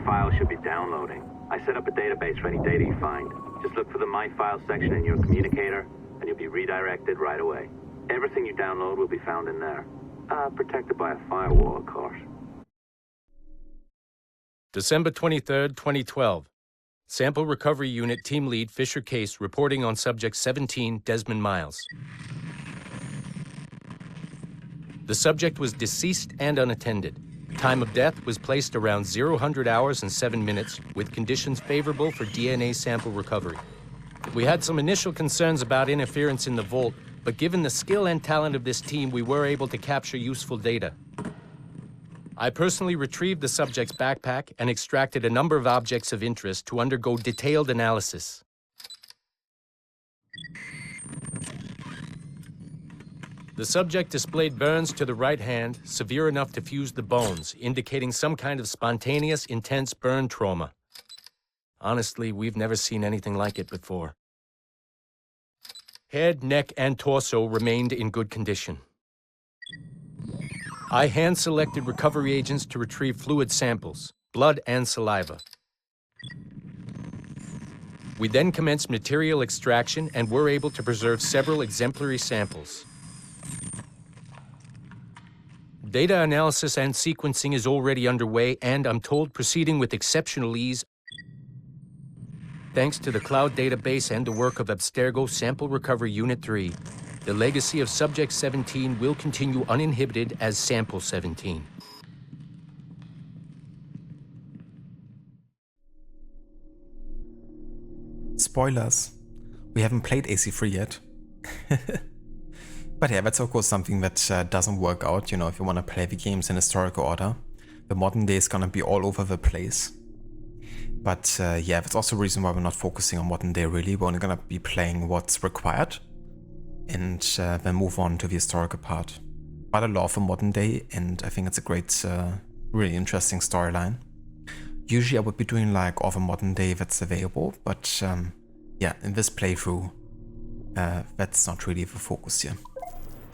file should be downloading. I set up a database for any data you find. Just look for the My Files section in your communicator, and you'll be redirected right away. Everything you download will be found in there. Protected by a firewall, of course. December 23rd, 2012. Sample Recovery Unit Team Lead Fisher Case reporting on Subject 17, Desmond Miles. The subject was deceased and unattended. Time of death was placed around 00 hours and 7 minutes, with conditions favorable for DNA sample recovery. We had some initial concerns about interference in the vault, but given the skill and talent of this team, we were able to capture useful data. I personally retrieved the subject's backpack and extracted a number of objects of interest to undergo detailed analysis. The subject displayed burns to the right hand, severe enough to fuse the bones, indicating some kind of spontaneous, intense burn trauma. Honestly, we've never seen anything like it before. Head, neck, and torso remained in good condition. I hand-selected recovery agents to retrieve fluid samples, blood and saliva. We then commenced material extraction and were able to preserve several exemplary samples. Data analysis and sequencing is already underway and, I'm told, proceeding with exceptional ease. Thanks to the cloud database and the work of Abstergo Sample Recovery Unit 3, the legacy of Subject 17 will continue uninhibited as Sample 17. Spoilers. We haven't played AC3 yet. But yeah, that's of course something that doesn't work out, you know, if you want to play the games in historical order. The modern day is gonna be all over the place. But yeah, that's also a reason why we're not focusing on modern day really. We're only gonna be playing what's required and then move on to the historical part. Quite a lot for modern day, and I think it's a great, really interesting storyline. Usually I would be doing like all the modern day that's available, but yeah, in this playthrough, that's not really the focus here.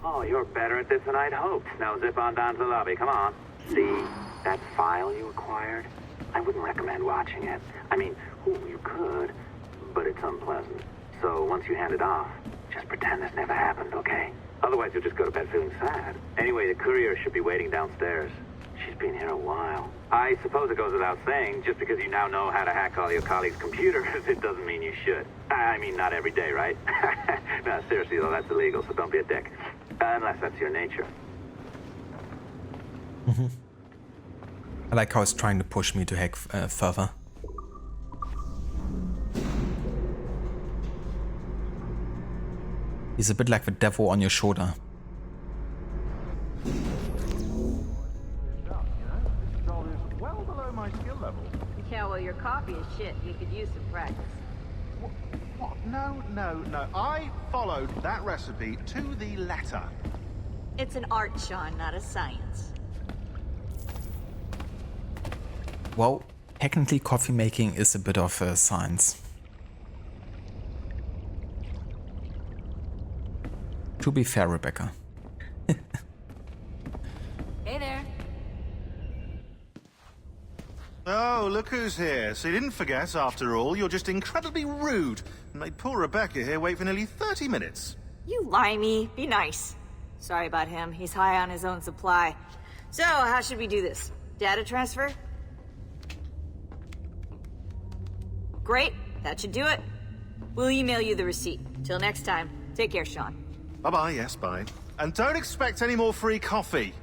Oh, you're better at this than I'd hoped. Now zip on down to the lobby, come on. See, that file you acquired? I wouldn't recommend watching it. I mean, you could, but it's unpleasant. So once you hand it off, just pretend this never happened, okay? Otherwise you'll just go to bed feeling sad. Anyway, the courier should be waiting downstairs. She's been here a while. I suppose it goes without saying, just because you now know how to hack all your colleagues' computers, it doesn't mean you should. I mean, not every day, right? No, seriously though, that's illegal, so don't be a dick. Unless that's your nature. I like how it's trying to push me to hack further. He's a bit like the devil on your shoulder. Well below my skill level. Yeah, well, your coffee is shit. You could use some practice. What? No. I followed that recipe to the letter. It's an art, Sean, not a science. Well, technically coffee making is a bit of a science. To be fair, Rebecca. Hey there. Oh, look who's here. So you didn't forget, after all. You're just incredibly rude and made poor Rebecca here wait for nearly 30 minutes. You limey. Be nice. Sorry about him. He's high on his own supply. So, how should we do this? Data transfer? Great. That should do it. We'll email you the receipt. Till next time. Take care, Sean. Bye-bye, yes, bye. And don't expect any more free coffee.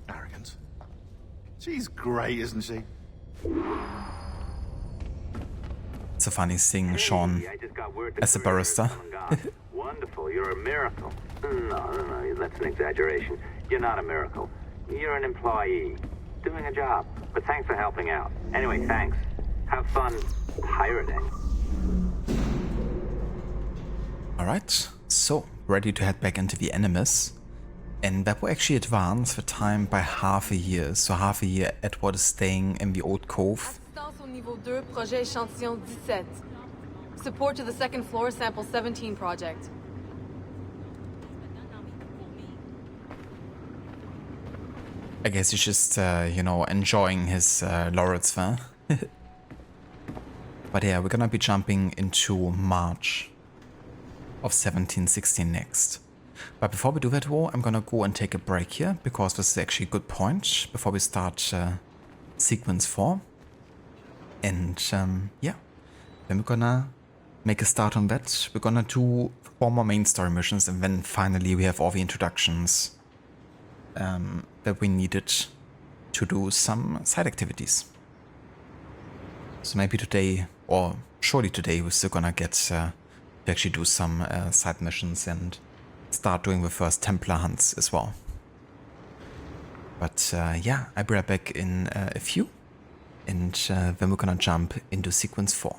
Arrogant. She's great, isn't she? It's a funny thing, Sean, as a barista. Wonderful, you're a miracle. No, that's an exaggeration. You're not a miracle. You're an employee, doing a job. But thanks for helping out. Anyway, thanks. Have fun pirating. Alright, so ready to head back into the Animus. And that will actually advance the time by half a year. So half a year Edward is staying in the old cove. Assistance au niveau 2, projet échantillon 17. Support to the second floor, sample 17 project. I guess he's just, you know, enjoying his laurels there. But yeah, we're gonna be jumping into March of 1716 next. But before we do that, though, I'm gonna go and take a break here, because this is actually a good point before we start sequence 4. And yeah, then we're gonna make a start on that. We're gonna do 4 more main story missions, and then finally we have all the introductions that we needed to do some side activities. So maybe today, or surely today, we're still gonna get to actually do some side missions and start doing the first Templar hunts as well. But yeah, I'll be right back in a few, and then we're gonna jump into sequence 4.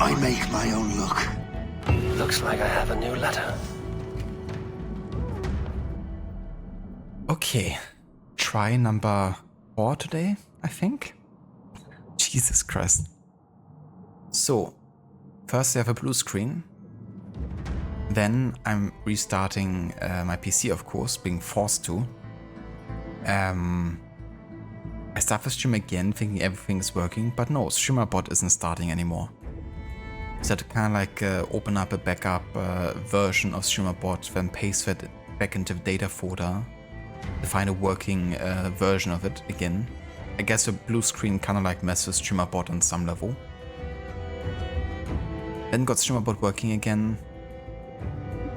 I make my own luck. Looks like I have a new letter. Okay, try number 4 today, I think. Jesus Christ. So, first I have a blue screen. Then I'm restarting my PC, of course, being forced to. I start the stream again, thinking everything is working, but no, StreamerBot isn't starting anymore. So I had to kind of like open up a backup version of StreamerBot, then paste that back into the data folder to find a working version of it again. I guess the blue screen kind of like messes with StreamerBot on some level. Then got StreamerBot working again,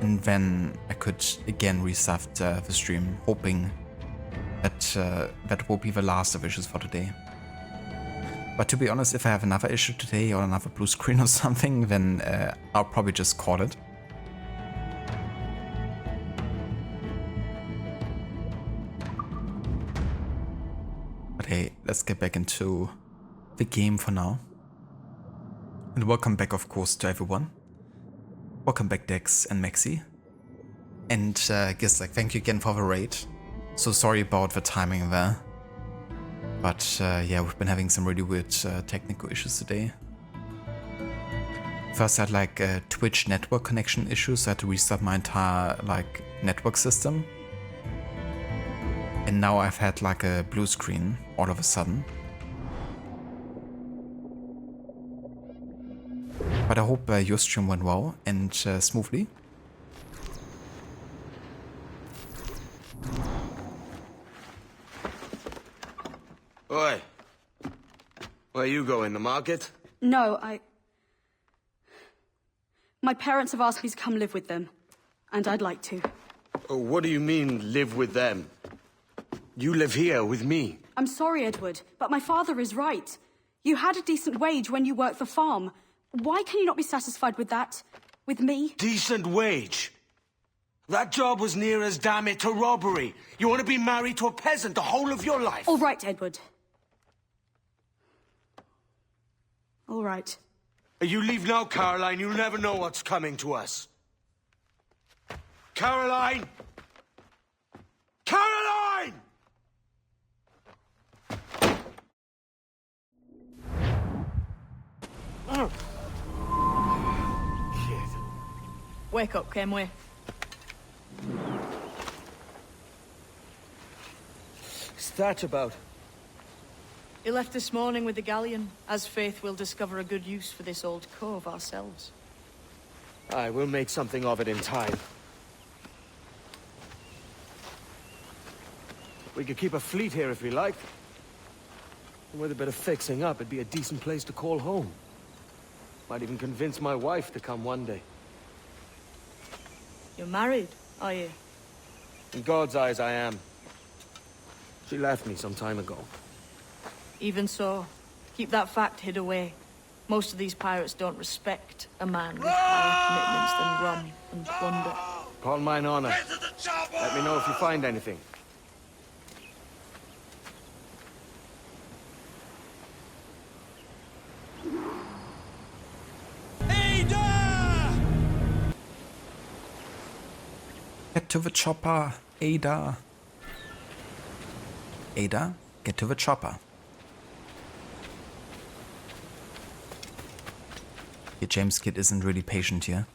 and then I could again restart the stream, hoping that that will be the last of issues for today. But to be honest, if I have another issue today or another blue screen or something, then I'll probably just call it. But hey, let's get back into the game for now. And welcome back, of course, to everyone. Welcome back, Dex and Maxi. And I guess like thank you again for the raid. So sorry about the timing there. But yeah, we've been having some really weird technical issues today. First I had like Twitch network connection issues, so I had to restart my entire like network system. And now I've had like a blue screen all of a sudden. But I hope your stream went well and smoothly. Oi. Where you going, the market? No, my parents have asked me to come live with them, and I'd like to. Oh, what do you mean, live with them? You live here with me. I'm sorry, Edward, but my father is right. You had a decent wage when you worked the farm. Why can you not be satisfied with that? With me? Decent wage? That job was near as, damn it, to robbery. You want to be married to a peasant the whole of your life? All right, Edward. All right. You leave now, Caroline. You'll never know what's coming to us. Caroline! Caroline! Wake up, Kenway. What's that about? He left this morning with the galleon, as faith we'll discover a good use for this old cove ourselves. Aye, we'll make something of it in time. We could keep a fleet here if we liked. And with a bit of fixing up, it'd be a decent place to call home. Might even convince my wife to come one day. You're married, are you? In God's eyes, I am. She left me some time ago. Even so, keep that fact hid away. Most of these pirates don't respect a man with higher commitments than rum and plunder. Call mine honor. Let me know if you find anything. Get to the chopper, Ada. Ada, get to the chopper. Your James kid isn't really patient here.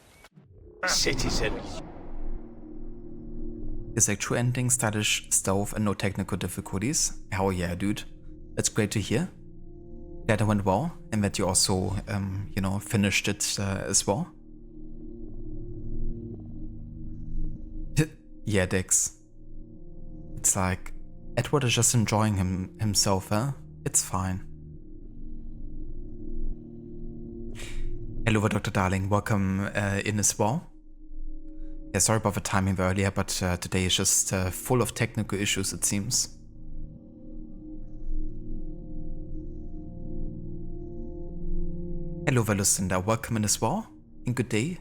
Citizen. It's like true ending, stylish stove, and no technical difficulties. Hell yeah, dude. That's great to hear. That it went well, and that you also, you know, finished it as well. Yeah, Dex. It's like, Edward is just enjoying himself, huh? It's fine. Hello, Dr. Darling. Welcome in as well. Yeah, sorry about the timing earlier, but today is just full of technical issues, it seems. Hello, Valucinda. Welcome in as well. And good day.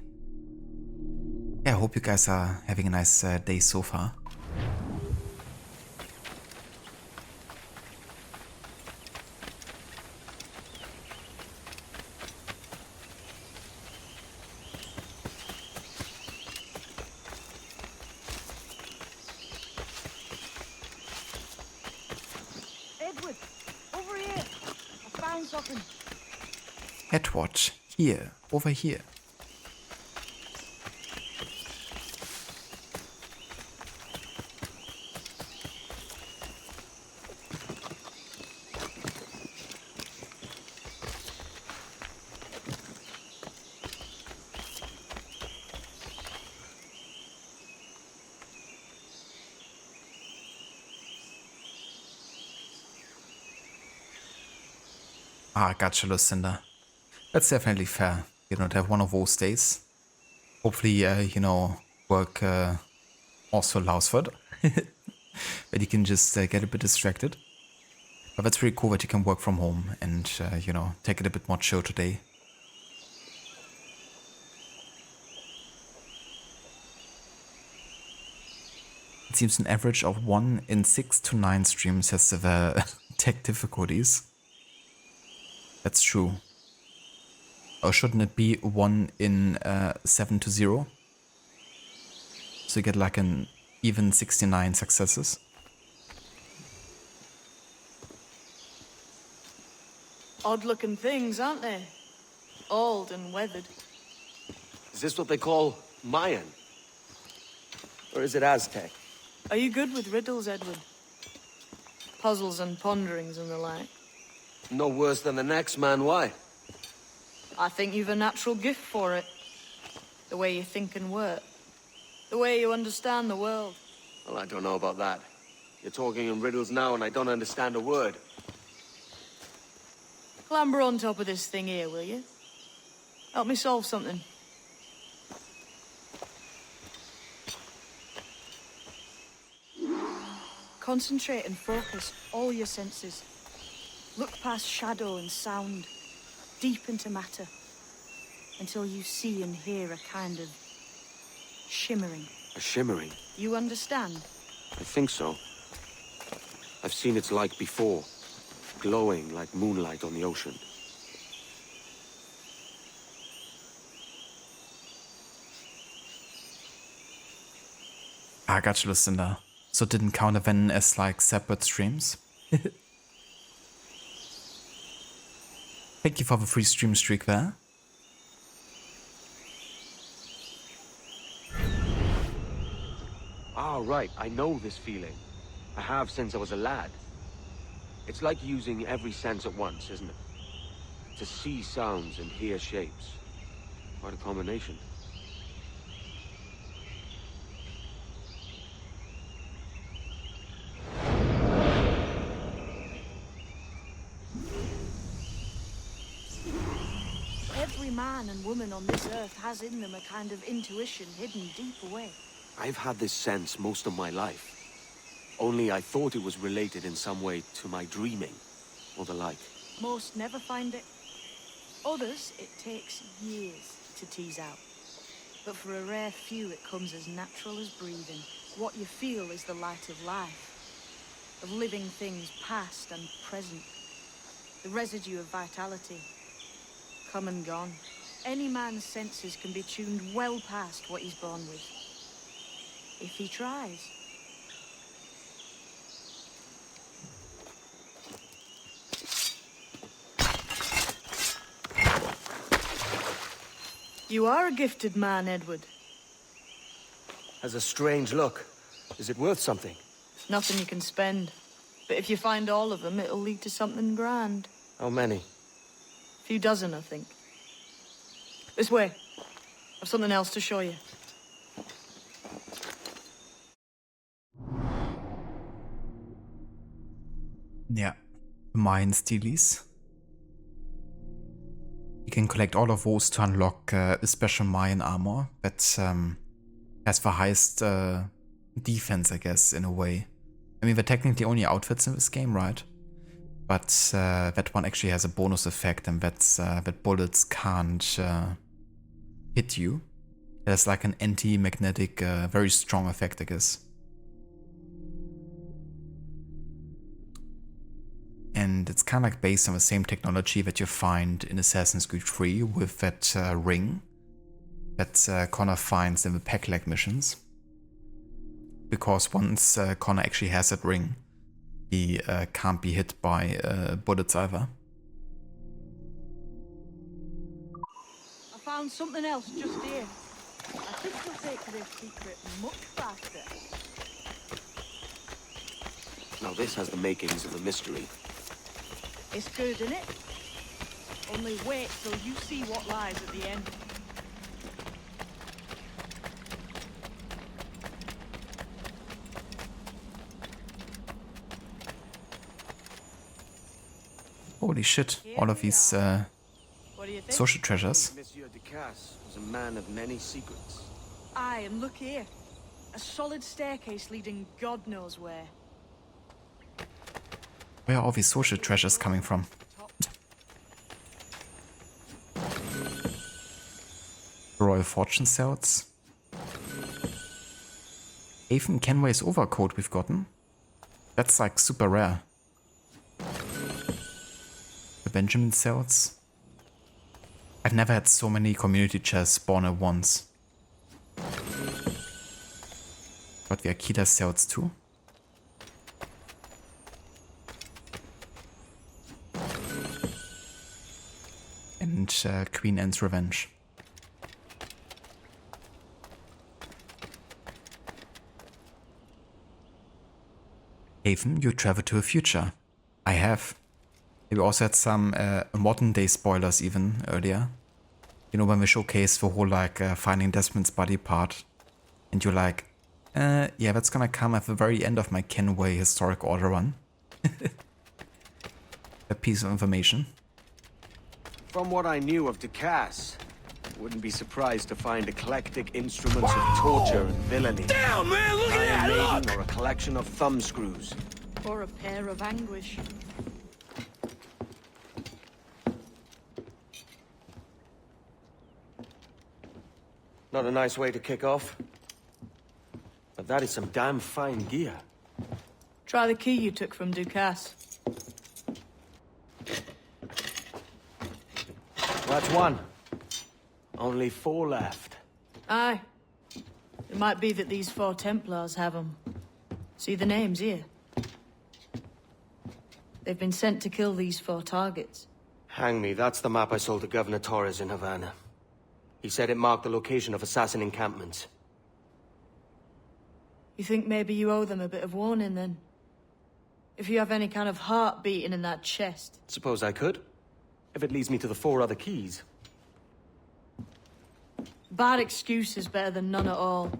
Yeah, I hope you guys are having a nice day so far. Edward, over here. I found something. Edward, here, over here. Ah, gotcha, Lucinda. That's definitely fair. You don't have one of those days. Hopefully, you know, work also allows for it. But you can just get a bit distracted. But that's really cool that you can work from home and, you know, take it a bit more chill today. It seems an average of 1 in 6 to 9 streams has severe tech difficulties. That's true. Or shouldn't it be 1 in 7 to 0? So you get like an even 69 successes. Odd-looking things, aren't they? Old and weathered. Is this what they call Mayan? Or is it Aztec? Are you good with riddles, Edward? Puzzles and ponderings and the like? No worse than the next man, why? I think you've a natural gift for it. The way you think and work. The way you understand the world. Well, I don't know about that. You're talking in riddles now and I don't understand a word. Clamber on top of this thing here, will you? Help me solve something. Concentrate and focus all your senses. Look past shadow and sound, deep into matter, until you see and hear a kind of shimmering. A shimmering? You understand? I think so. I've seen its like before, glowing like moonlight on the ocean. I got you, Lucinda. So it didn't count then as like separate streams? Thank you for the free stream streak there. Ah, right. I know this feeling. I have since I was a lad. It's like using every sense at once, isn't it? To see sounds and hear shapes. Quite a combination. Every man and woman on this earth has in them a kind of intuition hidden deep away. I've had this sense most of my life. Only I thought it was related in some way to my dreaming, or the like. Most never find it. Others, it takes years to tease out. But for a rare few, it comes as natural as breathing. What you feel is the light of life, of living things past and present. The residue of vitality, come and gone. Any man's senses can be tuned well past what he's born with, if he tries. You are a gifted man, Edward. Has a strange look. Is it worth something? Nothing you can spend. But if you find all of them, it'll lead to something grand. How many? A few dozen, I think. This way. I've something else to show you. Yeah, Mayan steelies. You can collect all of those to unlock a special Mayan armor that has the highest defense, I guess, in a way. I mean, they're technically only outfits in this game, right? But that one actually has a bonus effect, and that's that bullets can't hit you. It has like an anti-magnetic, very strong effect, I guess. And it's kind of like based on the same technology that you find in Assassin's Creed 3 with that ring that Connor finds in the Pack-Lag missions. Because once Connor actually has that ring, he can't be hit by bullets either. I found something else just here. I think you'll take to this secret much faster. Now this has the makings of a mystery. It's good, isn't it? Only wait till you see what lies at the end. Holy shit, all of these social treasures. Monsieur Ducasse was a man of many secrets. Aye, and look here. A solid staircase leading God knows where. Where are all these social treasures coming from? Royal Fortune cells. Ethan Kenway's overcoat we've gotten. That's like super rare. The Benjamin cells. I've never had so many community chests spawn at once. Got the Akita cells too. And Queen Anne's Revenge. Haven, you travel to a future. I have. We also had some modern day spoilers even earlier. You know, when we showcased the whole like finding Desmond's body part. And you're like, yeah, that's gonna come at the very end of my Kenway historic order run. A piece of information. From what I knew of Ducasse, wouldn't be surprised to find eclectic instruments of torture and villainy. Damn, man, look at Iron that! Maiden or a collection of thumb screws. Or a pair of anguish. Not a nice way to kick off. But that is some damn fine gear. Try the key you took from Ducasse. That's one. Only 4 left. Aye. It might be that these 4 Templars have them. See the names here? They've been sent to kill these 4 targets. Hang me, that's the map I sold to Governor Torres in Havana. He said it marked the location of assassin encampments. You think maybe you owe them a bit of warning, then? If you have any kind of heart beating in that chest. Suppose I could? If it leads me to the 4 other keys. Bad excuse is better than none at all.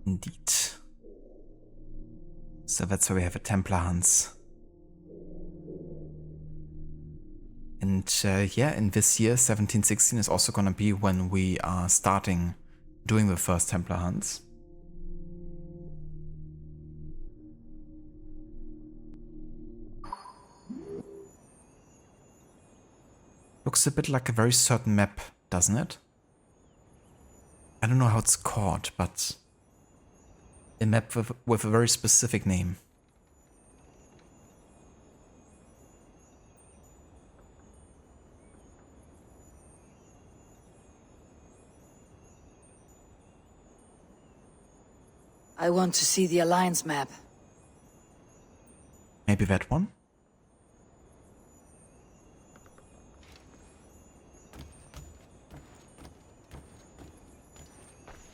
Indeed. So that's where we have a Templar Hans. And yeah, in this year, 1716 is also gonna be when we are starting doing the first Templar hunts. Looks a bit like a very certain map, doesn't it? I don't know how it's called, but a map with a very specific name. I want to see the Alliance map. Maybe that one?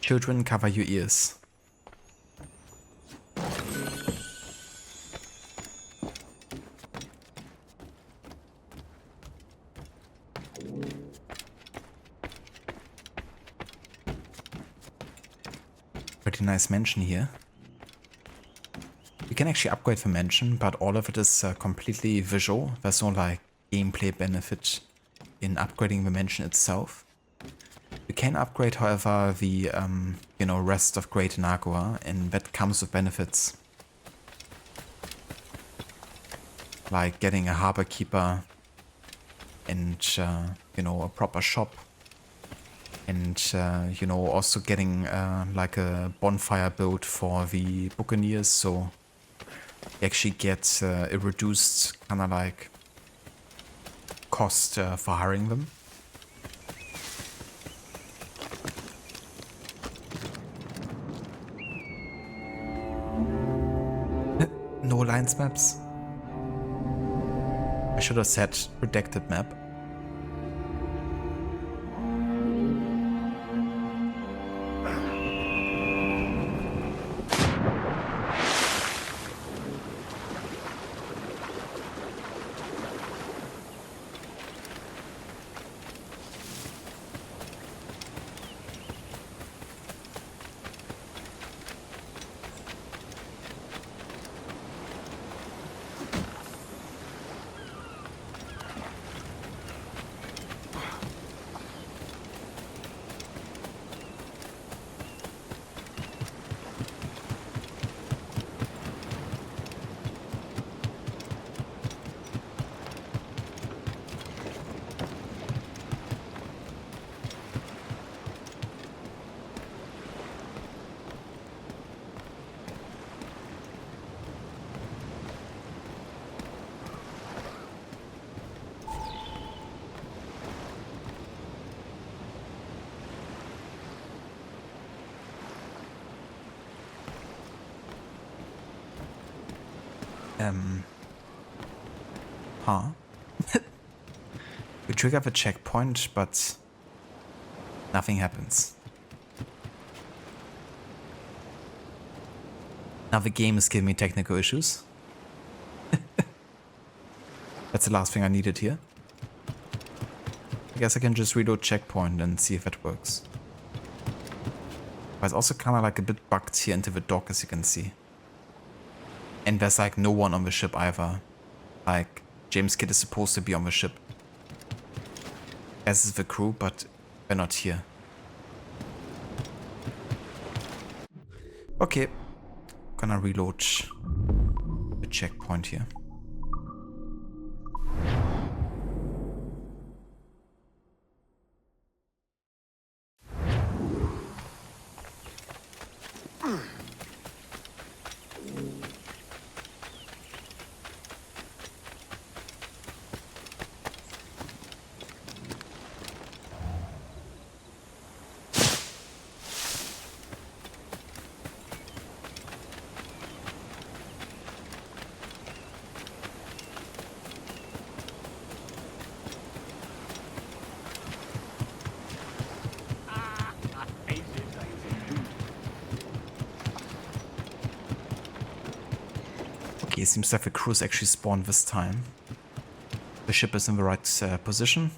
Children, cover your ears. Pretty nice mansion here. You can actually upgrade the mansion, but all of it is completely visual. There's no like gameplay benefit in upgrading the mansion itself. You can upgrade, however, the you know, rest of Great Inagua, and that comes with benefits. Like getting a harbor keeper and you know, a proper shop. And, you know, also getting like a bonfire built for the Buccaneers, so you actually get a reduced kind of like cost for hiring them. No alliance maps? I should have said redacted map. Huh? We trigger the checkpoint, but nothing happens. Now the game is giving me technical issues. That's the last thing I needed here. I guess I can just reload checkpoint and see if it works. But it's also kind of like a bit bugged here into the dock, as you can see. And there's like no one on the ship either. Like, James Kidd is supposed to be on the ship. As is the crew, but they're not here. Okay. Gonna reload the checkpoint here. Okay, it seems like the crews actually spawned this time. The ship is in the right position.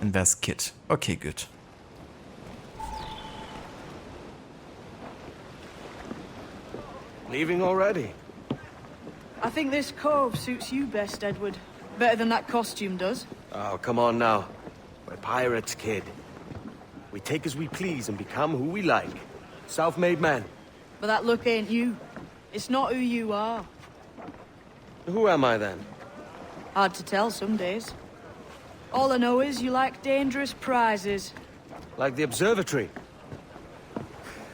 And there's Kid. Okay, good. Leaving already? I think this cove suits you best, Edward. Better than that costume does. Oh, come on now. We're pirates, kid. We take as we please and become who we like. Self-made men. But that look ain't you. It's not who you are. Who am I then? Hard to tell some days. All I know is you like dangerous prizes. Like the observatory.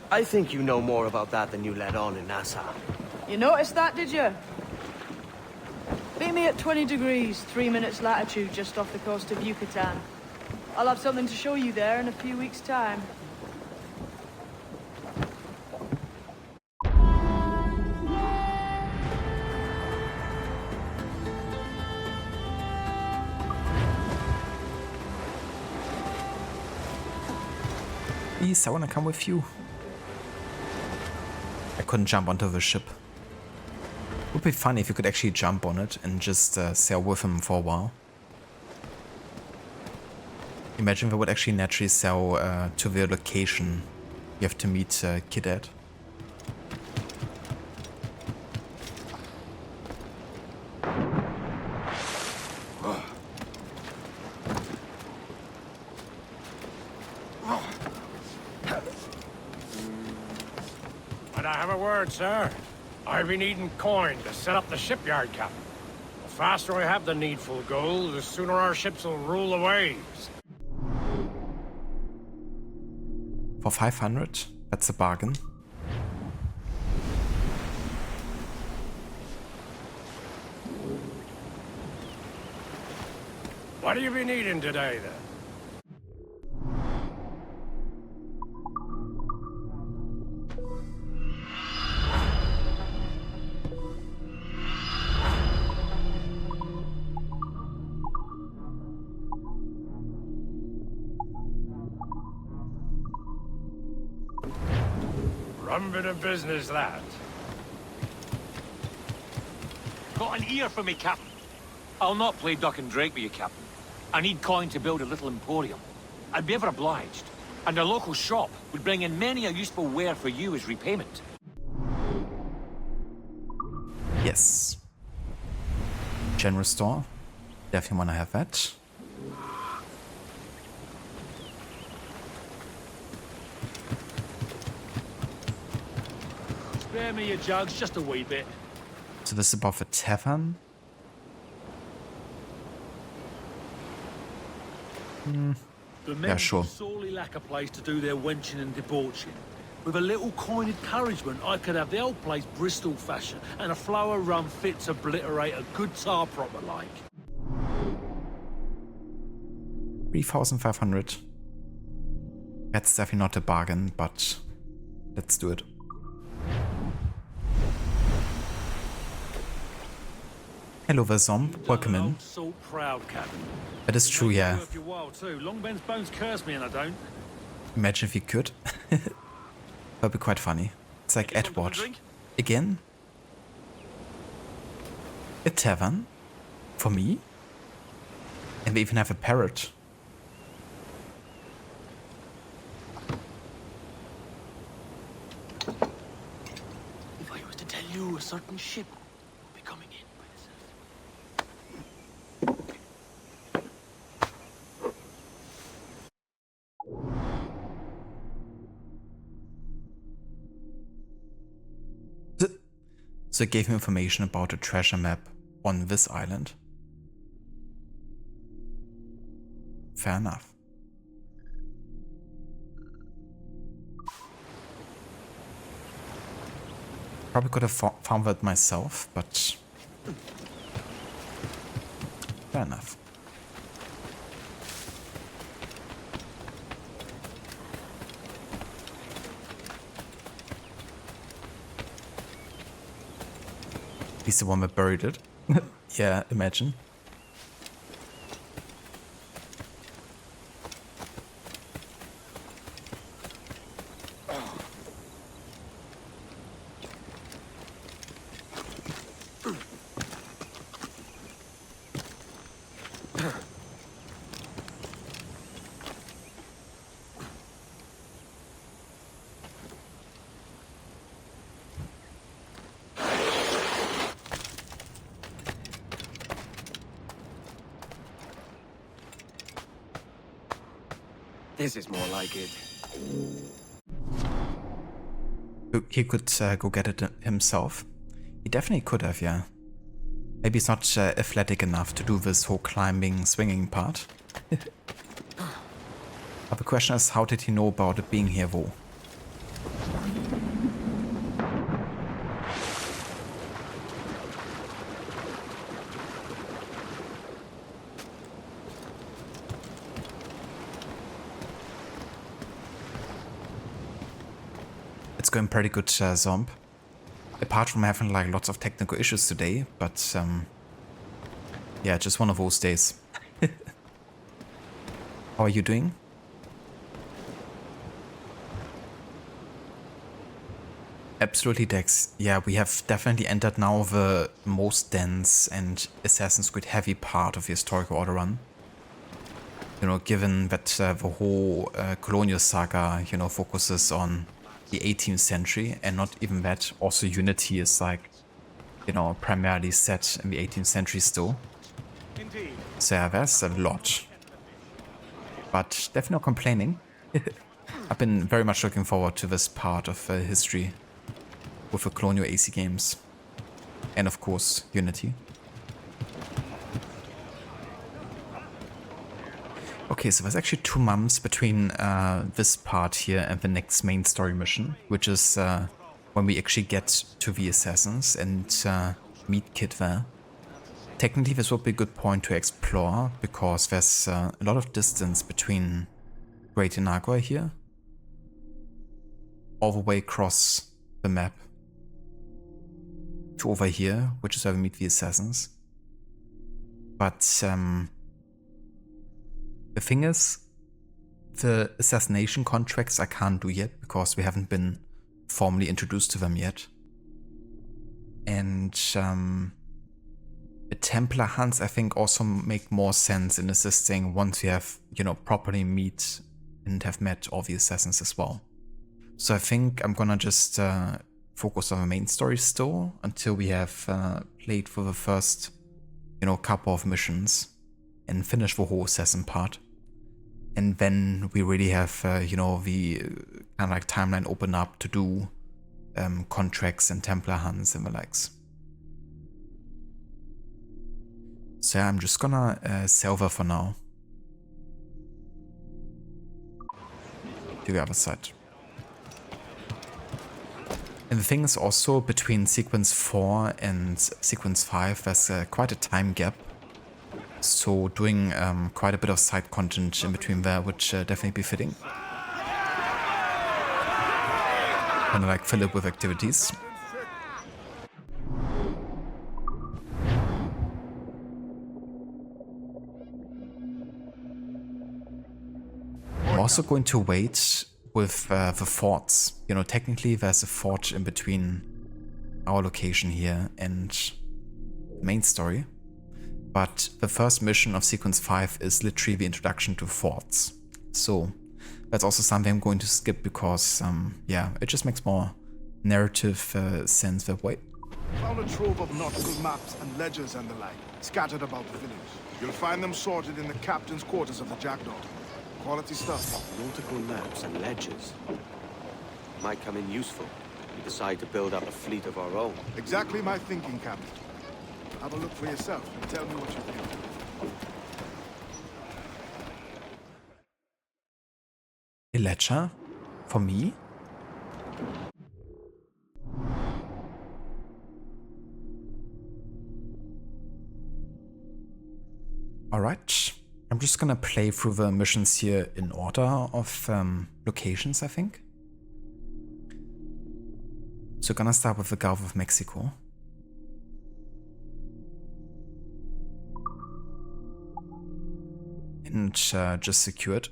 I think you know more about that than you let on in Nassau. You noticed that, did you? Beat me at 20 degrees, 3 minutes latitude just off the coast of Yucatan. I'll have something to show you there in a few weeks' time. Please, I wanna come with you. I couldn't jump onto the ship. Would be funny if you could actually jump on it and just sail with him for a while. Imagine they would actually naturally sail to the location you have to meet Kid at. But I have a word, sir. I'll be needing coin to set up the shipyard, Captain. The faster I have the needful gold, the sooner our ships will rule the waves. For 500, that's a bargain. What do you be needing today, then? Rum bit of business, that. Got an ear for me, Captain. I'll not play duck and drake with you, Captain. I need coin to build a little emporium. I'd be ever obliged. And a local shop would bring in many a useful ware for you as repayment. Yes. General store. Definitely want to have that. Spare me your jugs, just a wee bit. So this is above a tavern. The men Yeah, sure. sorely lack a place to do their wenching and debauching. With a little coin encouragement, I could have the old place Bristol fashion and a flow of rum fit to obliterate a good tar proper like. 3,500. That's definitely not a bargain, but let's do it. Hello there, Zomb. Welcome in. So proud, Captain. That is true, yeah. Worth your while too. Long Ben's bones curse me and I don't. Imagine if you could. That'd be quite funny. It's like Edward. Again? A tavern? For me? And we even have a parrot. If I was to tell you a certain ship would be coming in by the So it gave him information about a treasure map on this island. Fair enough. Probably could have found that myself, but fair enough. He's the one that buried it. Yeah, imagine. This is more like it. He could go get it himself. He definitely could have, yeah. Maybe he's not athletic enough to do this whole climbing, swinging part. But the question is, how did he know about it being here, though? It's going pretty good, Zomb. Apart from having like lots of technical issues today, but yeah, just one of those days. How are you doing? Absolutely, Dex. Yeah, we have definitely entered now the most dense and Assassin's Creed heavy part of the historical order run. You know, given that the whole colonial saga, you know, focuses on the 18th century, and not even that, also Unity is like, you know, primarily set in the 18th century still. Indeed. So yeah, there's a lot. But definitely not complaining. I've been very much looking forward to this part of history with the colonial AC games. And of course, Unity. Okay, so there's actually 2 months between this part here and the next main story mission, which is when we actually get to the Assassins and meet Kid there. Technically, this would be a good point to explore, because there's a lot of distance between Great Inagua here, all the way across the map to over here, which is where we meet the Assassins. But the thing is, the assassination contracts I can't do yet because we haven't been formally introduced to them yet. And the Templar hunts, I think, also make more sense in assisting once we have, you know, properly meet and have met all the assassins as well. So I think I'm gonna just focus on the main story still until we have played for the first, you know, couple of missions and finish the whole assassin part. And then we really have, you know, the kind of like timeline open up to do contracts and Templar hunts and the likes. So yeah, I'm just gonna sell her for now. To the other side. And the thing is also, between sequence 4 and sequence 5, there's quite a time gap. So doing quite a bit of side content in between there would definitely be fitting. Kind of like fill it with activities. I'm also going to wait with the forts. You know, technically there's a fort in between our location here and the main story. But the first mission of sequence 5 is literally the introduction to forts. So that's also something I'm going to skip because, yeah, it just makes more narrative sense that way. Found a trove of nautical maps and ledgers and the like, scattered about the village. You'll find them sorted in the captain's quarters of the Jackdaw. Quality stuff. Nautical maps and ledgers. Might come in useful. We decide to build up a fleet of our own. Exactly my thinking, Captain. Have a look for yourself and tell me what you think. A ledger? For me? Alright. I'm just gonna play through the missions here in order of locations, I think. So gonna start with the Gulf of Mexico. And just secure it.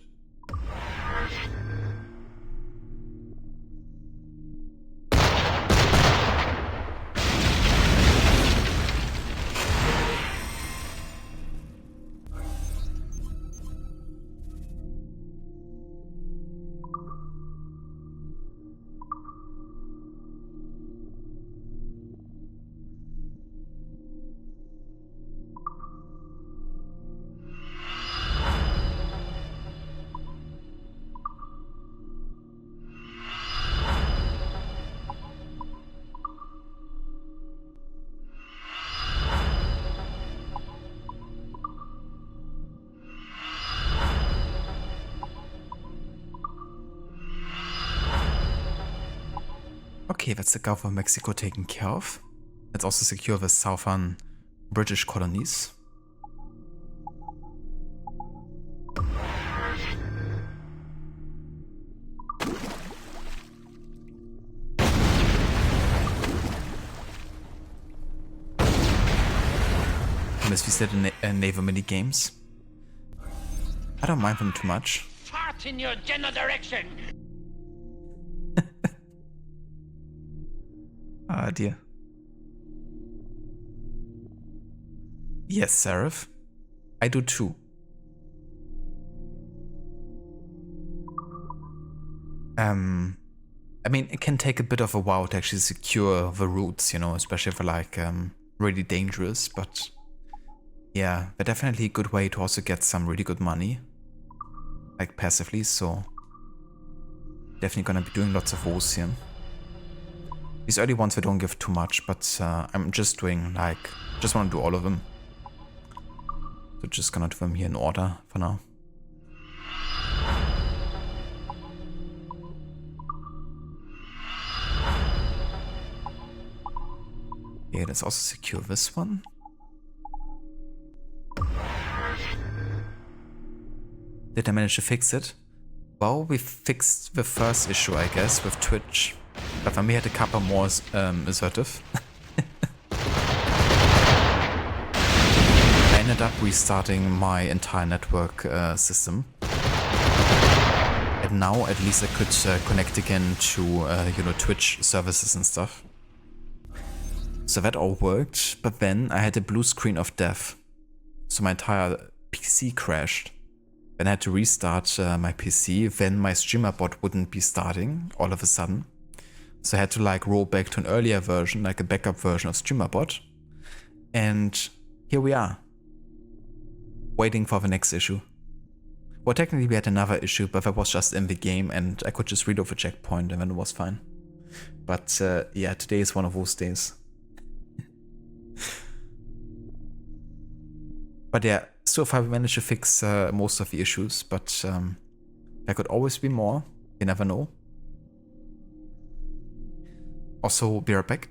Okay, that's the Gulf of Mexico taken care of. Let's also secure the southern British colonies. As we said in naval mini games, I don't mind them too much. Fart in your general direction. Ah, dear. Yes, Seraph. I do too. I mean, it can take a bit of a while to actually secure the routes, you know, especially if they're like really dangerous, but yeah, they're definitely a good way to also get some really good money, like passively, so definitely gonna be doing lots of those here. These early ones we don't give too much, but I'm just doing like, just want to do all of them. So just gonna do them here in order for now. Yeah, let's also secure this one. Did I manage to fix it? Well, we fixed the first issue, I guess, with Twitch. But then we had a couple more assertive. I ended up restarting my entire network system. I And now at least I could connect again to, you know, Twitch services and stuff. So that all worked, but then I had a blue screen of death. So my entire PC crashed. Then I had to restart my PC, then my streamer bot wouldn't be starting all of a sudden. So I had to like roll back to an earlier version, like a backup version of streamer bot. And here we are, waiting for the next issue. Well, technically we had another issue, but that was just in the game and I could just read off a checkpoint and then it was fine. But yeah, today is one of those days. But yeah, so far we managed to fix most of the issues, but there could always be more, you never know. Also, be right back.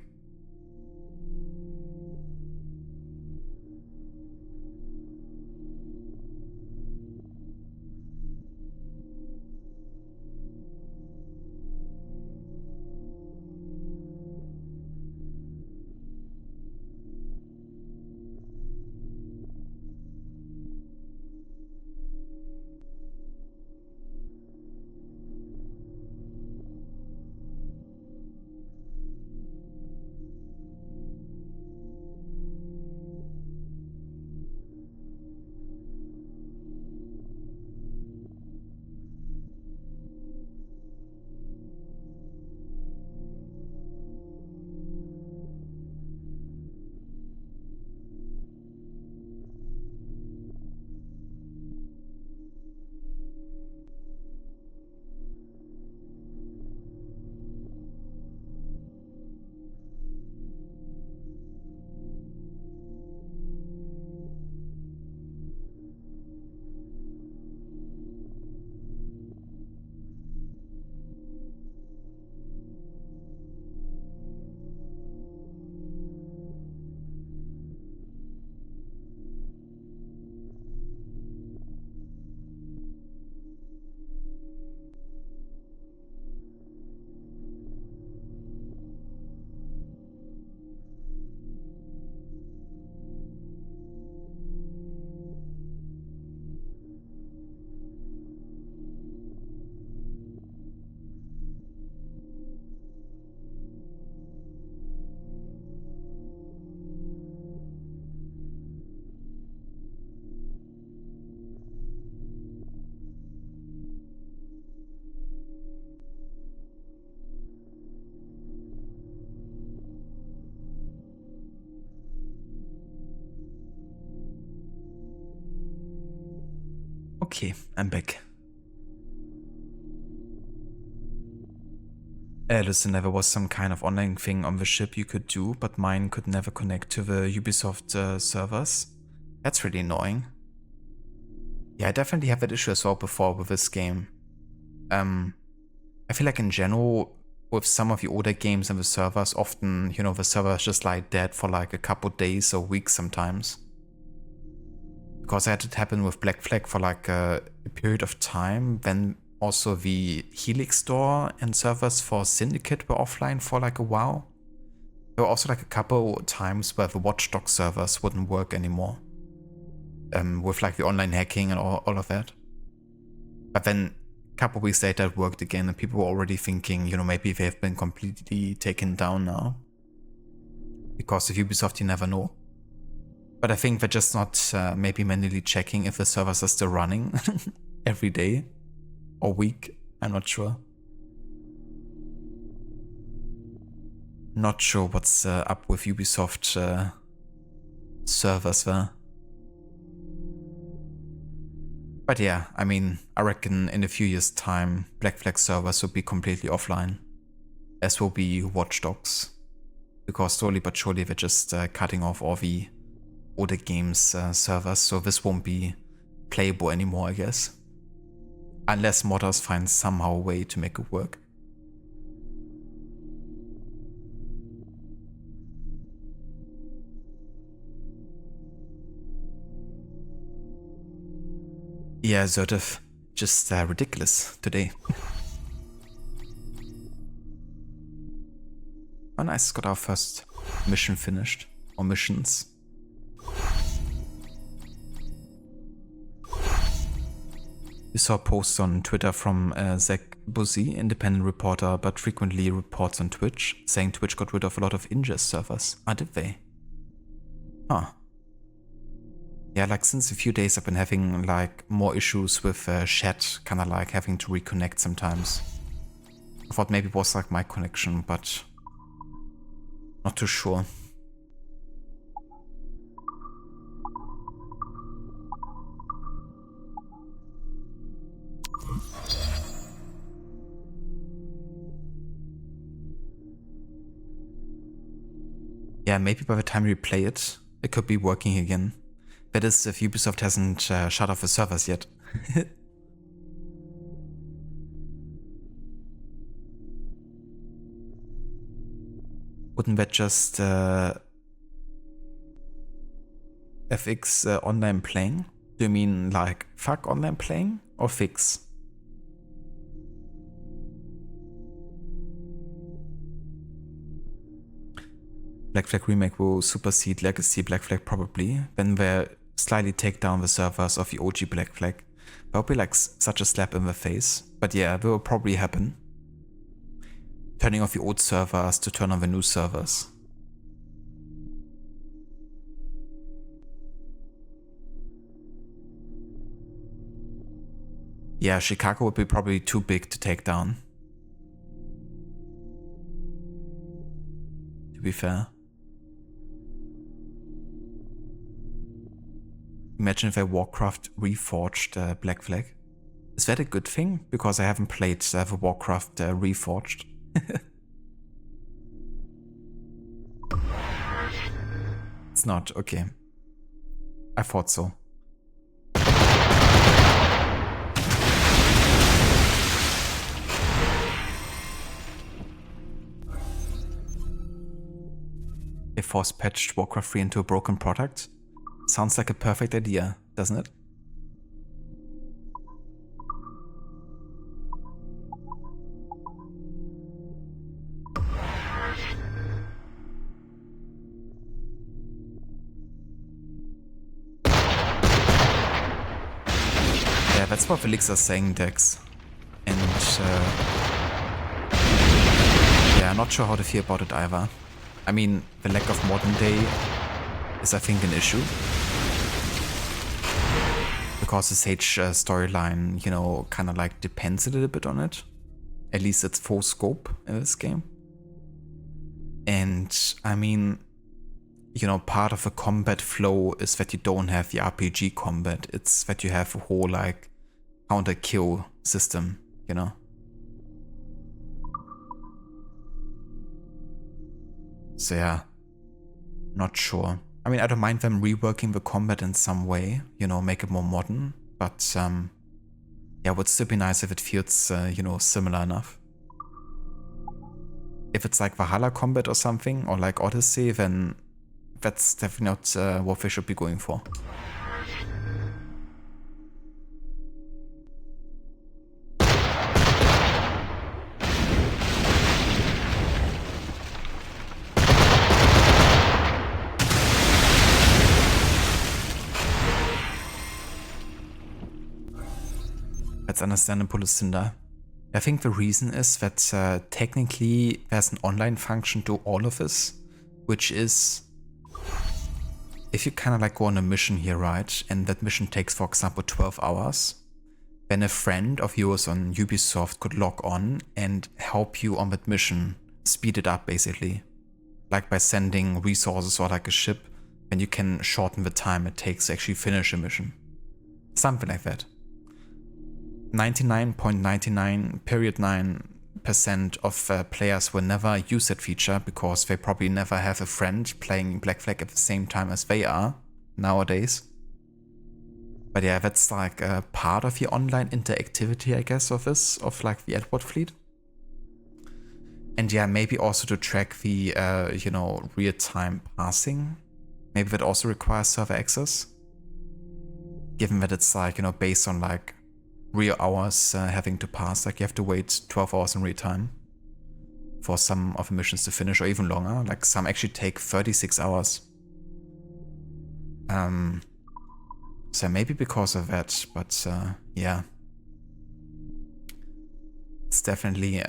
Okay, I'm back. Listen, there was some kind of online thing on the ship you could do, but mine could never connect to the Ubisoft servers. That's really annoying. Yeah, I definitely have that issue as well before with this game. I feel like in general, with some of the older games and the servers, often, you know, the servers just lie dead for like a couple days or weeks sometimes. Because I had it happen with Black Flag for like a period of time, then also the Helix store and servers for Syndicate were offline for like a while. There were also like a couple times where the Watchdog servers wouldn't work anymore. With like the online hacking and all of that. But then a couple weeks later it worked again and people were already thinking, you know, maybe they've been completely taken down now. Because of Ubisoft, you never know. But I think they're just not maybe manually checking if the servers are still running every day or week. I'm not sure. Not sure what's up with Ubisoft servers there. But yeah, I mean, I reckon in a few years' time, Black Flag servers will be completely offline. As will be Watch Dogs. Because slowly but surely they're just cutting off all the older games servers, so this won't be playable anymore, I guess. Unless modders find somehow a way to make it work. Yeah, sort of just ridiculous today. Oh nice, got our first mission finished, or missions. You saw a post on Twitter from Zach Buzzy, independent reporter, but frequently reports on Twitch, saying Twitch got rid of a lot of ingest servers. Ah, did they? Huh. Yeah, like since a few days I've been having like more issues with chat, kind of like having to reconnect sometimes. I thought maybe it was like my connection, but not too sure. Yeah, maybe by the time we play it, it could be working again. That is, if Ubisoft hasn't shut off the servers yet. Wouldn't that just FX online playing? Do you mean like fuck online playing or fix? Black Flag Remake will supersede Legacy Black Flag probably, when they slightly take down the servers of the OG Black Flag. That would be like such a slap in the face, but yeah, that will probably happen. Turning off the old servers to turn on the new servers. Yeah, Chicago would be probably too big to take down. To be fair. Imagine if Warcraft reforged Black Flag. Is that a good thing? Because I haven't played the Warcraft reforged. It's not, okay. I thought so. They force patched Warcraft 3 into a broken product? Sounds like a perfect idea, doesn't it? Yeah, that's what Felix is saying, Dex. And yeah, I'm not sure how to feel about it either. I mean, the lack of modern day is, I think, an issue. Because the Sage storyline, you know, kind of like depends a little bit on it. At least its full scope in this game. And I mean, you know, part of the combat flow is that you don't have the RPG combat. It's that you have a whole like counter kill system, you know. So yeah, not sure. I mean, I don't mind them reworking the combat in some way, you know, make it more modern, but yeah, it would still be nice if it feels, you know, similar enough. If it's like Valhalla combat or something, or like Odyssey, then that's definitely not what they should be going for. That's understandable, Lucinda. I think the reason is that technically there's an online function to all of this, which is if you kind of like go on a mission here, right, and that mission takes, for example, 12 hours, then a friend of yours on Ubisoft could log on and help you on that mission, speed it up basically, like by sending resources or like a ship, and you can shorten the time it takes to actually finish a mission. Something like that. 99.99% of players will never use that feature because they probably never have a friend playing Black Flag at the same time as they are nowadays. But yeah, that's like a part of the online interactivity, I guess, of this, of like the Edward fleet. And yeah, maybe also to track the, you know, real-time passing. Maybe that also requires server access. Given that it's like, you know, based on like real hours having to pass, like you have to wait 12 hours in real time for some of the missions to finish, or even longer. Like some actually take 36 hours. So maybe because of that, but yeah. definitely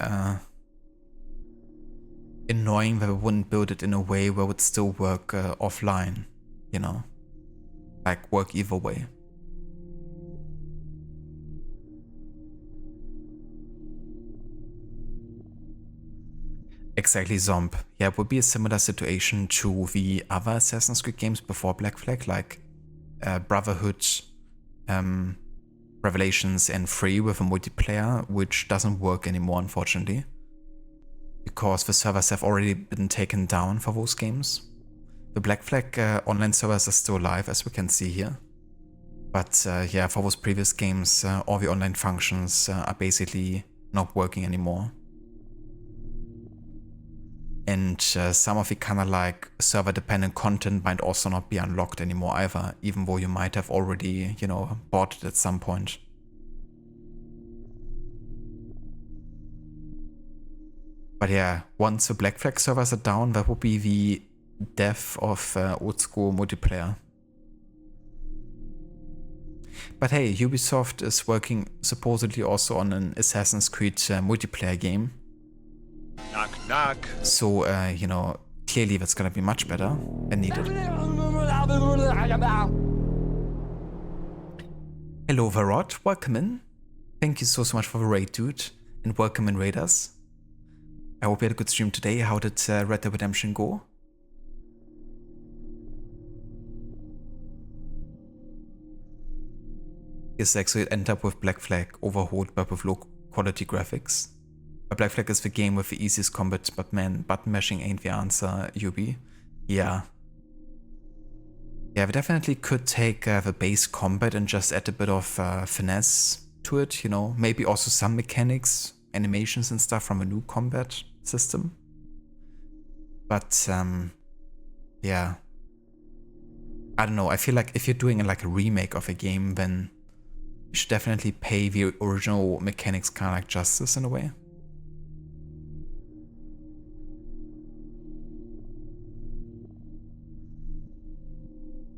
annoying that we wouldn't build it in a way where it would still work offline, you know, like work either way. Exactly, Zomb. Yeah, it would be a similar situation to the other Assassin's Creed games before Black Flag, like Brotherhood, Revelations, and 3 with a multiplayer, which doesn't work anymore, unfortunately, because the servers have already been taken down for those games. The Black Flag online servers are still alive, as we can see here. But yeah, for those previous games, all the online functions are basically not working anymore. And some of the kind of like server-dependent content might also not be unlocked anymore either, even though you might have already, you know, bought it at some point. But yeah, once the Black Flag servers are down, that would be the death of old school multiplayer. But hey, Ubisoft is working supposedly also on an Assassin's Creed multiplayer game. Knock, knock. So, you know, clearly that's gonna be much better than needed. Hello, Varrod. Welcome in. Thank you so much for the raid, dude. And welcome in, raiders. I hope you had a good stream today. How did Red Dead Redemption go? Yes, actually it ended up with Black Flag overhauled but with low quality graphics. But Black Flag is the game with the easiest combat, but man, button mashing ain't the answer, Ubi. Yeah. Yeah, we definitely could take the base combat and just add a bit of finesse to it, you know. Maybe also some mechanics, animations and stuff from a new combat system. But, yeah. I don't know, I feel like if you're doing like a remake of a game, then you should definitely pay the original mechanics kind of like justice in a way.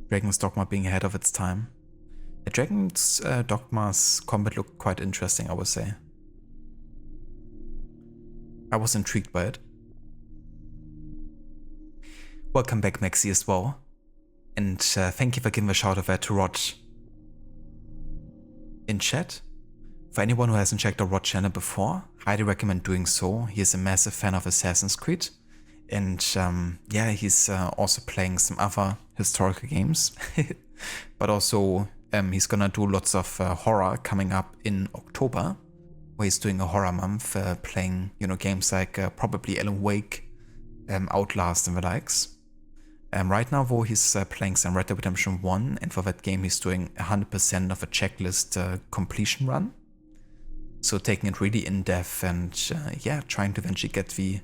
Dragon's Dogma being ahead of its time. The Dragon's Dogma's combat looked quite interesting, I would say. I was intrigued by it. Welcome back, Maxi, as well. And thank you for giving a shout out there to Rod in chat. For anyone who hasn't checked out Rod's channel before, highly recommend doing so. He is a massive fan of Assassin's Creed. And yeah, he's also playing some other historical games. But also he's gonna do lots of horror coming up in October, where he's doing a horror month, playing, you know, games like probably Alan Wake, Outlast and the likes. Right now though, he's playing some Red Dead Redemption 1, and for that game he's doing 100% of a checklist completion run. So taking it really in depth and yeah, trying to eventually get the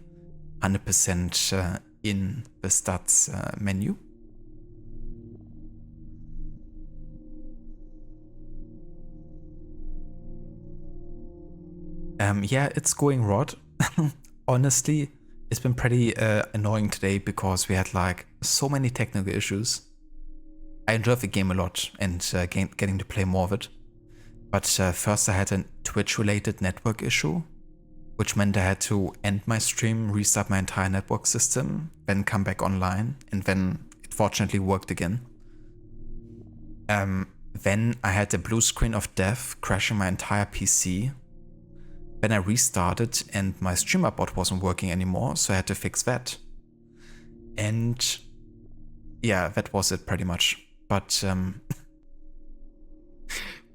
100% in the stats menu. Yeah, it's going, Rod. Honestly, it's been pretty annoying today because we had like so many technical issues. I enjoyed the game a lot and getting to play more of it. But first I had a Twitch-related network issue, which meant I had to end my stream, restart my entire network system, then come back online, and then it fortunately worked again. Then I had a blue screen of death, crashing my entire PC. Then I restarted and my streamer bot wasn't working anymore, so I had to fix that. And yeah, that was it pretty much. But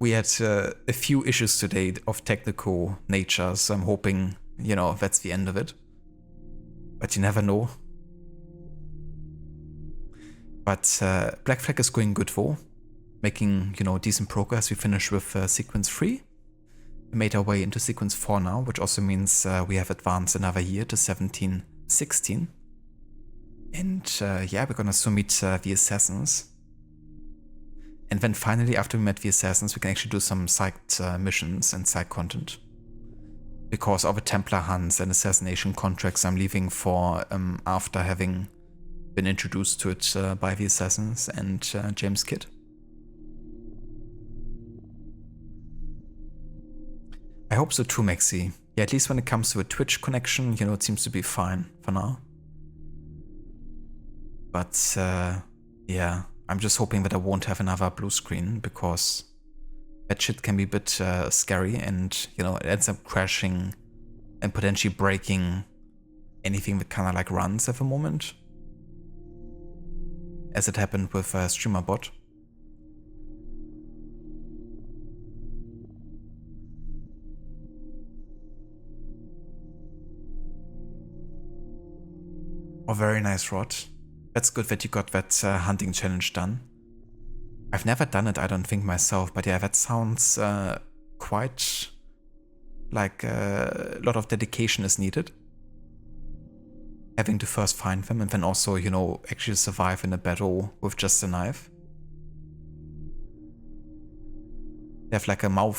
we had a few issues today of technical nature, so I'm hoping, you know, that's the end of it. But you never know. But Black Flag is going good though, making, you know, decent progress. We finished with sequence 3. We made our way into sequence 4 now, which also means we have advanced another year to 1716. And yeah, we're gonna soon meet the assassins. And then finally, after we met the assassins, we can actually do some side missions and side content. Because all the Templar hunts and assassination contracts I'm leaving for after having been introduced to it by the assassins and James Kidd. I hope so too, Maxi. Yeah, at least when it comes to a Twitch connection, you know, it seems to be fine for now. But yeah, I'm just hoping that I won't have another blue screen, because that shit can be a bit scary, and you know, it ends up crashing and potentially breaking anything that kind of like runs at the moment, as it happened with StreamerBot. Oh, very nice, Rod. That's good that you got that hunting challenge done. I've never done it, I don't think, myself, but yeah, that sounds quite like a lot of dedication is needed. Having to first find them and then also, you know, actually survive in a battle with just a knife. They have like a mouth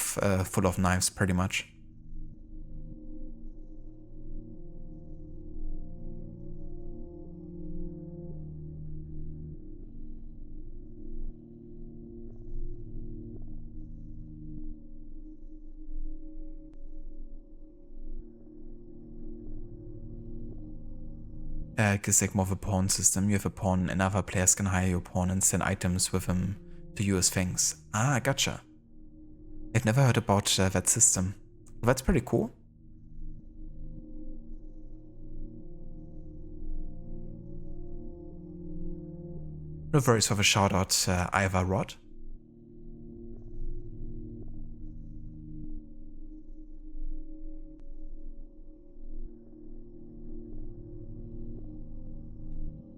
full of knives, pretty much. It's like more of a pawn system. You have a pawn and other players can hire your pawn and send items with him to you as things. Ah, gotcha. I've never heard about that system. Well, that's pretty cool. No worries for the shout out, Iva Rod.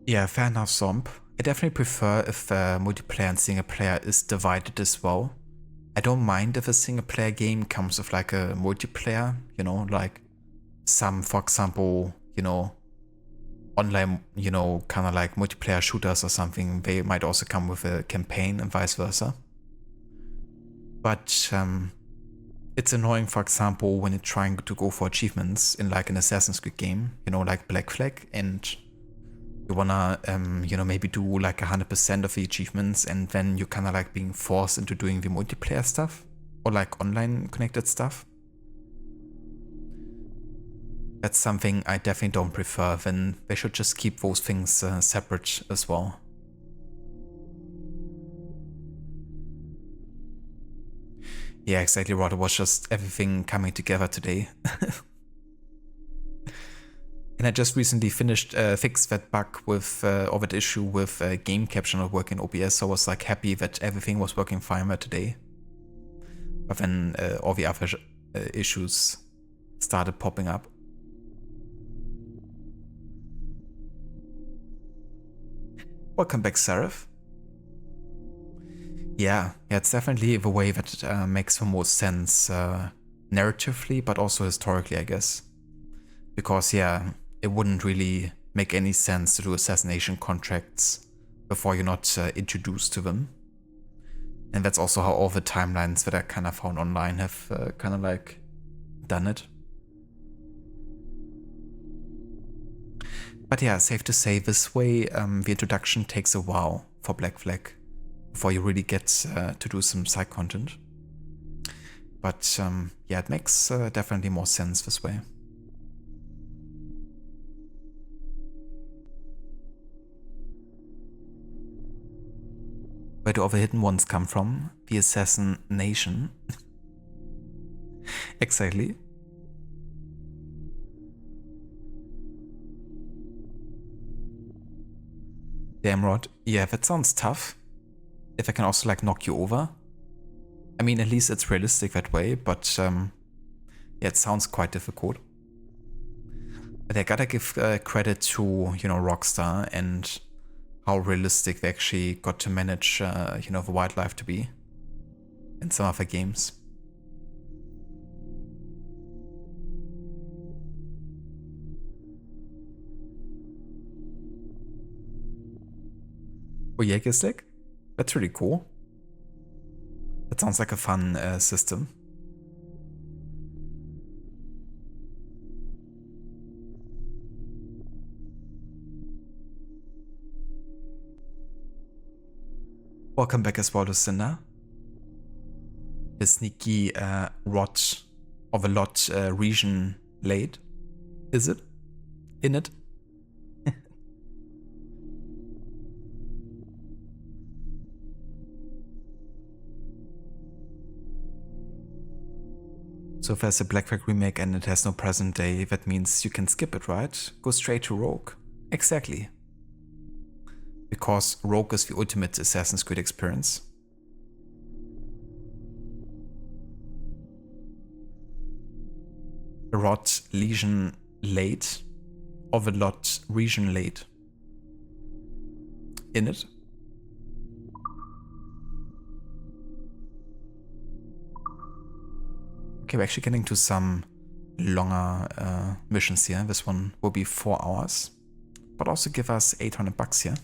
Yeah, fair enough, Zomp. I definitely prefer if multiplayer and single player is divided as well. I don't mind if a single player game comes with like a multiplayer, you know, like some, for example, you know, online, you know, kind of like multiplayer shooters or something, they might also come with a campaign and vice versa. But it's annoying, for example, when you're trying to go for achievements in like an Assassin's Creed game, you know, like Black Flag, and you wanna, you know, maybe do like 100% of the achievements, and then you're kind of like being forced into doing the multiplayer stuff or like online connected stuff. That's something I definitely don't prefer. Then they should just keep those things separate as well. Yeah, exactly, Rod. It was just everything coming together today. And I just recently fixed that bug with, or that issue with game capture not working in OBS, so I was like happy that everything was working fine there today. But then all the other issues started popping up. Welcome back, Seraph. Yeah, it's definitely the way that makes the most sense narratively, but also historically, I guess. Because, yeah, it wouldn't really make any sense to do assassination contracts before you're not introduced to them. And that's also how all the timelines that I kind of found online have kind of like done it. But yeah, safe to say, this way the introduction takes a while for Black Flag before you really get to do some side content. But yeah, it makes definitely more sense this way. Where do all the hidden ones come from? The Assassin Nation. Exactly. Damn, Rod. Yeah, that sounds tough. If I can also like knock you over. I mean, at least it's realistic that way, but yeah, it sounds quite difficult. But I gotta give credit to, you know, Rockstar and how realistic they actually got to manage, you know, the wildlife to be in some of their games. Oh, Jägerstick? That's really cool. That sounds like a fun system. Welcome back as well, Lucinda. The sneaky Rod of a lot region late. Is it? In it? So if there's a Black Flag remake and it has no present day, that means you can skip it, right? Go straight to Rogue. Exactly. Because Rogue is the ultimate Assassin's Creed experience. A lot Legion late, of a lot region late. In it? Okay, we're actually getting to some longer missions here. This one will be 4 hours, but also give us 800 bucks here.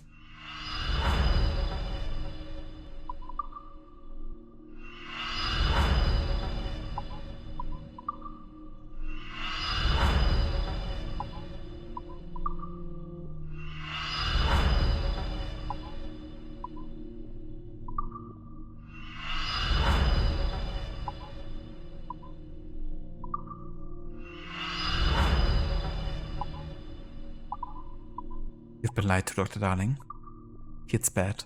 You've been lied to, Dr. Darling. It's bad.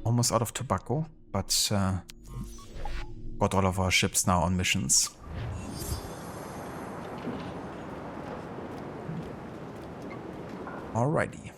Almost out of tobacco, but got all of our ships now on missions. Alrighty.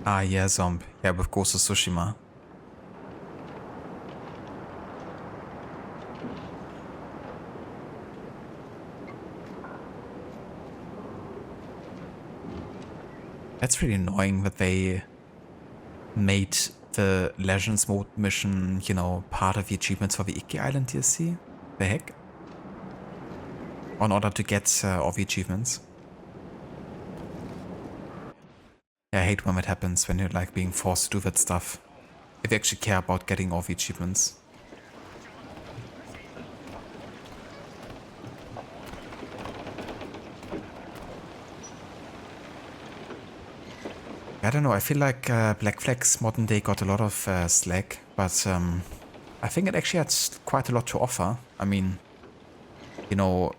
Ah, yeah, Zomb. Yeah, with Ghost of Tsushima. That's really annoying that they made the Legends mode mission, you know, part of the achievements for the Iki Island DLC. The heck? In order to get all the achievements. Yeah, I hate when that happens, when you're like being forced to do that stuff. If you actually care about getting all the achievements. I don't know, I feel like Black Flag's modern day got a lot of slack, but I think it actually had quite a lot to offer. I mean, you know,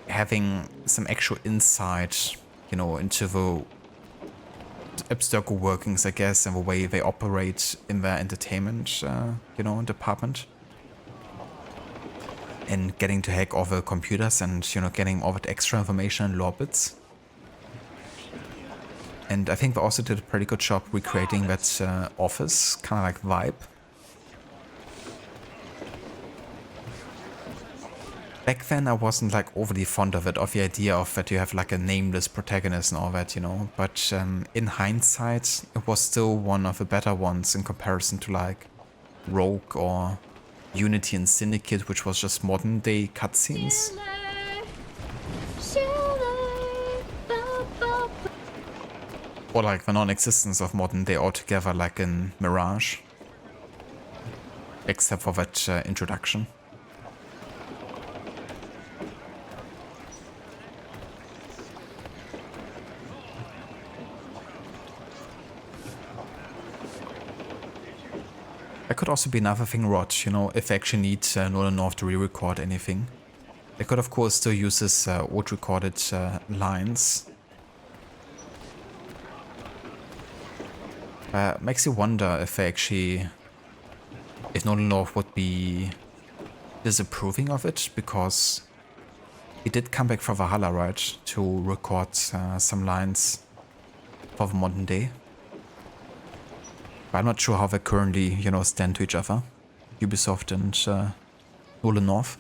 having some actual insight, you know, into the Abstergo workings, I guess, and the way they operate in their entertainment, you know, department. And getting to hack all the computers and, you know, getting all that extra information and lore bits. And I think they also did a pretty good job recreating that office kind of like vibe. Back then I wasn't like overly fond of it, of the idea of that you have like a nameless protagonist and all that, you know. But in hindsight, it was still one of the better ones in comparison to like Rogue or Unity and Syndicate, which was just modern day cutscenes. Or like the non-existence of modern day altogether, like in Mirage. Except for that introduction. That could also be another thing, Rod, you know, if they actually need Nolan North to re-record anything. They could of course still use his old recorded lines. Makes you wonder if they actually, if Nolan North would be disapproving of it, because he did come back for Valhalla, right, to record some lines for the modern day. But I'm not sure how they currently, you know, stand to each other, Ubisoft and Nolan North.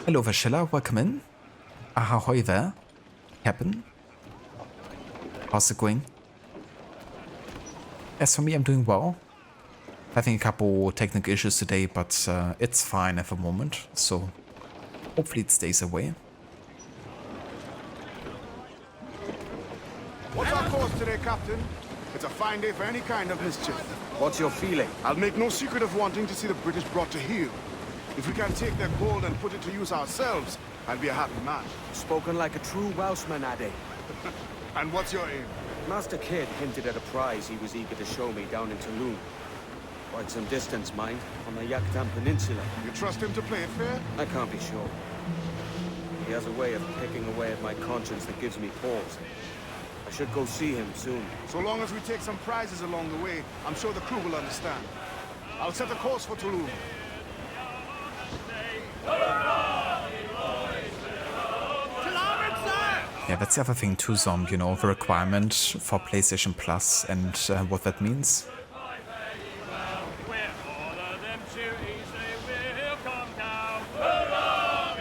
Hello, Vashilla. Welcome in. Ahoy there. Captain. How's it going? As for me, I'm doing well. Having a couple technical issues today, but it's fine at the moment, so hopefully it stays away. What's our course today, Captain? It's a fine day for any kind of mischief. What's your feeling? I'll make no secret of wanting to see the British brought to heel. If we can take their gold and put it to use ourselves, I'll be a happy man. Spoken like a true Welshman, Ade. And what's your aim? Master Kidd hinted at a prize he was eager to show me down in Toulon. Quite some distance, mind, on the Yucatan Peninsula. You trust him to play it fair? I can't be sure. He has a way of picking away at my conscience that gives me pause. I should go see him soon. So long as we take some prizes along the way, I'm sure the crew will understand. I'll set a course for Toulon. Yeah, that's the other thing too, Zom, you know, the requirement for PlayStation Plus and what that means.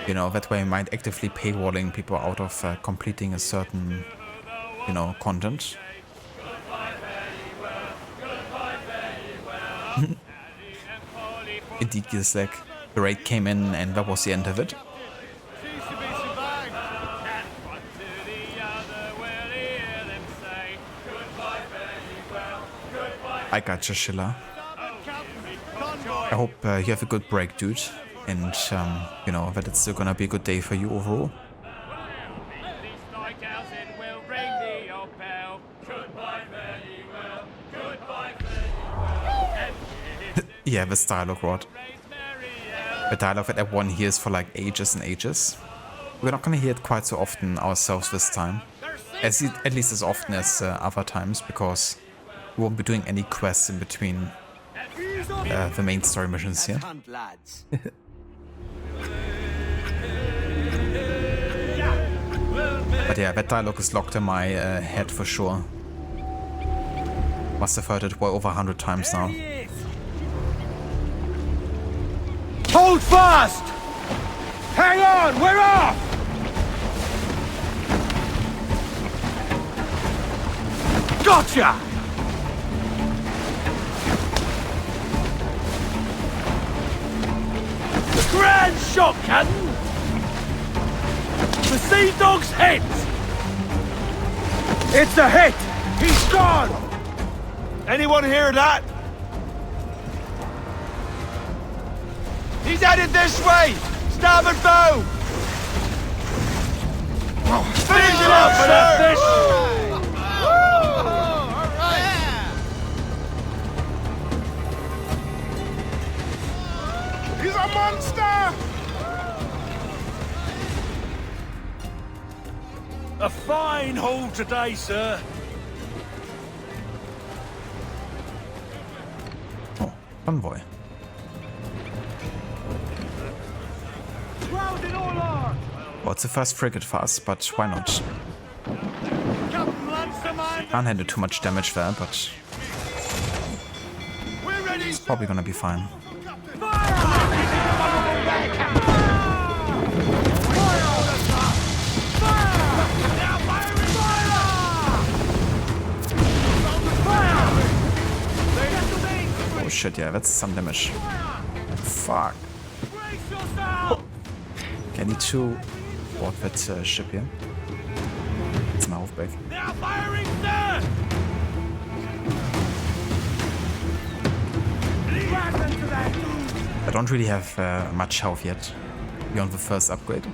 You know, that way I might actively paywalling people out of completing a certain, you know, content. Indeed, Gislek. The raid came in and that was the end of it. I gotcha, Schiller. I hope you have a good break, dude. And, you know, that it's still gonna be a good day for you overall. Yeah, this dialogue, Rod. The dialogue that everyone hears for like ages and ages. We're not gonna hear it quite so often ourselves this time. At least as often as other times, because we won't be doing any quests in between the main story missions here. But yeah, that dialogue is locked in my head for sure. Must have heard it well over 100 times now. Hold fast! Hang on, we're off! Gotcha! Grand shot, Captain! The Sea Dog's hit! It's a hit! He's gone! Anyone hear that? He's headed this way! Starboard bow! Finish it up for that fish! He's a monster! A fine haul today, sir. Oh, convoy. Well, it's the first frigate for us, but why not? Can't handle too much damage there, but it's probably gonna be fine. Oh shit, yeah, that's some damage. Fuck. Okay, I need to board that ship here. It's my halfback. I don't really have much health yet, beyond the first upgrade.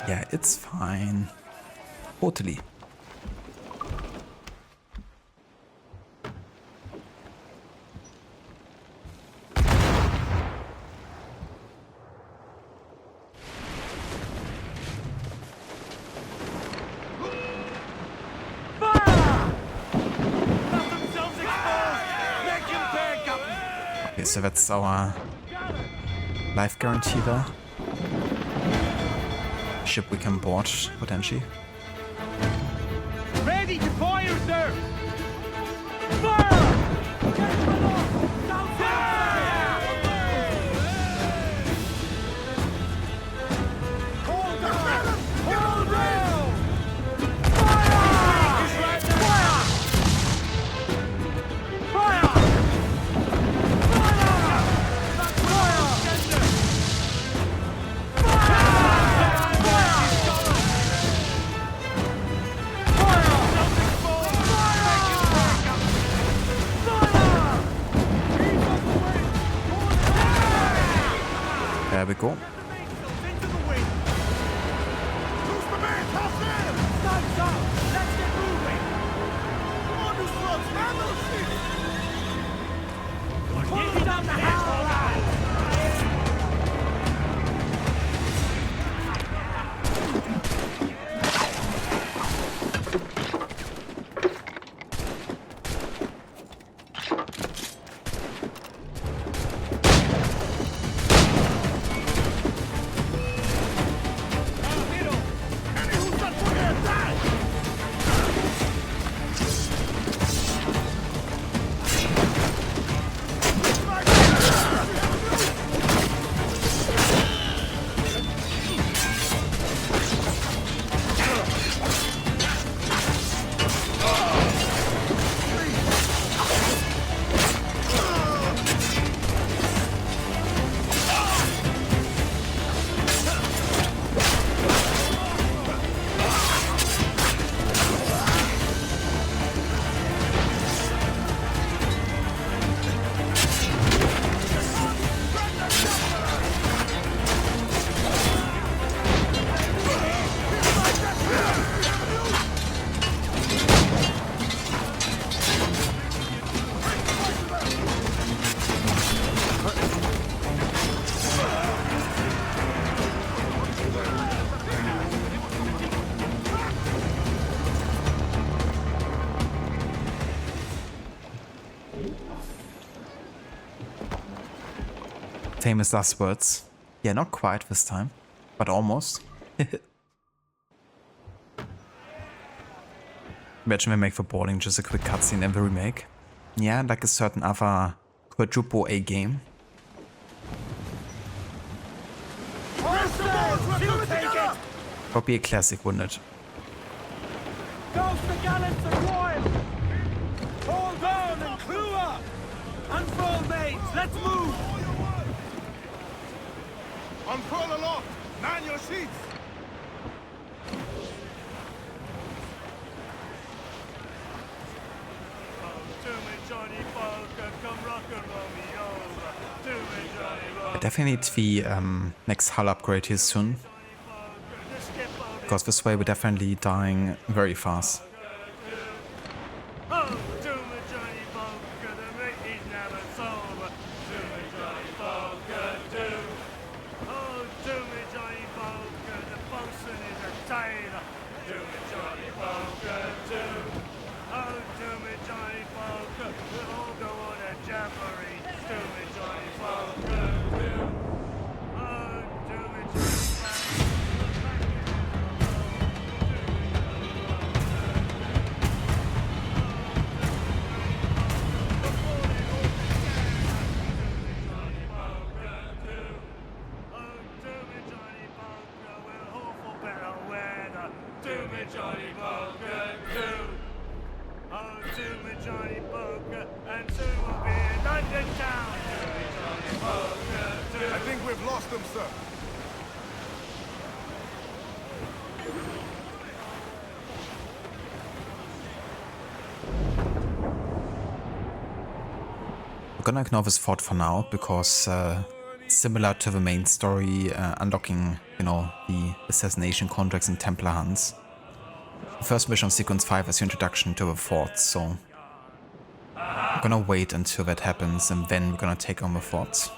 Yeah, it's fine. Totally. Okay, so that's our life guarantee there. ship we can board, potentially. Ready to fire, sir! Fire! Hold on! Hold on! Fire! Fire! Fire! There we go. Famous last words. Yeah, not quite this time, but almost. Imagine we make for boarding just a quick cutscene in the remake. Yeah, like a certain other quadruple A game. Would be a classic, wouldn't it? Ghost the gallants are royal! Hold on and clue up! Unfurl mates, let's move! Unfurl aloft! Man your sheets! I definitely need the next hull upgrade here soon. Because this way we're definitely dying very fast. I think we've lost them, sir. We're gonna ignore this fort for now, because similar to the main story, unlocking, you know, the assassination contracts and Templar hunts. The first mission of Sequence 5 is your introduction to the fort, so I'm gonna wait until that happens and then we're gonna take on the forts.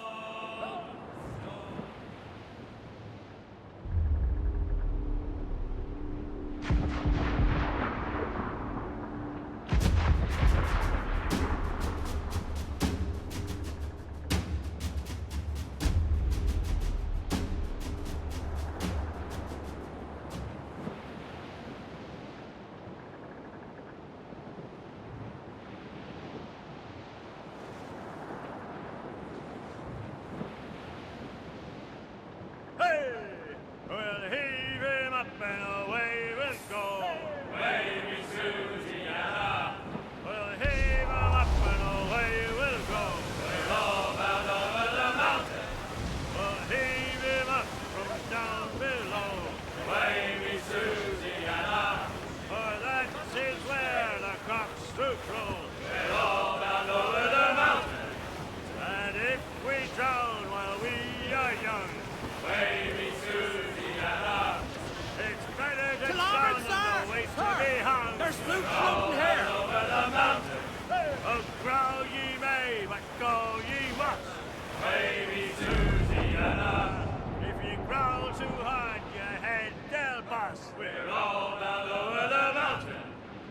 too hard, your head, they'll bust. We're all down over the mountain.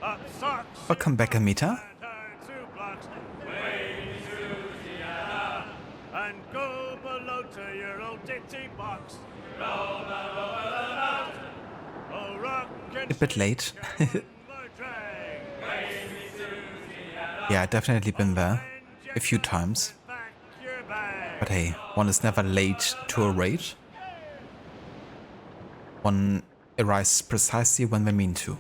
Up socks. Welcome back, Amita. And go below to your old ditty box. Roll down over the mountain. Oh, rock and A bit late. Yeah, definitely been there a few times. But hey, one is never late to a raid. One arrives precisely when they mean to.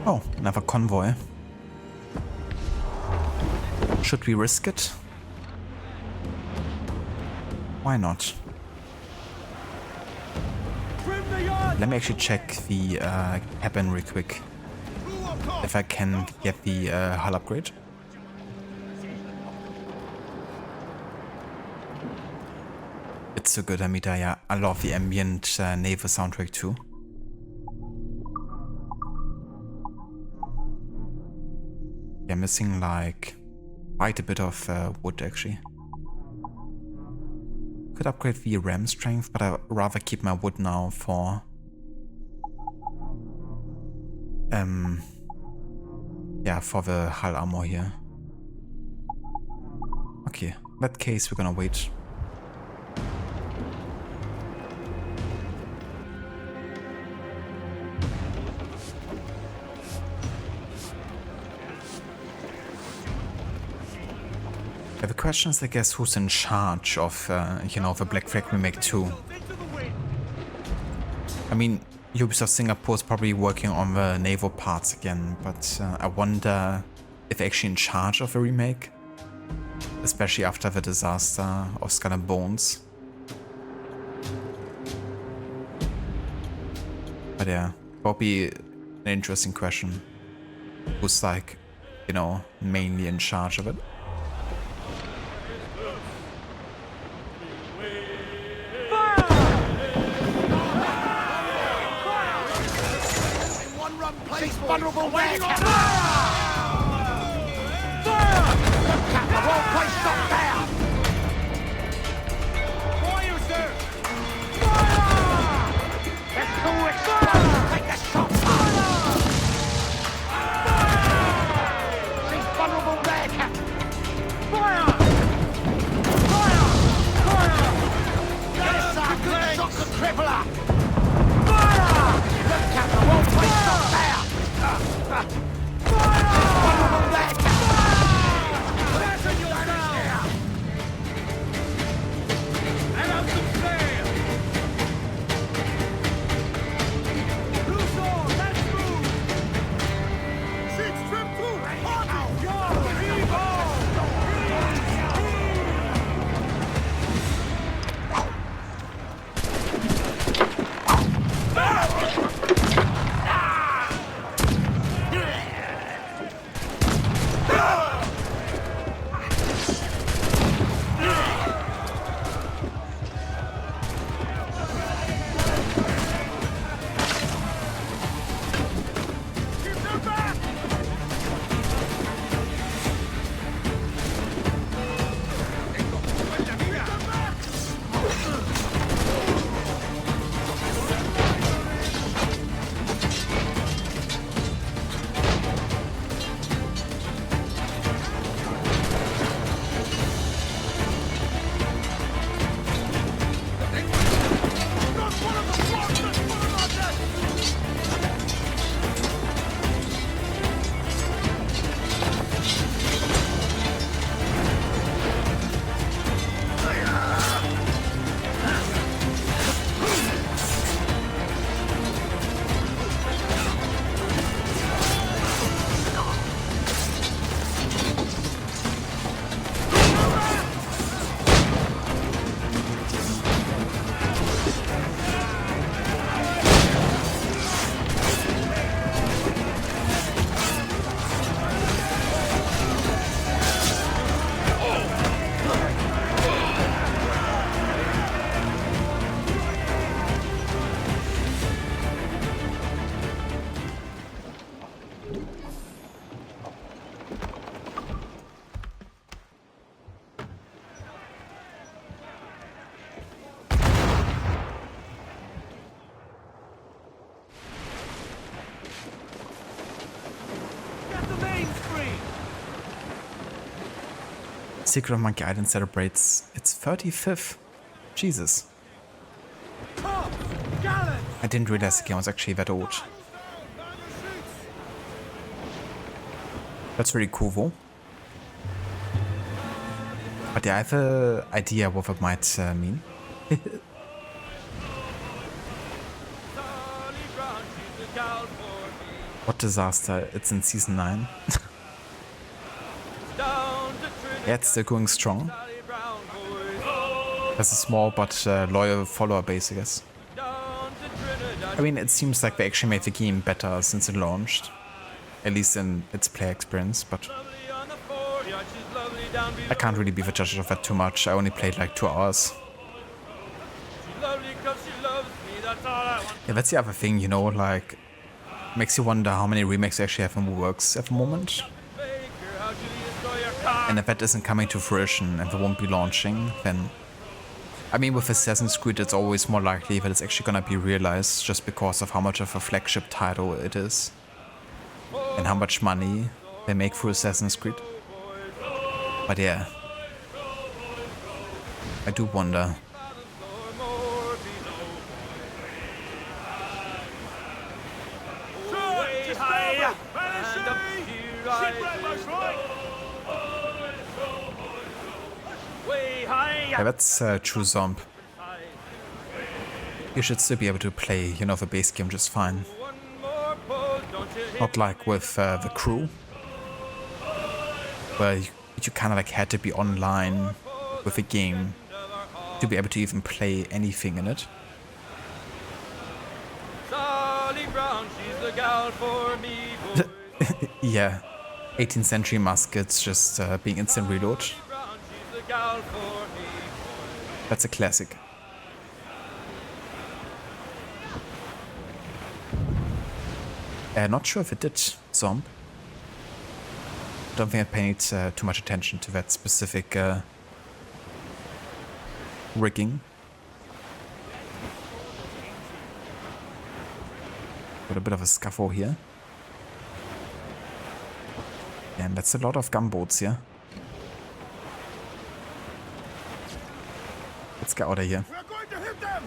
Oh, another convoy. Should we risk it? Why not? Let me actually check the cabin real quick. If I can get the hull upgrade. It's so good, Amita. Yeah, I love the ambient naval soundtrack too. Yeah, missing like quite a bit of wood actually. Could upgrade the ram strength, but I'd rather keep my wood now for yeah, for the hull armor here. Okay, in that case we're gonna wait. The question is, I guess, who's in charge of, you know, the Black Flag Remake 2? I mean, Ubisoft Singapore is probably working on the naval parts again, but I wonder if they're actually in charge of the remake, especially after the disaster of Skull and Bones. But yeah, probably an interesting question. Who's like, you know, mainly in charge of it? Vulnerable there, Captain! Fire! Look, Captain, the whole place shot down! Fire, sir! Fire! Let's go explode! Take the shot! Fire! Fire! She's vulnerable there, Captain! Fire! Fire! Fire! Yes, sir! Good shot could cripple her! Fire! Look, Captain, the whole place shot down! Fire! Secret of Monkey Island celebrates its 35th. Jesus. I didn't realize the game was actually that old. That's really cool though. But yeah, I have an idea what that might mean. What disaster, it's in season 9. Yeah, it's still going strong. There's a small but loyal follower base, I guess. I mean, it seems like they actually made the game better since it launched. At least in its player experience, but I can't really be the judge of that too much. I only played like 2 hours. Yeah, that's the other thing, you know, like, makes you wonder how many remakes they actually have in the works at the moment. And if that isn't coming to fruition and they won't be launching, then... I mean, with Assassin's Creed, it's always more likely that it's actually gonna be realized just because of how much of a flagship title it is. And how much money they make through Assassin's Creed. But yeah, I do wonder. Yeah, that's true Zomb. You should still be able to play, you know, the base game just fine. Not like with the crew, where you kind of like had to be online with the game to be able to even play anything in it. Yeah, 18th century muskets just being instant reload. That's a classic. Not sure if it did, Zomb. Don't think I paid too much attention to that specific rigging. Got a bit of a scuffle here. And that's a lot of gunboats here. Let's get out of here. We're going to hit them!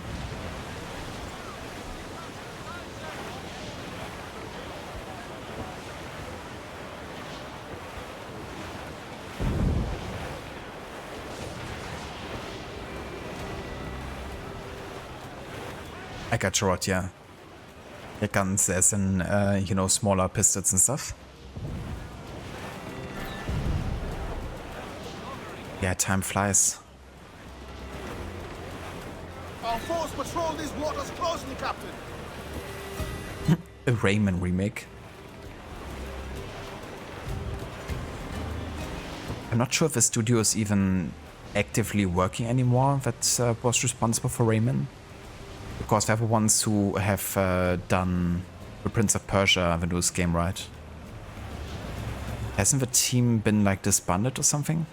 I got you right, yeah. The guns as in, you know, smaller pistols and stuff. Yeah, time flies. Our force patrol these waters closely, Captain. A Rayman remake. I'm not sure if the studio is even actively working anymore that was responsible for Rayman. Because they're the ones who have done the Prince of Persia, the newest game, right? Hasn't the team been like disbanded or something?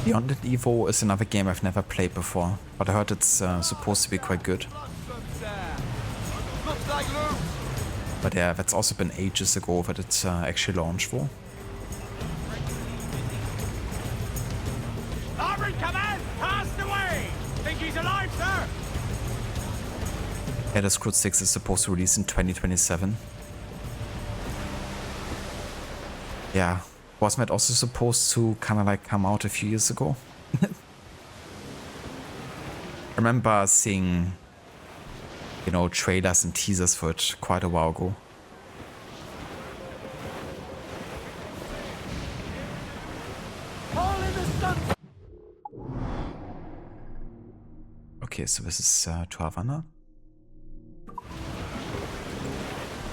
Beyond It Evo is another game I've never played before, but I heard it's supposed to be quite good. But yeah, that's also been ages ago that it's actually launched for. Aubrey, come in! Passed away! Think he's alive, sir? Elder Scrolls 6 is supposed to release in 2027. Yeah. Wasn't that also supposed to kind of like come out a few years ago? I remember seeing, you know, trailers and teasers for it quite a while ago. Okay, so this is to Havana.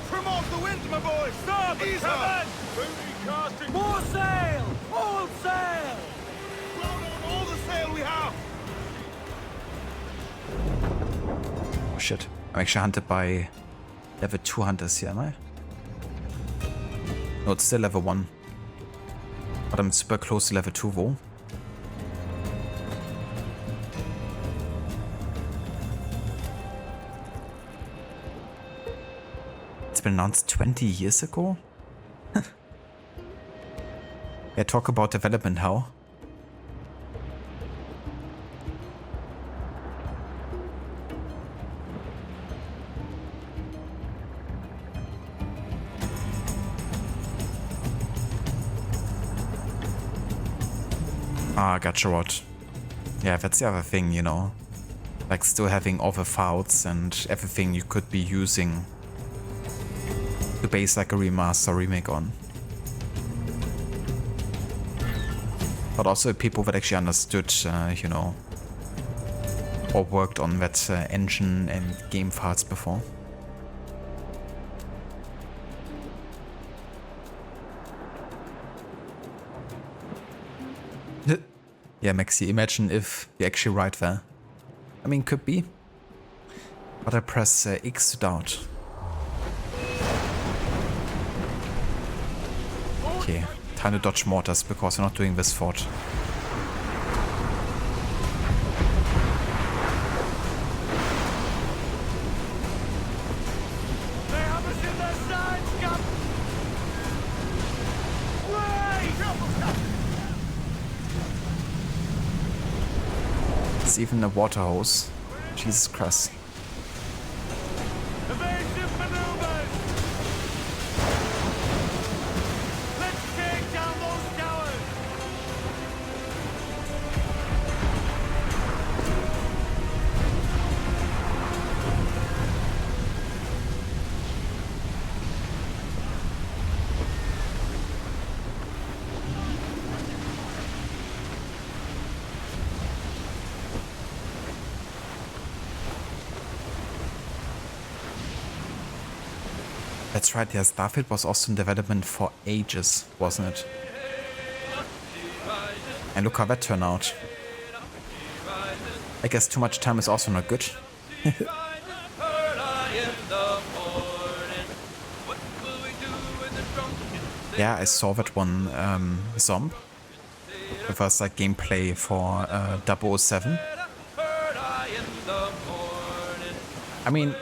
Trim off the wind, my boy! Stop! Ease up! Casting. More sail! All sail! Load on all the sail we have! Oh shit. I'm actually hunted by level 2 hunters here, am I? No, it's still level 1. But I'm super close to level 2 though. It's been announced 20 years ago? Yeah, talk about development hell. Ah, gotcha, what? Yeah, that's the other thing, you know. Like still having all the files and everything you could be using to base like a remaster or remake on. But also people that actually understood, you know, or worked on that engine and game files before. Yeah, Maxi, imagine if you're actually right there. I mean, could be. But I press X to doubt. Okay, time to dodge mortars because we're not doing this fort. It's even a water hose. Jesus Christ. That's right, yeah, Starfield was also in development for ages, wasn't it? And look how that turned out. I guess too much time is also not good. Yeah, I saw that one Zomb. The first like gameplay for 007. I mean,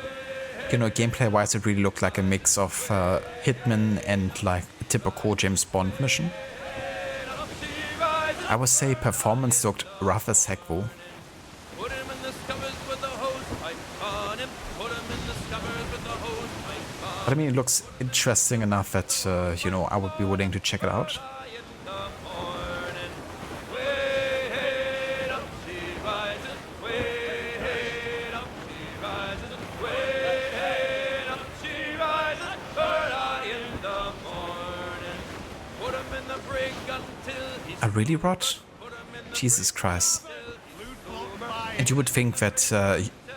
you know, gameplay-wise, it really looked like a mix of Hitman and like a typical James Bond mission. I would say performance looked rough as heck though. But I mean, it looks interesting enough that, you know, I would be willing to check it out. Really, Rod? Jesus Christ. And you would think that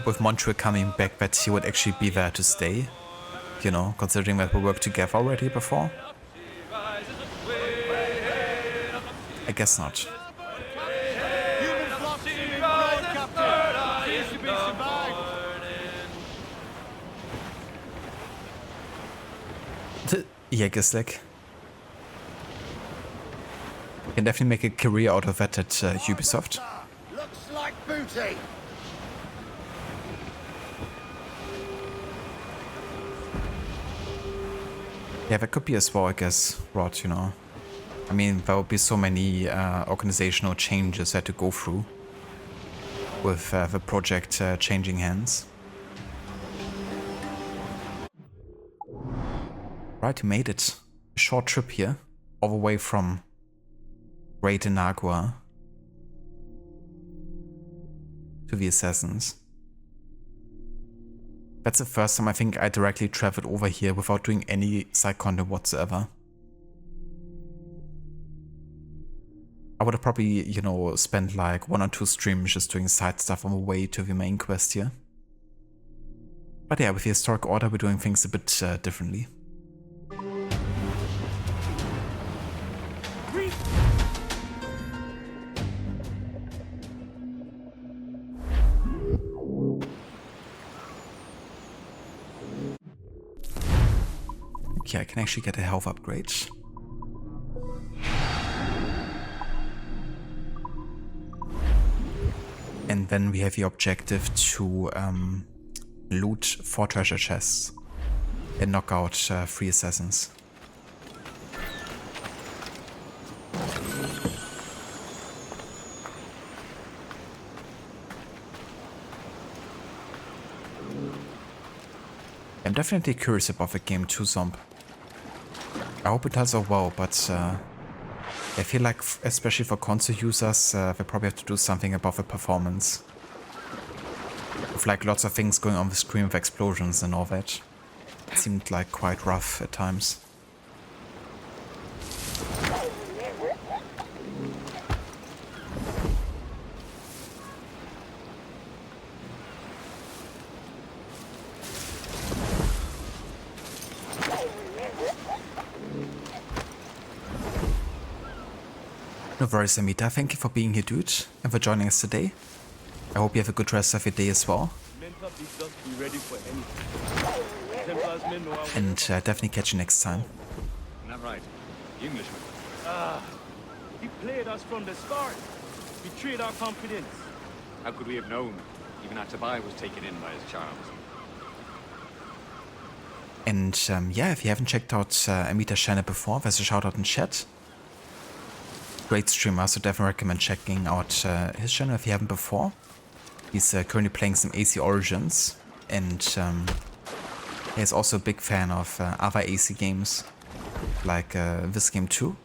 with Montreal coming back that he would actually be there to stay, you know, considering that we worked together already before? I guess not. Jägersleck. Can definitely make a career out of that at Ubisoft. Looks like booty. Yeah, that could be as well, I guess, Rod, you know. I mean, there would be so many organizational changes I had to go through with the project changing hands. Right, we made it. A short trip here, all the way from Great Inagua to the Assassins. That's the first time I think I directly traveled over here without doing any side content whatsoever. I would have probably, you know, spent like 1 or 2 streams just doing side stuff on the way to the main quest here. But yeah, with the Historic Order we're doing things a bit differently. Okay, I can actually get a health upgrade. then we have the objective to loot 4 treasure chests and knock out 3 assassins. I'm definitely curious about the game too, Zomb. I hope it does so well, but I feel like, especially for console users, they probably have to do something about the performance. With like lots of things going on the screen with explosions and all that. It seemed like quite rough at times. No worries, Amita. Thank you for being here, dude, and for joining us today. I hope you have a good rest of your day as well. And definitely catch you next time. Not right. Englishman. He played us from the start. Betrayed our confidence. How could we have known? Even Atabai was taken in by his charms. And yeah, if you haven't checked out Amita's channel before, there's a shout out in chat. Great streamer, so definitely recommend checking out his channel if you haven't before. He's currently playing some AC Origins, and he's also a big fan of other AC games, like this game too.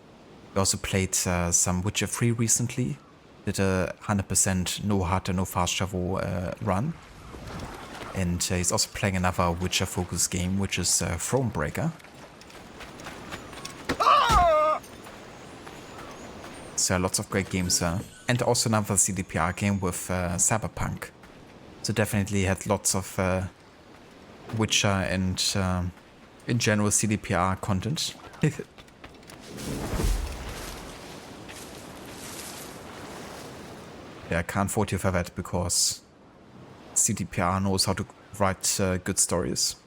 He also played some Witcher 3 recently, did a 100% no hard and no fast travel run. And he's also playing another Witcher focused game, which is Thronebreaker. So lots of great games, and also another CDPR game with Cyberpunk. So definitely had lots of Witcher and in general CDPR content. Yeah, I can't fault you for that because CDPR knows how to write good stories.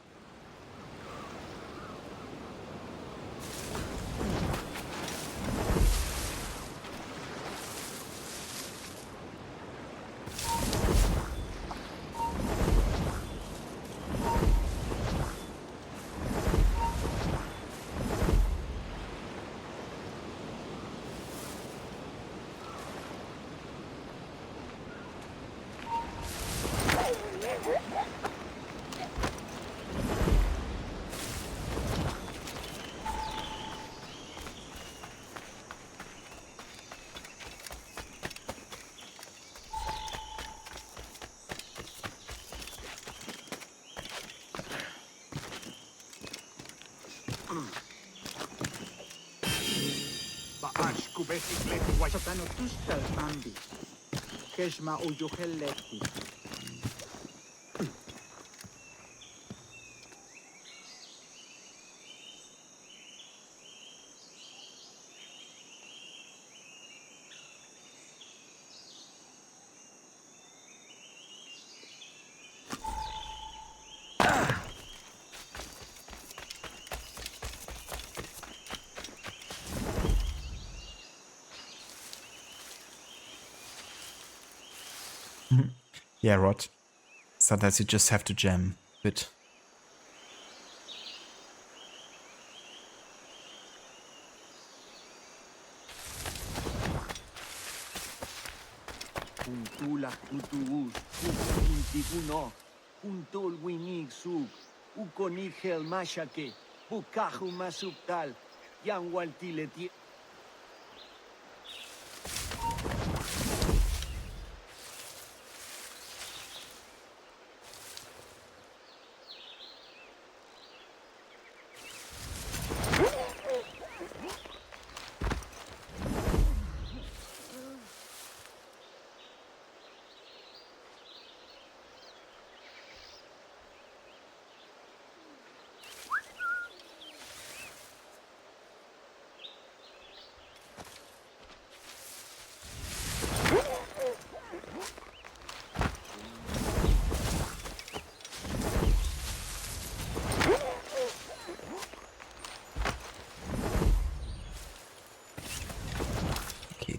Yeah, Rod. Sometimes you just have to jam a bit. Kuntula kutuus, kukuntikuno, kuntol winig sug, ukonigel mashake, bukaju masuktal, yanwaltileti.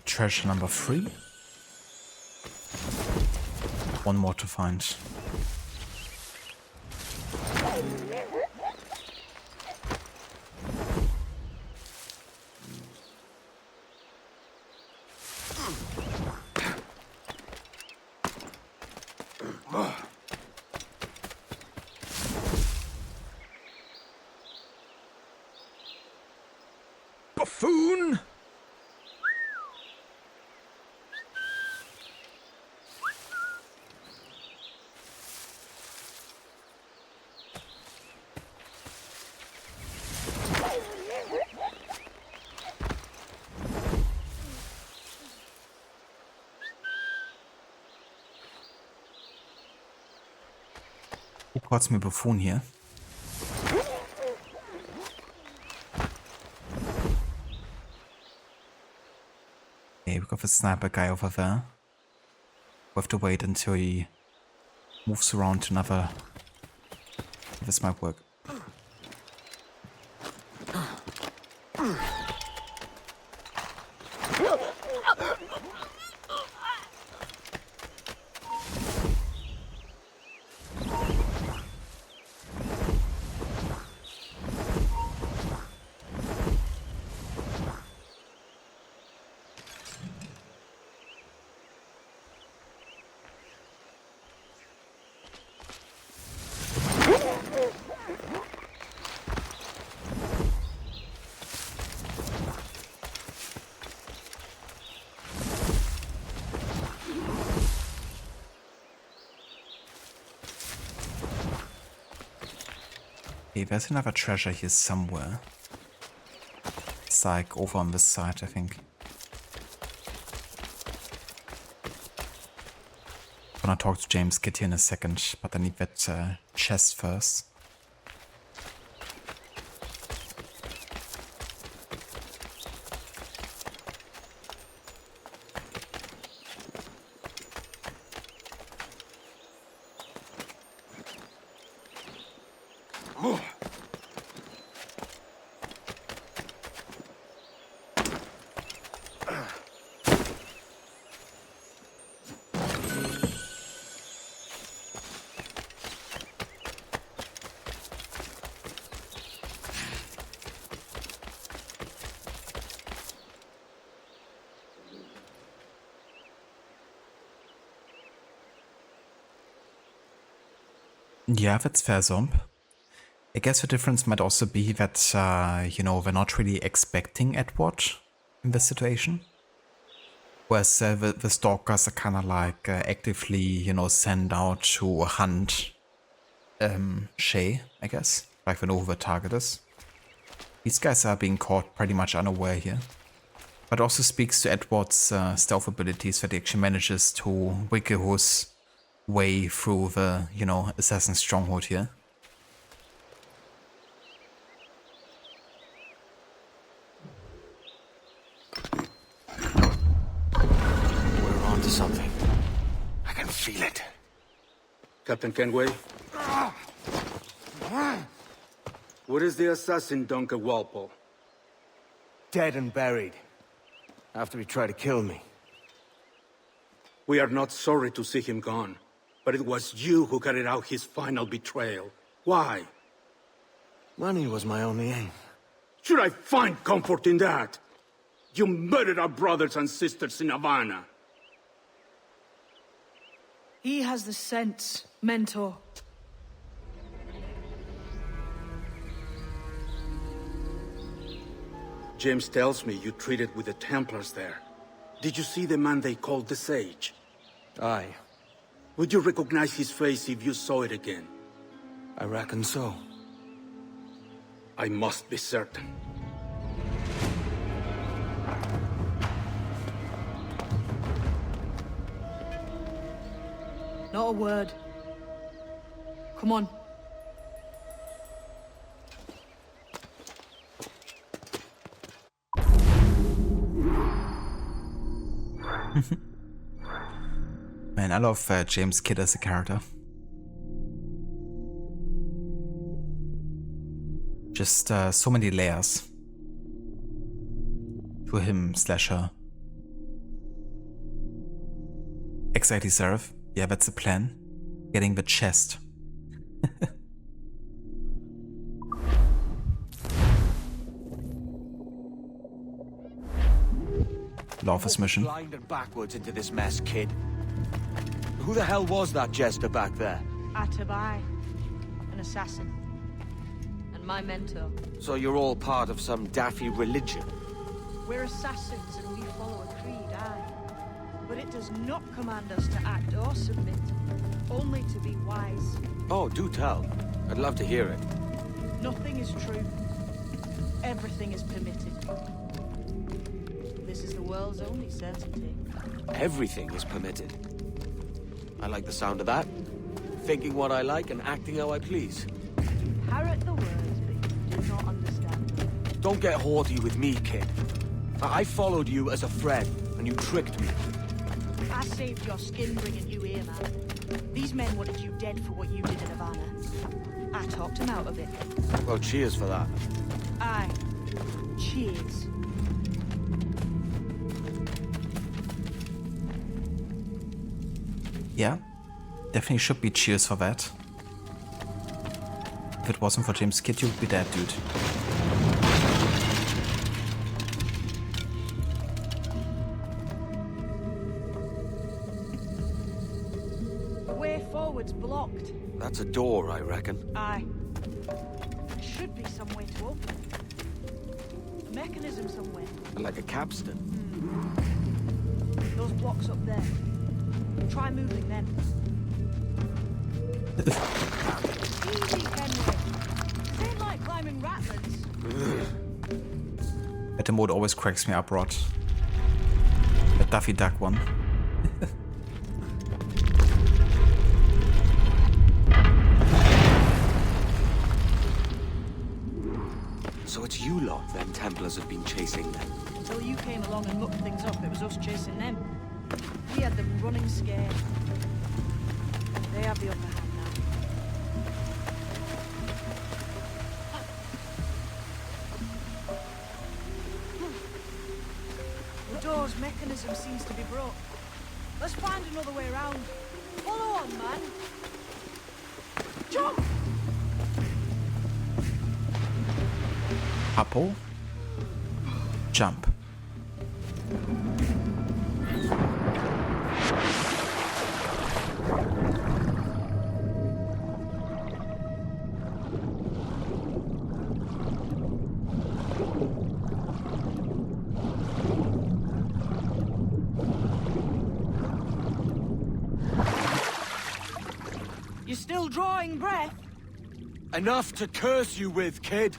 Treasure number 3. One more to find. Buffoon! Who calls me buffoon here? Okay, we got the sniper guy over there. We have to wait until he moves around to another. This might work. Okay, there's another treasure here somewhere. It's like over on this side, I think. Gonna talk to James Kidd here in a second, but I need that chest first. Yeah, that's fair, Zomb. I guess the difference might also be that, you know, we're not really expecting Edward in this situation. Whereas the stalkers are kind of like actively, you know, sent out to hunt Shay, I guess. Like, we know who the target is. These guys are being caught pretty much unaware here. But also speaks to Edward's stealth abilities, that he actually manages to wiggle his way through the, you know, assassin stronghold here. We're on to something. I can feel it. Captain Kenway? Where is the assassin, Duncan Walpole? Dead and buried. After he tried to kill me. We are not sorry to see him gone, but it was you who carried out his final betrayal. Why? Money was my only aim. Should I find comfort in that? You murdered our brothers and sisters in Havana. He has the sense, Mentor. James tells me you treated with the Templars there. Did you see the man they called the Sage? Aye. Would you recognize his face if you saw it again? I reckon so. I must be certain. Not a word. Come on. Man, I love James Kidd as a character. Just so many layers to him / her. Anxiety Seraph. Yeah, that's the plan. Getting the chest. Lawfus mission. Blinded backwards into this mess, kid. Who the hell was that jester back there? Atabai, an assassin. And my mentor. So you're all part of some daffy religion? We're assassins and we follow a creed, aye. But it does not command us to act or submit. Only to be wise. Oh, do tell. I'd love to hear it. Nothing is true. Everything is permitted. This is the world's only certainty. Everything is permitted. I like the sound of that. Thinking what I like and acting how I please. Parrot the words, but you do not understand them. Don't get haughty with me, kid. I followed you as a friend, and you tricked me. I saved your skin bringing you here, man. These men wanted you dead for what you did in Havana. I talked him out of it. Well, cheers for that. Aye. Cheers. Yeah, definitely should be cheers for that. If it wasn't for James Kidd, you would be dead, dude. The way forward's blocked. That's a door, I reckon. Aye. There should be some way to open it. A mechanism somewhere. Like a capstan. Those blocks up there. Try moving them. Easy, Kenway. This ain't like climbing ratlins. That mode always cracks me up, Rod. The Daffy Duck one. So it's you lot them Templars have been chasing them. Until you came along and mucked things up, it was us chasing them. We had them running scared. They have the upper hand now. The door's mechanism seems to be broke. Let's find another way around. Follow on, man. Jump! Apple. Jump. You're still drawing breath? Enough to curse you with, kid.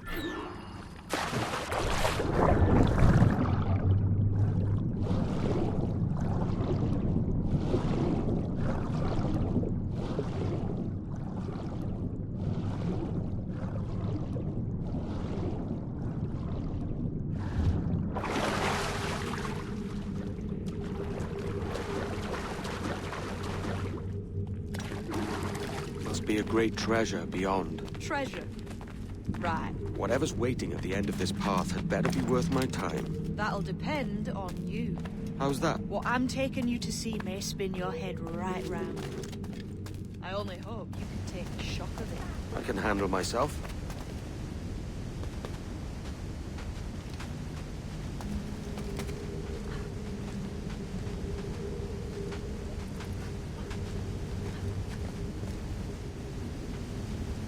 Be a great treasure beyond. Treasure? Right. Whatever's waiting at the end of this path had better be worth my time. That'll depend on you. How's that? What I'm taking you to see may spin your head right round. I only hope you can take the shock of it. I can handle myself.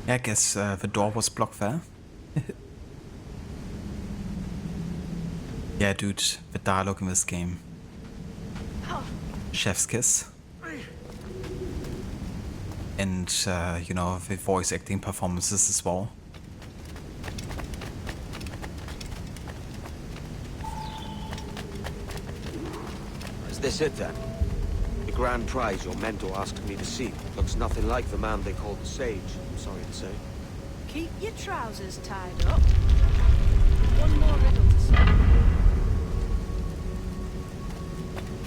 I guess the door was blocked there. Yeah, dude, the dialogue in this game. Chef's kiss. And, you know, the voice acting performances as well. Is this it then? The grand prize your mentor asked me to see looks nothing like the man they called the Sage, I'm sorry to say. Keep your trousers tied up. One more riddle to solve.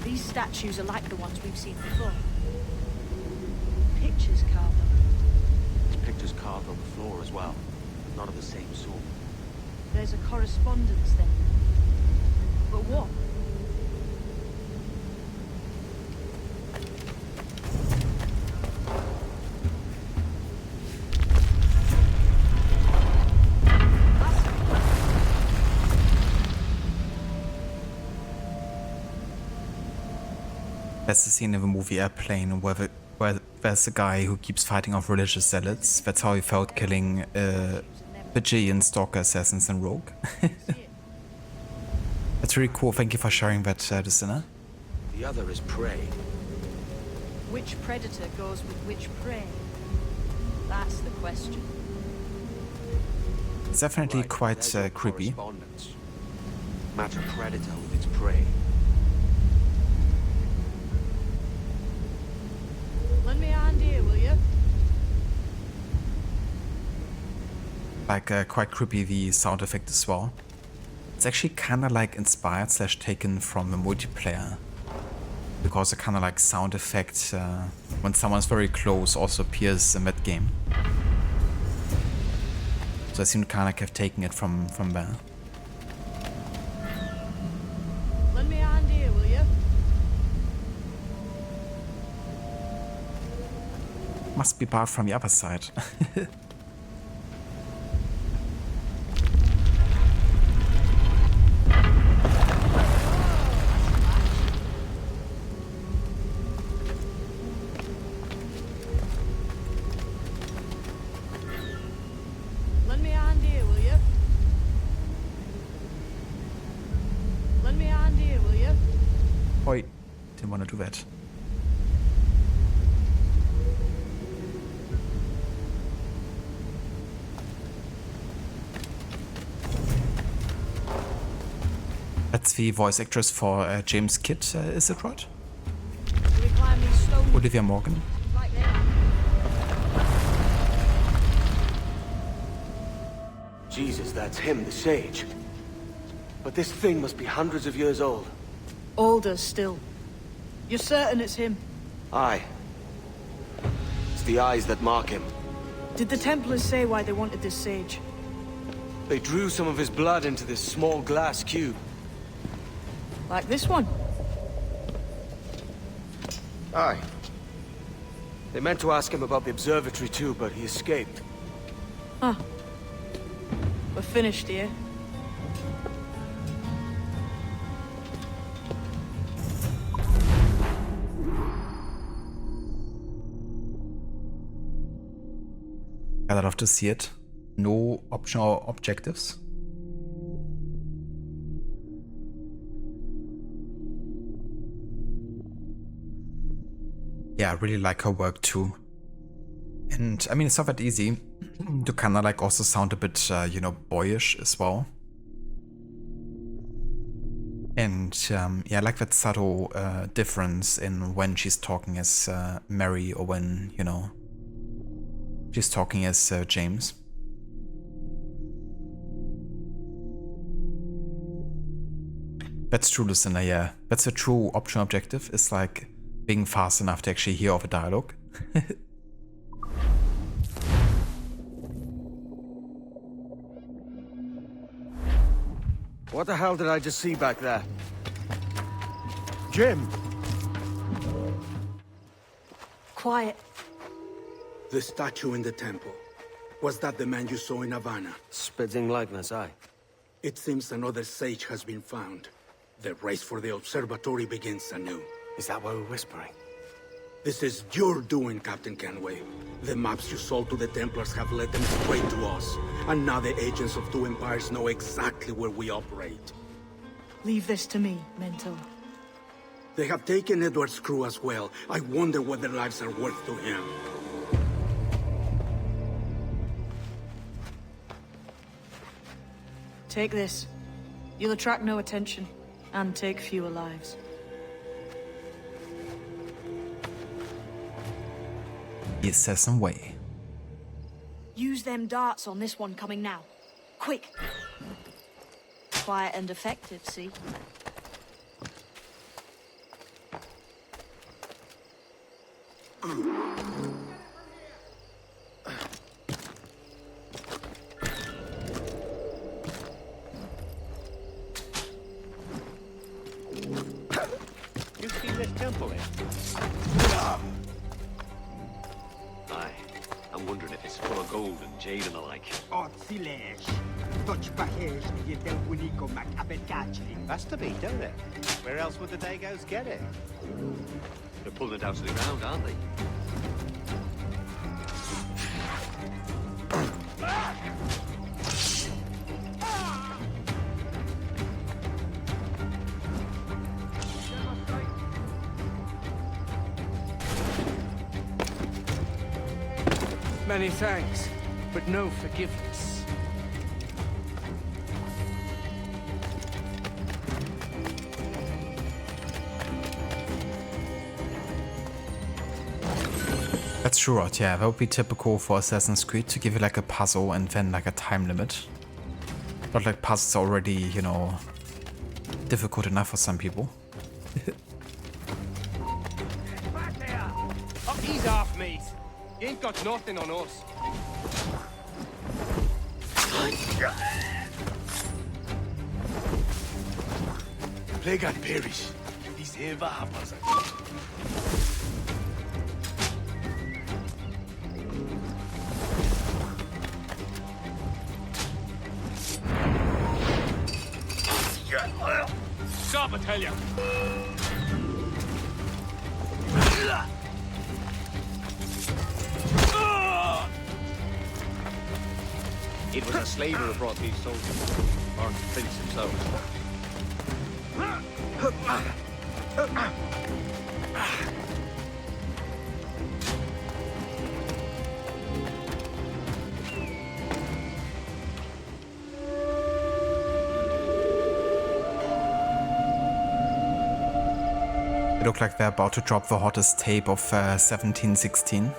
These statues are like the ones we've seen before. Pictures carved on them. There's pictures carved on the floor as well. Not of the same sort. There's a correspondence then. But what? That's the scene in the movie Airplane where there's a guy who keeps fighting off religious zealots. That's how he felt killing bajillion stalker assassins in Rogue. That's really cool. Thank you for sharing that, Dissina. The other is prey. Which predator goes with which prey? That's the question. It's definitely quite creepy. Match a predator with its prey. Lend me a hand here, will you? Like quite creepy, the sound effect as well. It's actually kind of like inspired / taken from the multiplayer, because the kind of like sound effect when someone's very close also appears in that game. So I seem to kind of like have taken it from there. Lend me a hand here, will you? Must be barred from the other side. Lend me a hand here, will you? Lend me a hand here, will you? Oi, didn't want to do that. That's the voice actress for James Kidd, is it right? Do we climb these stones? Olivia Morgan. Like that? Jesus, that's him, the sage. But this thing must be hundreds of years old. Older still. You're certain it's him? Aye. It's the eyes that mark him. Did the Templars say why they wanted this sage? They drew some of his blood into this small glass cube. Like this one? Aye. They meant to ask him about the observatory too, but he escaped. Huh. We're finished here. I'd love to see it. No optional objectives. Yeah, I really like her work too. And I mean, it's not that easy to kind of like also sound a bit, you know, boyish as well. And yeah, I like that subtle difference in when she's talking as Mary or when, you know, she's talking as James. That's true, listener, yeah. That's a true optional objective, is like being fast enough to actually hear all the dialogue. What the hell did I just see back there? Jim! Quiet. The statue in the temple. Was that the man you saw in Havana? Spitting likeness, aye. It seems another sage has been found. The race for the observatory begins anew. Is that why we're whispering? This is your doing, Captain Kenway. The maps you sold to the Templars have led them straight to us. And now the agents of two empires know exactly where we operate. Leave this to me, Mental. They have taken Edward's crew as well. I wonder what their lives are worth to him. Take this. You'll attract no attention, and take fewer lives. The assassin way. Use them darts on this one coming now. Quick. Quiet and effective, see? You've seen this temple, eh? Aye. And wondering if it's full of gold and jade and the like. That's to be, don't it? Where else would the Dagos get it? They're pulling it down to the ground, aren't they? Many thanks, but no forgiveness. That's true, right? Yeah, that would be typical for Assassin's Creed to give you like a puzzle and then like a time limit. But like puzzles are already, you know, difficult enough for some people. He's off, mate. You ain't got nothing on us. Plague and perish. He's ever happens. Stop, I tell you. It was a slaver who brought these soldiers. Or Prince himself. It looked like they're about to drop the hottest tape of 1716.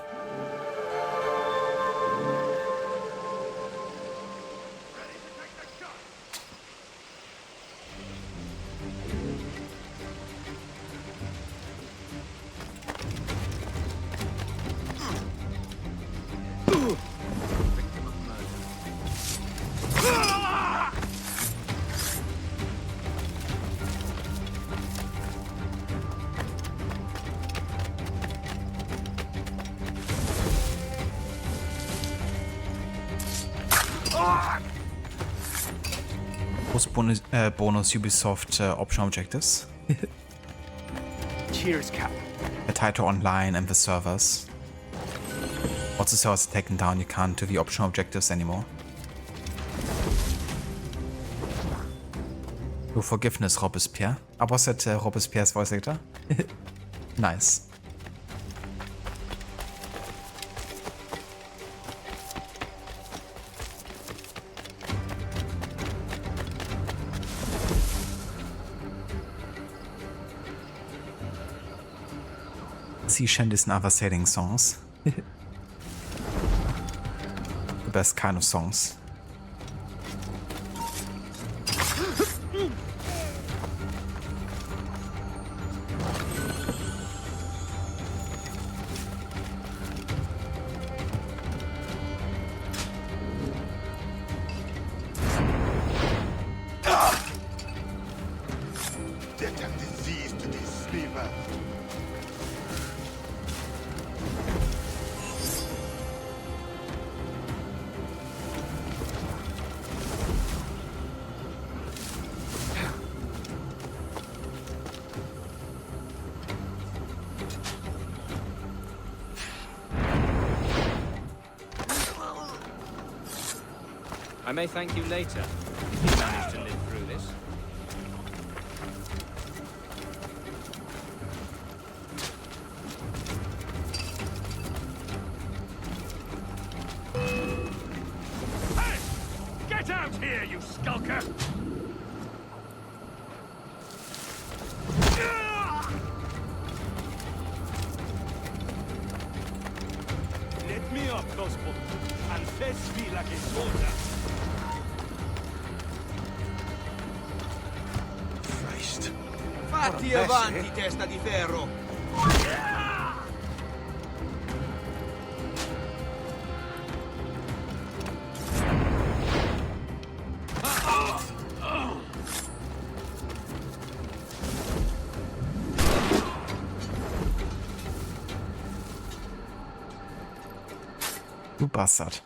Bonus Ubisoft optional objectives. Cheers, Cap. They're tied to online and the servers. Once the servers are taken down, you can't do the optional objectives anymore. No forgiveness, Robespierre. Was that Robespierre's voice actor? Nice. Sea Shanties and other sailing songs. The best kind of songs. I may thank you later, if you manage to live through this. Hey! Get out here, you skulker! Let me up, Gospel, and fetch me like a soldier. Fatti avanti, testa di ferro! You bastard.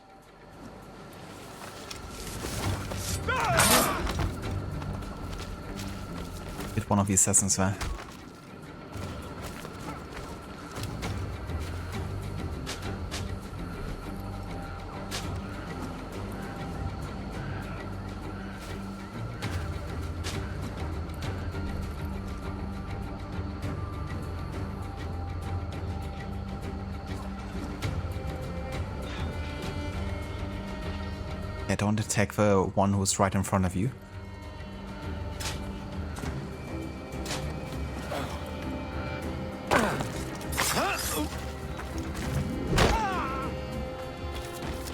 Hit one of the assassins there. Yeah, don't attack the one who's right in front of you.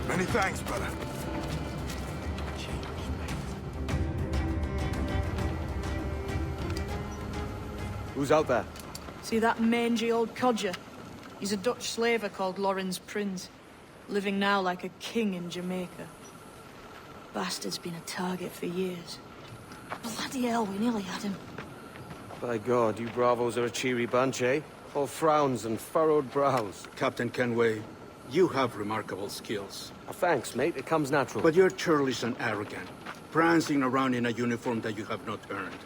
Many thanks, brother. Who's out there? See that mangy old codger? He's a Dutch slaver called Lawrence Prins, living now like a king in Jamaica. Bastard's been a target for years. Bloody hell, we nearly had him. By God, you bravos are a cheery bunch, eh? All frowns and furrowed brows. Captain Kenway, you have remarkable skills. Thanks, mate. It comes natural. But you're churlish and arrogant, prancing around in a uniform that you have not earned.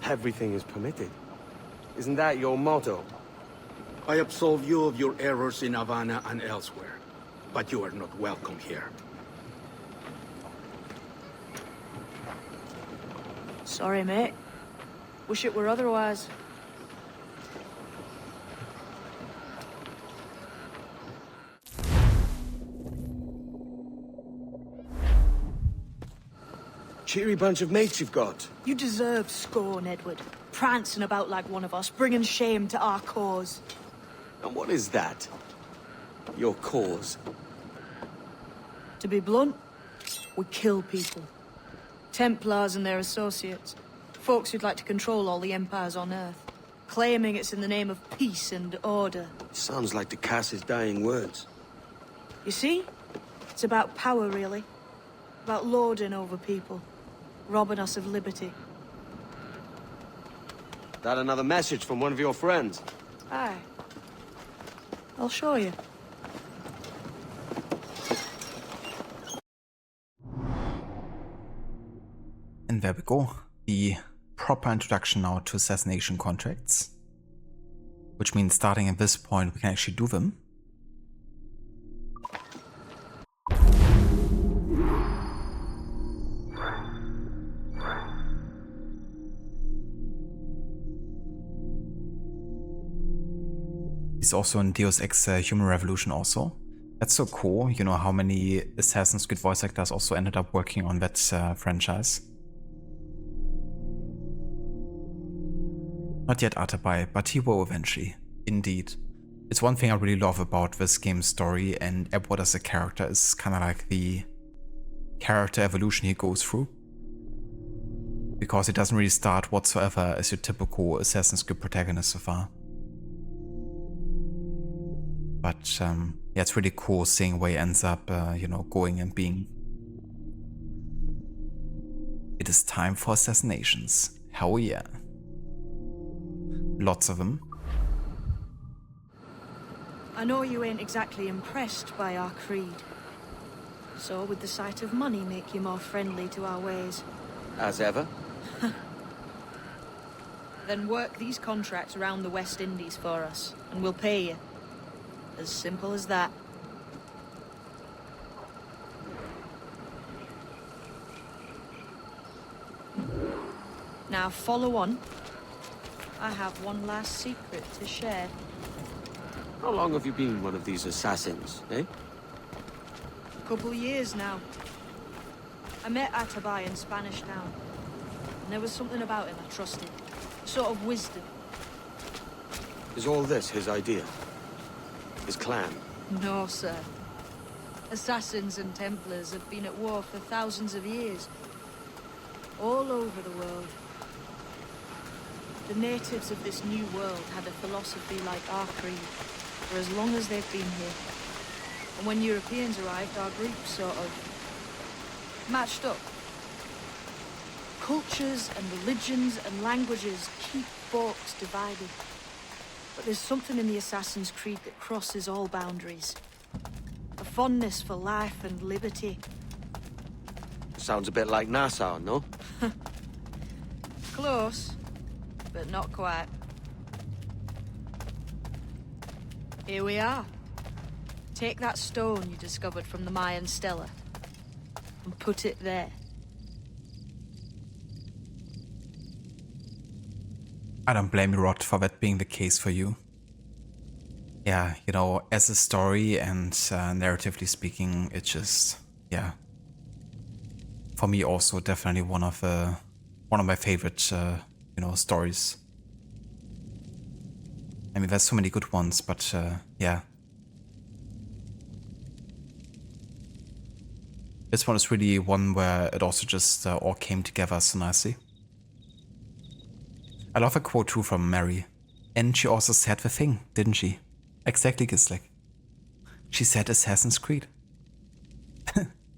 Everything is permitted. Isn't that your motto? I absolve you of your errors in Havana and elsewhere, but you are not welcome here. Sorry, mate. Wish it were otherwise. Cheery bunch of mates you've got. You deserve scorn, Edward. Prancing about like one of us, bringing shame to our cause. And what is that? Your cause? To be blunt, we kill people. Templars and their associates. Folks who'd like to control all the empires on Earth. Claiming it's in the name of peace and order. Sounds like to Cass's dying words. You see? It's about power, really. About lording over people. Robbing us of liberty. That another message from one of your friends? Aye. I'll show you. And there we go. The proper introduction now to assassination contracts. Which means starting at this point we can actually do them. He's also in Deus Ex Human Revolution also. That's so cool, you know how many Assassin's Creed voice actors also ended up working on that franchise. Not yet Atabai, but he will eventually. Indeed. It's one thing I really love about this game's story, and Edward as a character is kind of like the character evolution he goes through. Because he doesn't really start whatsoever as your typical Assassin's Creed protagonist so far. But yeah, it's really cool seeing where he ends up, you know, going and being. It is time for assassinations. Hell yeah. Lots of them. I know you ain't exactly impressed by our creed. So would the sight of money make you more friendly to our ways? As ever. Then work these contracts around the West Indies for us, and we'll pay you. As simple as that. Now follow on. I have one last secret to share. How long have you been one of these assassins, eh? A couple years now. I met Atabai in Spanish Town. And there was something about him I trusted. A sort of wisdom. Is all this his idea? His clan? No, sir. Assassins and Templars have been at war for thousands of years. All over the world. The natives of this new world had a philosophy like our creed, for as long as they've been here. And when Europeans arrived, our group sort of matched up. Cultures and religions and languages keep folks divided. But there's something in the Assassin's Creed that crosses all boundaries. fondness for life and liberty. Sounds a bit like Nassau, no? Close, but not quite. Here we are. Take that stone you discovered from the Mayan Stela and put it there. I don't blame you, Rod, for that being the case for you. Yeah, you know, as a story and narratively speaking, it's just, yeah. For me also definitely one of my favorite, you know, stories. I mean, there's so many good ones, but yeah. This one is really one where it also just all came together so nicely. I love a quote too from Mary. And she also said the thing, didn't she? Exactly, Gislik. She said Assassin's Creed.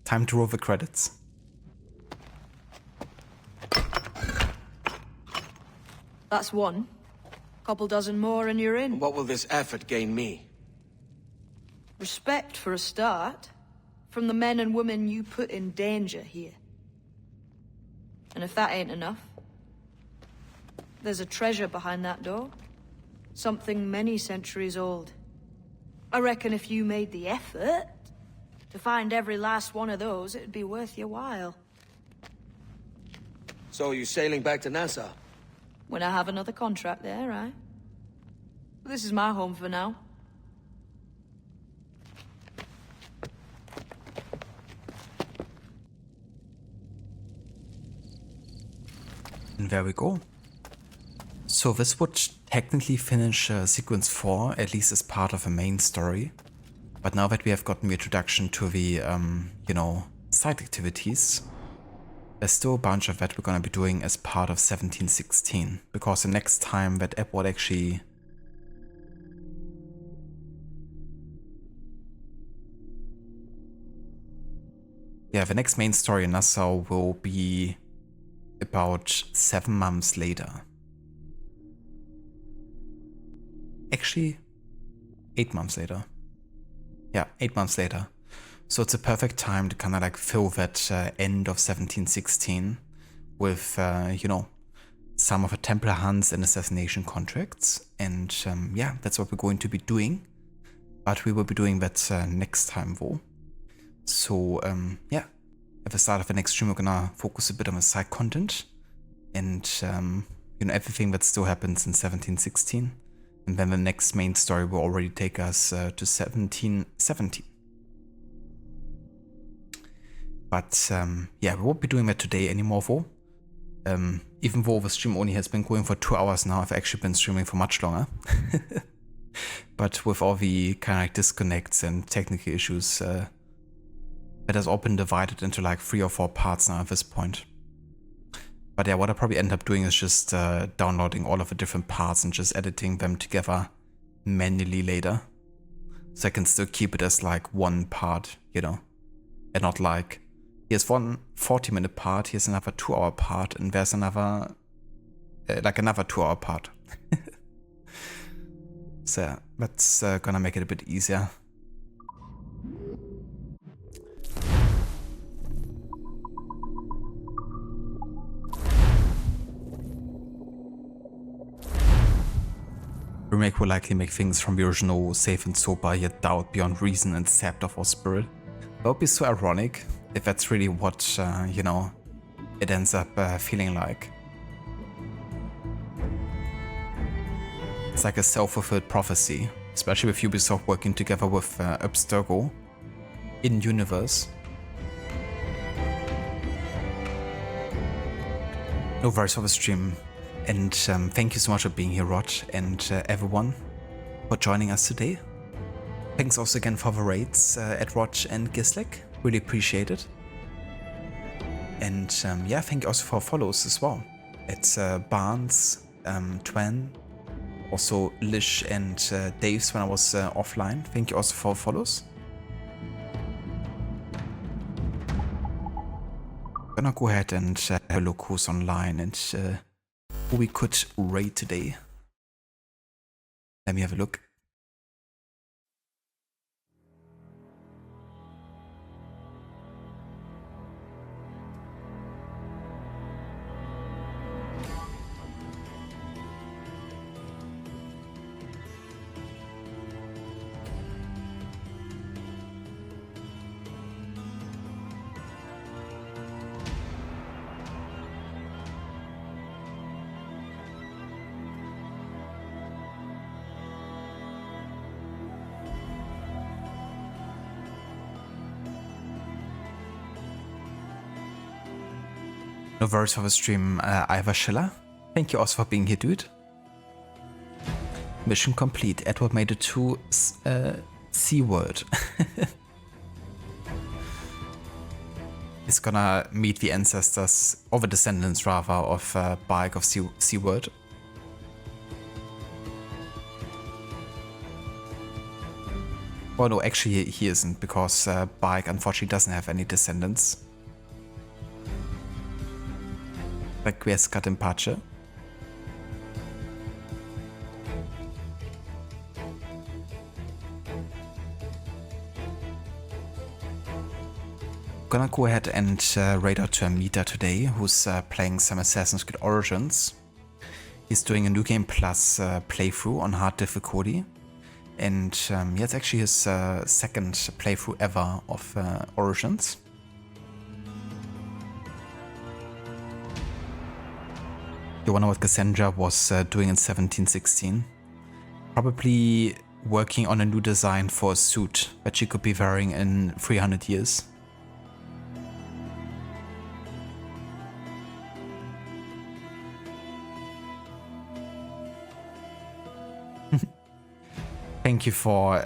Time to roll the credits. That's one. Couple dozen more and you're in. What will this effort gain me? Respect for a start. From the men and women you put in danger here. And if that ain't enough, there's a treasure behind that door. Something many centuries old. I reckon if you made the effort to find every last one of those, it'd be worth your while. So you sailing back to Nassau? When I have another contract there, right? This is my home for now. And there we go. So this would technically finish sequence 4, at least as part of a main story. But now that we have gotten the introduction to the, you know, side activities, there's still a bunch of that we're gonna be doing as part of 1716. Because the next time that Edward actually... Yeah, the next main story in Nassau will be about 7 months later. Actually, 8 months later. Yeah, 8 months later. So it's a perfect time to kind of like fill that end of 1716 with, you know, some of the Templar hunts and assassination contracts. And yeah, that's what we're going to be doing. But we will be doing that next time though. So yeah, at the start of the next stream, we're gonna focus a bit on the side content and you know, everything that still happens in 1716. And then the next main story will already take us to 1717. But yeah, we won't be doing that today anymore though. Even though the stream only has been going for 2 hours now, I've actually been streaming for much longer. But with all the kind of like disconnects and technical issues, that has all been divided into like 3 or 4 parts now at this point. But yeah, what I probably end up doing is just downloading all of the different parts and just editing them together manually later. So I can still keep it as like one part, you know, and not like, here's one 40-minute part, here's another 2-hour part, and there's another, like another 2-hour part. So yeah, that's gonna make it a bit easier. Remake will likely make things from the original safe and sober, yet doubt beyond reason and sapped of our spirit. That would be so ironic if that's really what, you know, it ends up feeling like. It's like a self-fulfilled prophecy, especially with Ubisoft working together with Abstergo in universe. No worries for the stream. And thank you so much for being here, Rod, and everyone for joining us today. Thanks also again for the raids at Rod and Gislik. Really appreciate it. And yeah, thank you also for follows as well. It's Barnes, Twan, also Lish and Dave's when I was offline. Thank you also for follows. Gonna go ahead and have a look who's online and who we could raid today. Let me have a look. No worries for the stream, Ivor Schiller. Thank you also for being here, dude. Mission complete. Edward made it to SeaWorld. He's gonna meet the ancestors, or the descendants rather, of Bike of SeaWorld. Well, no, actually he isn't, because Bike unfortunately doesn't have any descendants. Requiescat in pace. Gonna go ahead and raid out to Amita today, who's playing some Assassin's Creed Origins. He's doing a New Game Plus playthrough on hard difficulty. And yeah, it's actually his second playthrough ever of Origins. You wonder what Cassandra was doing in 1716? Probably working on a new design for a suit that she could be wearing in 300 years. Thank you for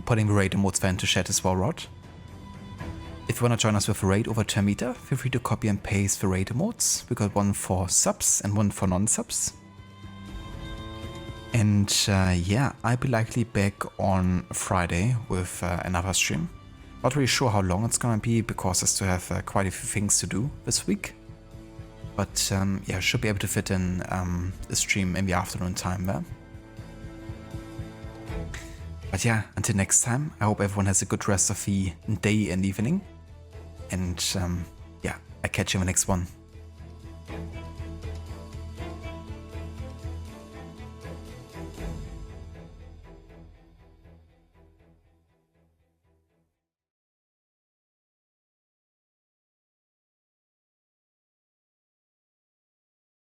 putting the raid emotes into chat as well, Rod. If you want to join us with a raid over Termita, feel free to copy and paste the raid emotes. We got one for subs and one for non-subs. And yeah, I'll be likely back on Friday with another stream. Not really sure how long it's gonna be, because I still have quite a few things to do this week. But yeah, I should be able to fit in the stream in the afternoon time there. But yeah, until next time, I hope everyone has a good rest of the day and evening. And yeah, I'll catch you in the next one.